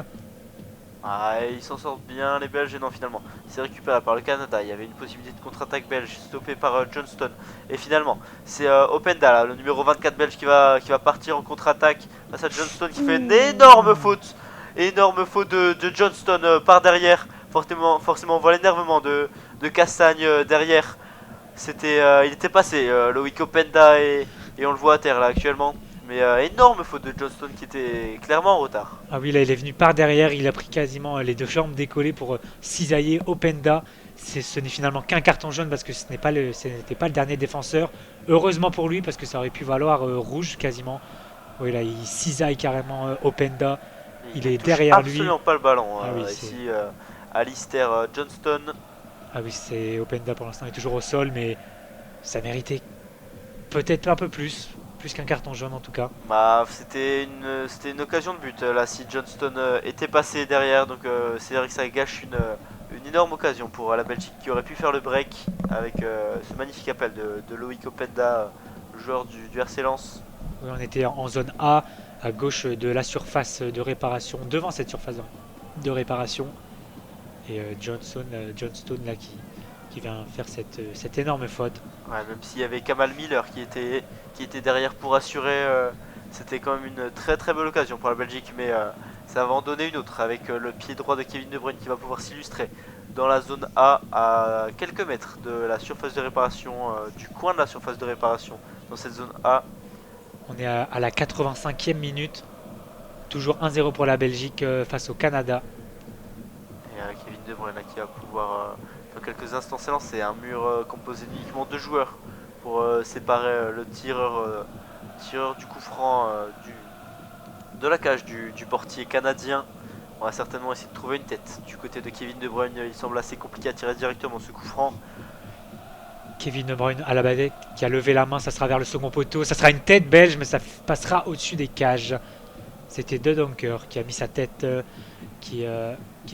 Speaker 1: Ah, ils s'en sortent bien les Belges et non finalement c'est récupéré par le Canada. Il y avait une possibilité de contre-attaque belge stoppée par Johnston. Et finalement c'est Openda là, le numéro 24 belge qui va partir en contre-attaque face à Johnston qui fait une énorme faute. Énorme faute de Johnston par derrière. Forcément on voit l'énervement de Castagne derrière. Il était passé Loïc Openda et on le voit à terre là actuellement. Mais énorme faute de Johnston qui était clairement en retard.
Speaker 2: Ah oui, là il est venu par derrière, il a pris quasiment les deux jambes décollées pour cisailler Openda. Ce n'est finalement qu'un carton jaune parce que ce n'était pas le dernier défenseur. Heureusement pour lui parce que ça aurait pu valoir rouge quasiment. Oui, là il cisaille carrément Openda. Il est derrière lui.
Speaker 1: Absolument pas le ballon
Speaker 2: Ah oui,
Speaker 1: ici. Alistair Johnston.
Speaker 2: Ah oui, c'est Openda pour l'instant, il est toujours au sol, mais ça méritait peut-être un peu plus qu'un carton jaune en tout cas.
Speaker 1: Bah, c'était une occasion de but là si Johnston était passé derrière. Donc c'est vrai que ça gâche une énorme occasion pour la Belgique qui aurait pu faire le break avec ce magnifique appel de Loïc Openda, joueur du RC Lens.
Speaker 2: Oui, on était en zone A, à gauche de la surface de réparation, devant cette surface de réparation. Et Johnstone là qui vient faire cette énorme faute.
Speaker 1: Ouais, même s'il y avait Kamal Miller qui était derrière pour assurer, c'était quand même une très très belle occasion pour la Belgique, mais ça va en donner une autre avec le pied droit de Kevin De Bruyne qui va pouvoir s'illustrer dans la zone A à quelques mètres de la surface de réparation, du coin de la surface de réparation dans cette zone A.
Speaker 2: On est à la 85e minute, toujours 1-0 pour la Belgique face au Canada.
Speaker 1: Et Kevin De Bruyne là, qui va pouvoir dans quelques instants s'élancer. Un mur composé uniquement de joueurs pour séparer le tireur du coup franc de la cage du portier canadien. On va certainement essayer de trouver une tête du côté de Kevin De Bruyne. Il semble assez compliqué à tirer directement ce coup franc.
Speaker 2: Kevin De Bruyne à la badette qui a levé la main, ça sera vers le second poteau. Ça sera une tête belge, mais ça passera au-dessus des cages. C'était De Donker qui a mis sa tête qui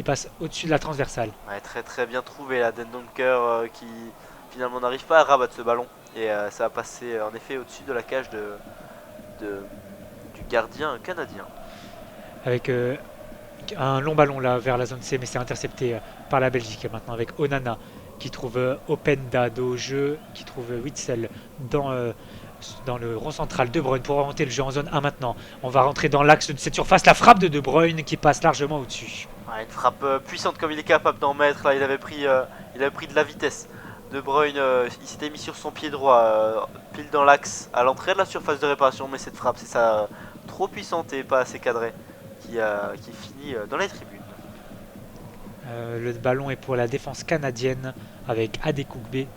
Speaker 2: passe au-dessus de la transversale.
Speaker 1: Ouais, très très bien trouvé là, Dendonker qui finalement n'arrive pas à rabattre ce ballon. Et ça va passer en effet au-dessus de la cage du gardien canadien.
Speaker 2: Avec un long ballon là vers la zone C, mais c'est intercepté par la Belgique maintenant avec Onana qui trouve Openda dos au jeu, qui trouve Witzel dans le rond central. De Bruyne pour orienter le jeu en zone 1 maintenant. On va rentrer dans l'axe de cette surface. La frappe de Bruyne qui passe largement au-dessus.
Speaker 1: Ouais, une frappe puissante comme il est capable d'en mettre. Là, il avait pris de la vitesse. De Bruyne, il s'était mis sur son pied droit, pile dans l'axe, à l'entrée de la surface de réparation. Mais cette frappe, c'est ça, trop puissante et pas assez cadrée, qui finit dans les tribunes.
Speaker 2: Le ballon est pour la défense canadienne avec Adekugbe.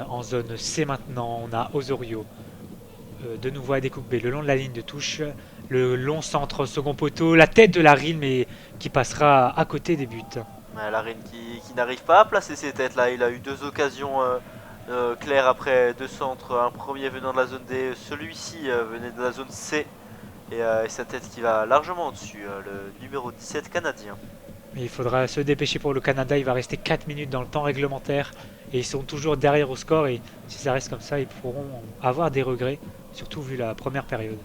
Speaker 2: En zone C maintenant, on a Osorio. De nouveau Adekugbe le long de la ligne de touche. Le long centre second poteau. La tête de Larin mais qui passera à côté des buts.
Speaker 1: Ouais, Larin qui n'arrive pas à placer ses têtes là. Il a eu deux occasions claires après deux centres. Un premier venant de la zone D. Celui-ci venait de la zone C. Et sa tête qui va largement au-dessus. Le numéro 17 canadien.
Speaker 2: Mais il faudra se dépêcher pour le Canada. Il va rester 4 minutes dans le temps réglementaire. et ils sont toujours derrière au score. Et si ça reste comme ça, ils pourront avoir des regrets, surtout vu la première période.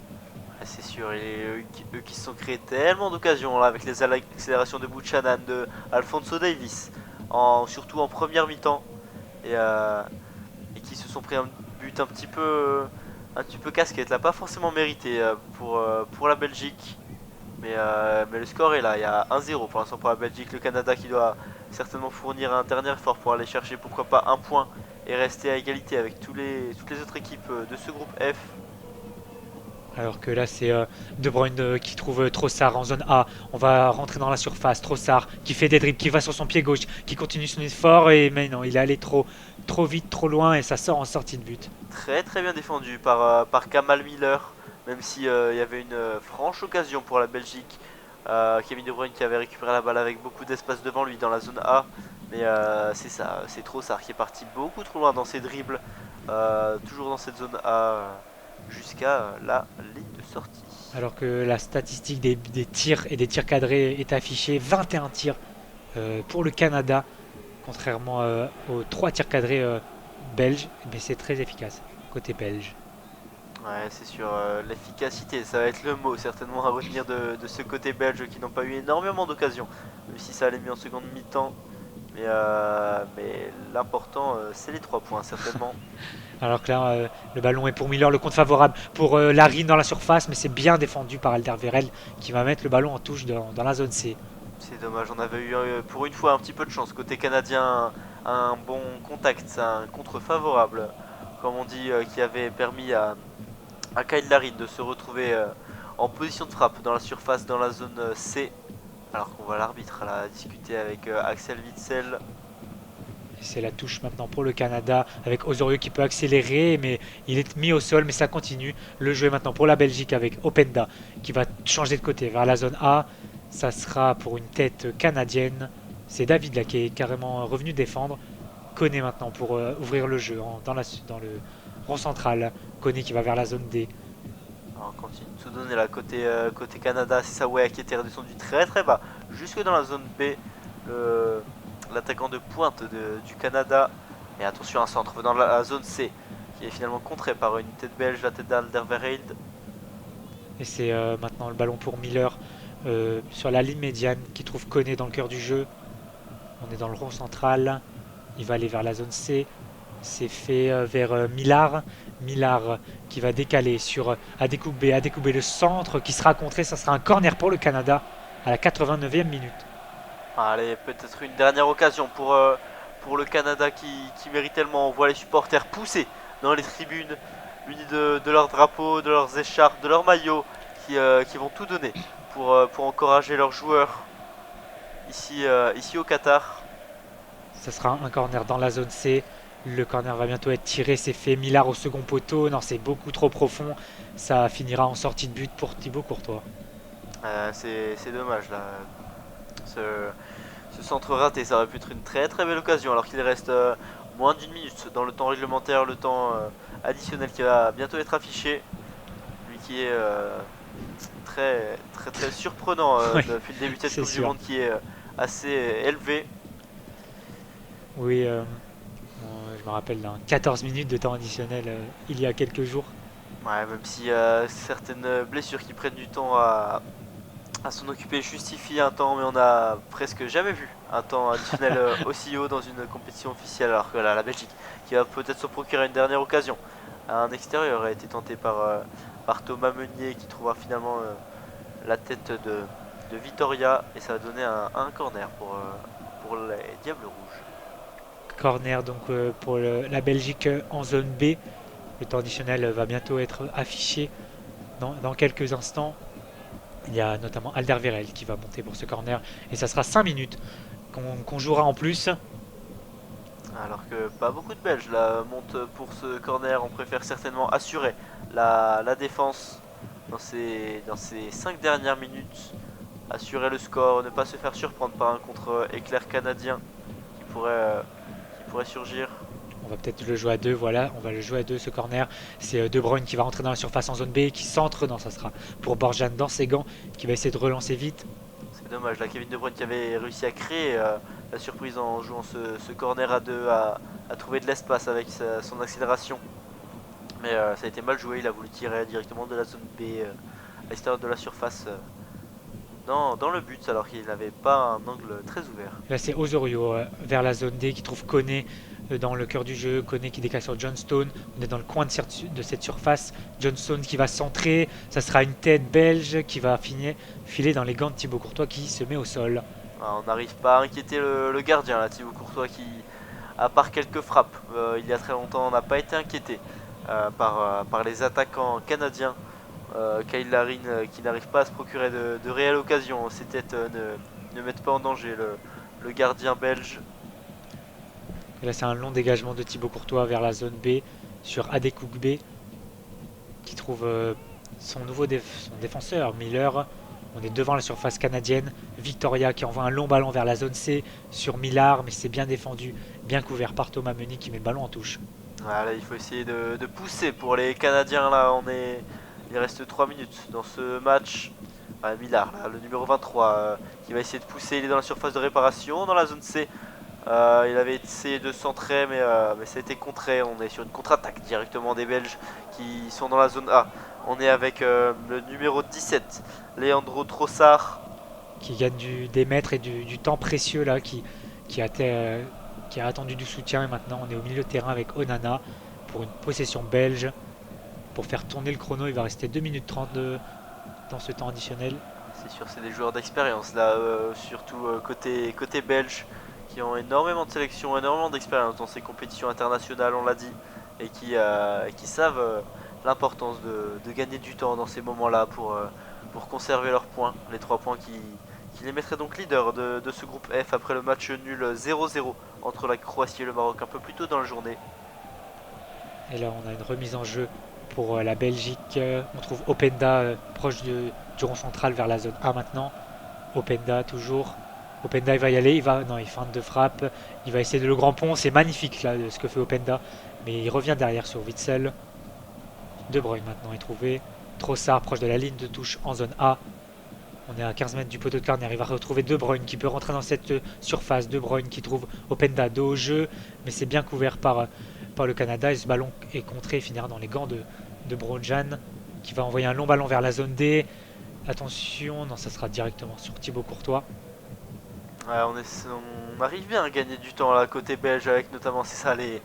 Speaker 1: Ah, c'est sûr, et eux qui se sont créés tellement d'occasions là avec les accélérations de Buchanan, de Alphonso Davies, surtout en première mi-temps, et, euh, et qui se sont pris un but un petit peu casquette, là, pas forcément mérité pour la Belgique. Mais le score est là, il y a 1-0 pour l'instant pour la Belgique. Le Canada qui doit certainement fournir un dernier effort pour aller chercher pourquoi pas un point et rester à égalité avec toutes les autres équipes de ce groupe F.
Speaker 2: Alors que là, c'est De Bruyne qui trouve Trossard en zone A. On va rentrer dans la surface. Trossard qui fait des dribbles, qui va sur son pied gauche, qui continue son effort. Mais non, il est allé trop vite, trop loin et ça sort en sortie de but.
Speaker 1: Très très bien défendu par Kamal Miller, même si il y avait une franche occasion pour la Belgique. Kevin De Bruyne qui avait récupéré la balle avec beaucoup d'espace devant lui dans la zone A. Mais c'est ça, c'est Trossard qui est parti beaucoup trop loin dans ses dribbles, toujours dans cette zone A, jusqu'à la ligne de sortie.
Speaker 2: Alors que la statistique des tirs et des tirs cadrés est affichée. 21 tirs pour le Canada, contrairement aux 3 tirs cadrés belges. Mais c'est très efficace côté belge.
Speaker 1: Ouais, c'est sûr, l'efficacité, ça va être le mot certainement à retenir de ce côté belge qui n'ont pas eu énormément d'occasions, même si ça allait mieux en seconde mi-temps. Mais l'important, c'est les 3 points certainement.
Speaker 2: Alors que là, le ballon est pour Miller, le compte favorable pour Larine dans la surface, mais c'est bien défendu par Alderweireld qui va mettre le ballon en touche dans la zone C.
Speaker 1: C'est dommage, on avait eu pour une fois un petit peu de chance. Côté canadien, un bon contact, un contre favorable, comme on dit, qui avait permis à Kyle Larin de se retrouver en position de frappe dans la surface, dans la zone C. Alors qu'on voit l'arbitre là discuter avec Axel Witsel.
Speaker 2: C'est la touche maintenant pour le Canada avec Osorio qui peut accélérer, mais il est mis au sol, mais ça continue. Le jeu est maintenant pour la Belgique avec Openda qui va changer de côté vers la zone A. Ça sera pour une tête canadienne. C'est David là qui est carrément revenu défendre. Koné maintenant pour ouvrir le jeu dans le rond central. Koné qui va vers la zone D.
Speaker 1: Alors, on continue de tout donner là côté Canada. C'est Sawaya qui était redescendu très très bas jusque dans la zone B. L'attaquant de pointe du Canada. Et attention, un centre dans la zone C qui est finalement contré par une tête belge, la tête d'Alderweireld.
Speaker 2: Et c'est maintenant le ballon pour Miller sur la ligne médiane qui trouve Koné dans le cœur du jeu. On est dans le rond central. Il va aller vers la zone C. C'est fait vers Millard. Millard qui va décaler sur Adekugbe. Adekugbe le centre qui sera contré. Ça sera un corner pour le Canada à la 89e minute.
Speaker 1: Allez, peut-être une dernière occasion pour le Canada qui mérite tellement. On voit les supporters pousser dans les tribunes, munis de leurs drapeaux, de leurs écharpes, de leurs maillots, qui vont tout donner pour encourager leurs joueurs ici au Qatar.
Speaker 2: Ça sera un corner dans la zone C. Le corner va bientôt être tiré. C'est fait. Millard au second poteau. Non, c'est beaucoup trop profond. Ça finira en sortie de but pour Thibaut Courtois.
Speaker 1: C'est dommage là. Ce centre raté, ça aurait pu être une très très belle occasion alors qu'il reste moins d'une minute dans le temps réglementaire, le temps additionnel qui va bientôt être affiché. Lui qui est très très très surprenant
Speaker 2: Oui,
Speaker 1: depuis le début de cette
Speaker 2: c'est
Speaker 1: Coupe du
Speaker 2: sûr.
Speaker 1: Monde qui est assez élevé.
Speaker 2: Oui, je me rappelle d'un 14 minutes de temps additionnel il y a quelques jours.
Speaker 1: Ouais, même si certaines blessures qui prennent du temps à s'en occuper justifient un temps, mais on a presque jamais vu un temps additionnel aussi haut dans une compétition officielle, alors que là, la Belgique, qui va peut-être se procurer une dernière occasion, un extérieur a été tenté par Thomas Meunier, qui trouvera finalement la tête de Vitoria, et ça va donner un corner pour les Diables Rouges.
Speaker 2: Corner donc pour la Belgique en zone B. Le temps additionnel va bientôt être affiché dans quelques instants. Il y a notamment Alderweireld qui va monter pour ce corner. Et ça sera 5 minutes qu'on jouera en plus.
Speaker 1: Alors que pas beaucoup de Belges là montent pour ce corner, on préfère certainement assurer la défense dans ces 5 dernières minutes, assurer le score, ne pas se faire surprendre par un contre-éclair canadien qui pourrait surgir.
Speaker 2: On va peut-être le jouer à deux, voilà, on va le jouer à deux ce corner. C'est De Bruyne qui va rentrer dans la surface en zone B, qui centre, non ça sera pour Borjan dans ses gants, qui va essayer de relancer vite.
Speaker 1: C'est dommage, là Kevin De Bruyne qui avait réussi à créer la surprise en jouant ce corner à 2, à trouver de l'espace avec son accélération. Mais ça a été mal joué, il a voulu tirer directement de la zone B à l'extérieur de la surface dans le but alors qu'il n'avait pas un angle très ouvert.
Speaker 2: Là, c'est Osorio vers la zone D qui trouve Koné dans le cœur du jeu. Koné qui décale sur Johnstone. On est dans le coin de cette surface. Johnstone qui va centrer. Ça sera une tête belge qui va filer dans les gants de Thibaut Courtois qui se met au sol.
Speaker 1: On n'arrive pas à inquiéter le gardien là, Thibaut Courtois qui, à part quelques frappes, il y a très longtemps n'a pas été inquiété par les attaquants canadiens. Kyle Larin qui n'arrive pas à se procurer de réelles occasions. Ses têtes ne mettent pas en danger le gardien belge.
Speaker 2: Et là, c'est un long dégagement de Thibaut Courtois vers la zone B sur Adekugbe qui trouve son défenseur, Miller. On est devant la surface canadienne. Victoria qui envoie un long ballon vers la zone C sur Millard, mais c'est bien défendu, bien couvert par Thomas Meunier qui met le ballon en touche.
Speaker 1: Voilà, il faut essayer de pousser pour les Canadiens là. Il reste 3 minutes dans ce match. Millard, là, le numéro 23, qui va essayer de pousser. Il est dans la surface de réparation, dans la zone C. Il avait essayé de centrer, mais ça a été contré. On est sur une contre-attaque directement des Belges qui sont dans la zone A. On est avec le numéro 17, Leandro Trossard.
Speaker 2: Qui gagne des mètres et du temps précieux là, qui a attendu du soutien. Et maintenant, on est au milieu de terrain avec Onana pour une possession belge. Pour faire tourner le chrono, il va rester 2 minutes 30 dans ce temps additionnel.
Speaker 1: C'est sûr, c'est des joueurs d'expérience là, surtout côté belge, qui ont énormément de sélection, énormément d'expérience dans ces compétitions internationales, on l'a dit, et qui savent l'importance de gagner du temps dans ces moments-là pour conserver leurs points, les 3 points qui les mettraient donc leader de ce groupe F après le match nul 0-0 entre la Croatie et le Maroc un peu plus tôt dans la journée.
Speaker 2: Et là, on a une remise en jeu pour la Belgique. On trouve Openda proche du rond central vers la zone A maintenant. Openda toujours. Openda, il va y aller. Il feinte de frappe. Il va essayer de le grand pont. C'est magnifique là ce que fait Openda. Mais il revient derrière sur Witzel. De Bruyne maintenant est trouvé. Trossard proche de la ligne de touche en zone A. On est à 15 mètres du poteau de corner. Il va retrouver De Bruyne qui peut rentrer dans cette surface. De Bruyne qui trouve Openda dos au jeu. Mais c'est bien couvert par le Canada. Et ce ballon est contré et finira dans les gants de Brojan qui va envoyer un long ballon vers la zone D. Attention, non, ça sera directement sur Thibaut Courtois.
Speaker 1: On arrive bien à gagner du temps là côté belge avec notamment c'est ça les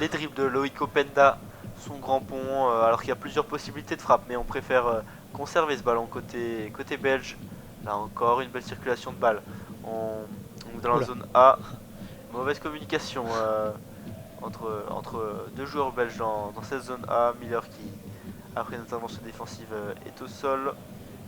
Speaker 1: dribbles de Loïc Openda, son grand pont, alors qu'il y a plusieurs possibilités de frappe, mais on préfère conserver ce ballon côté belge. Là encore une belle circulation de balle. On est dans la zone A. Mauvaise communication entre deux joueurs belges dans cette zone A. Miller qui après une intervention défensive est au sol.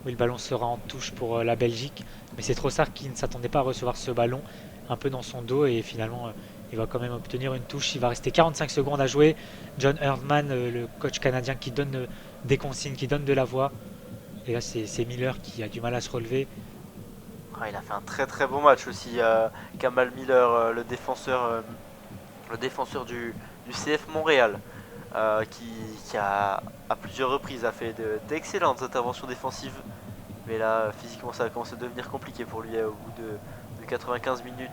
Speaker 2: Oui, le ballon sera en touche pour la Belgique, mais c'est Trossard qui ne s'attendait pas à recevoir ce ballon un peu dans son dos et finalement il va quand même obtenir une touche. Il va rester 45 secondes à jouer. John Herdman, le coach canadien qui donne des consignes, qui donne de la voix. Et là c'est Miller qui a du mal à se relever.
Speaker 1: Il a fait un très très bon match aussi, Kamal Miller, le défenseur du CF Montréal. Qui a à plusieurs reprises a fait d'excellentes interventions défensives, mais là physiquement ça a commencé à devenir compliqué pour lui au bout de 95 minutes.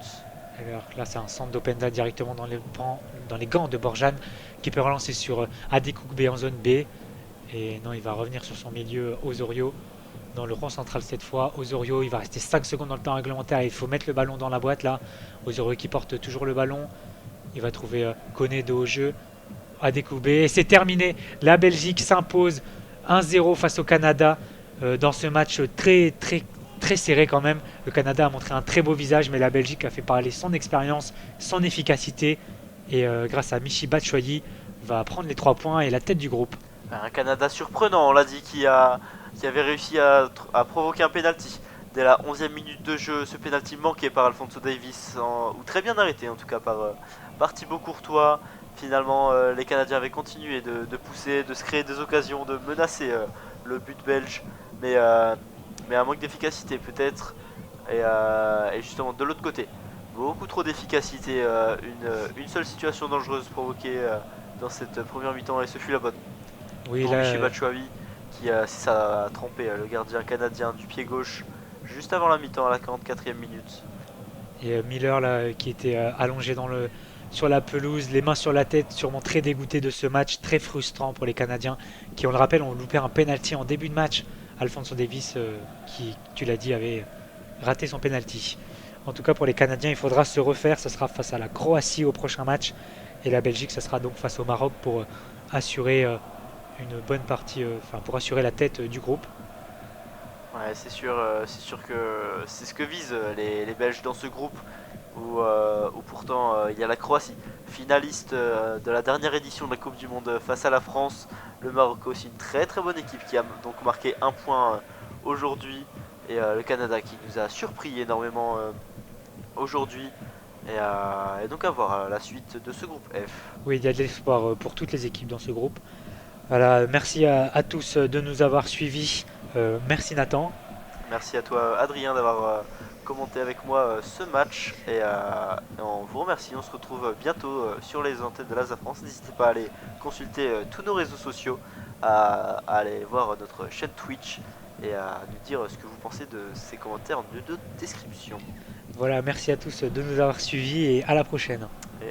Speaker 2: Alors là c'est un centre d'Openda directement dans les gants de Borjan qui peut relancer sur Adekugbe en zone B, et non, il va revenir sur son milieu Osorio dans le rond central cette fois. Osorio, il va rester 5 secondes dans le temps réglementaire et il faut mettre le ballon dans la boîte là. Osorio qui porte toujours le ballon, il va trouver Koné de haut jeu à découvrir. Et c'est terminé. La Belgique s'impose 1-0 face au Canada dans ce match très très très serré quand même. Le Canada a montré un très beau visage, mais la Belgique a fait parler son expérience, son efficacité. Et grâce à Michy Batshuayi, va prendre les 3 points et la tête du groupe.
Speaker 1: Un Canada surprenant, on l'a dit, qui avait réussi à provoquer un penalty. Dès la 11e minute de jeu, ce penalty manqué par Alphonso Davies, ou très bien arrêté en tout cas par Thibaut Courtois. Finalement, les Canadiens avaient continué de pousser, de se créer des occasions, de menacer le but belge, mais un manque d'efficacité peut-être, et justement de l'autre côté, beaucoup trop d'efficacité, une seule situation dangereuse provoquée dans cette première mi-temps, et ce fut la bonne.
Speaker 2: Oui,
Speaker 1: pour
Speaker 2: là,
Speaker 1: Michy Batshuayi qui a trompé le gardien canadien du pied gauche juste avant la mi-temps à la 44e minute.
Speaker 2: Et Miller là, qui était allongé sur la pelouse, les mains sur la tête, sûrement très dégoûté de ce match, très frustrant pour les Canadiens, qui, on le rappelle, ont loupé un penalty en début de match. Alphonso Davies, qui, tu l'as dit, avait raté son penalty. En tout cas, pour les Canadiens, il faudra se refaire. Ce sera face à la Croatie au prochain match. Et la Belgique, ce sera donc face au Maroc pour assurer une bonne partie, enfin pour assurer la tête du groupe.
Speaker 1: Ouais, c'est sûr que c'est ce que visent les Belges dans ce groupe où pourtant il y a la Croatie, finaliste de la dernière édition de la Coupe du Monde face à la France. Le Maroc aussi une très très bonne équipe qui a donc marqué un point aujourd'hui et le Canada qui nous a surpris énormément aujourd'hui. Et donc à voir la suite de ce groupe F.
Speaker 2: Oui, il y a de l'espoir pour toutes les équipes dans ce groupe. Voilà, merci à tous de nous avoir suivis. Merci Nathan.
Speaker 1: Merci à toi Adrien d'avoir commenté avec moi ce match et on vous remercie. On se retrouve bientôt sur les antennes de l'Asa France. N'hésitez pas à aller consulter tous nos réseaux sociaux, à aller voir notre chaîne Twitch et à nous dire ce que vous pensez de ces commentaires de description.
Speaker 2: Voilà, merci à tous de nous avoir suivis et à la prochaine.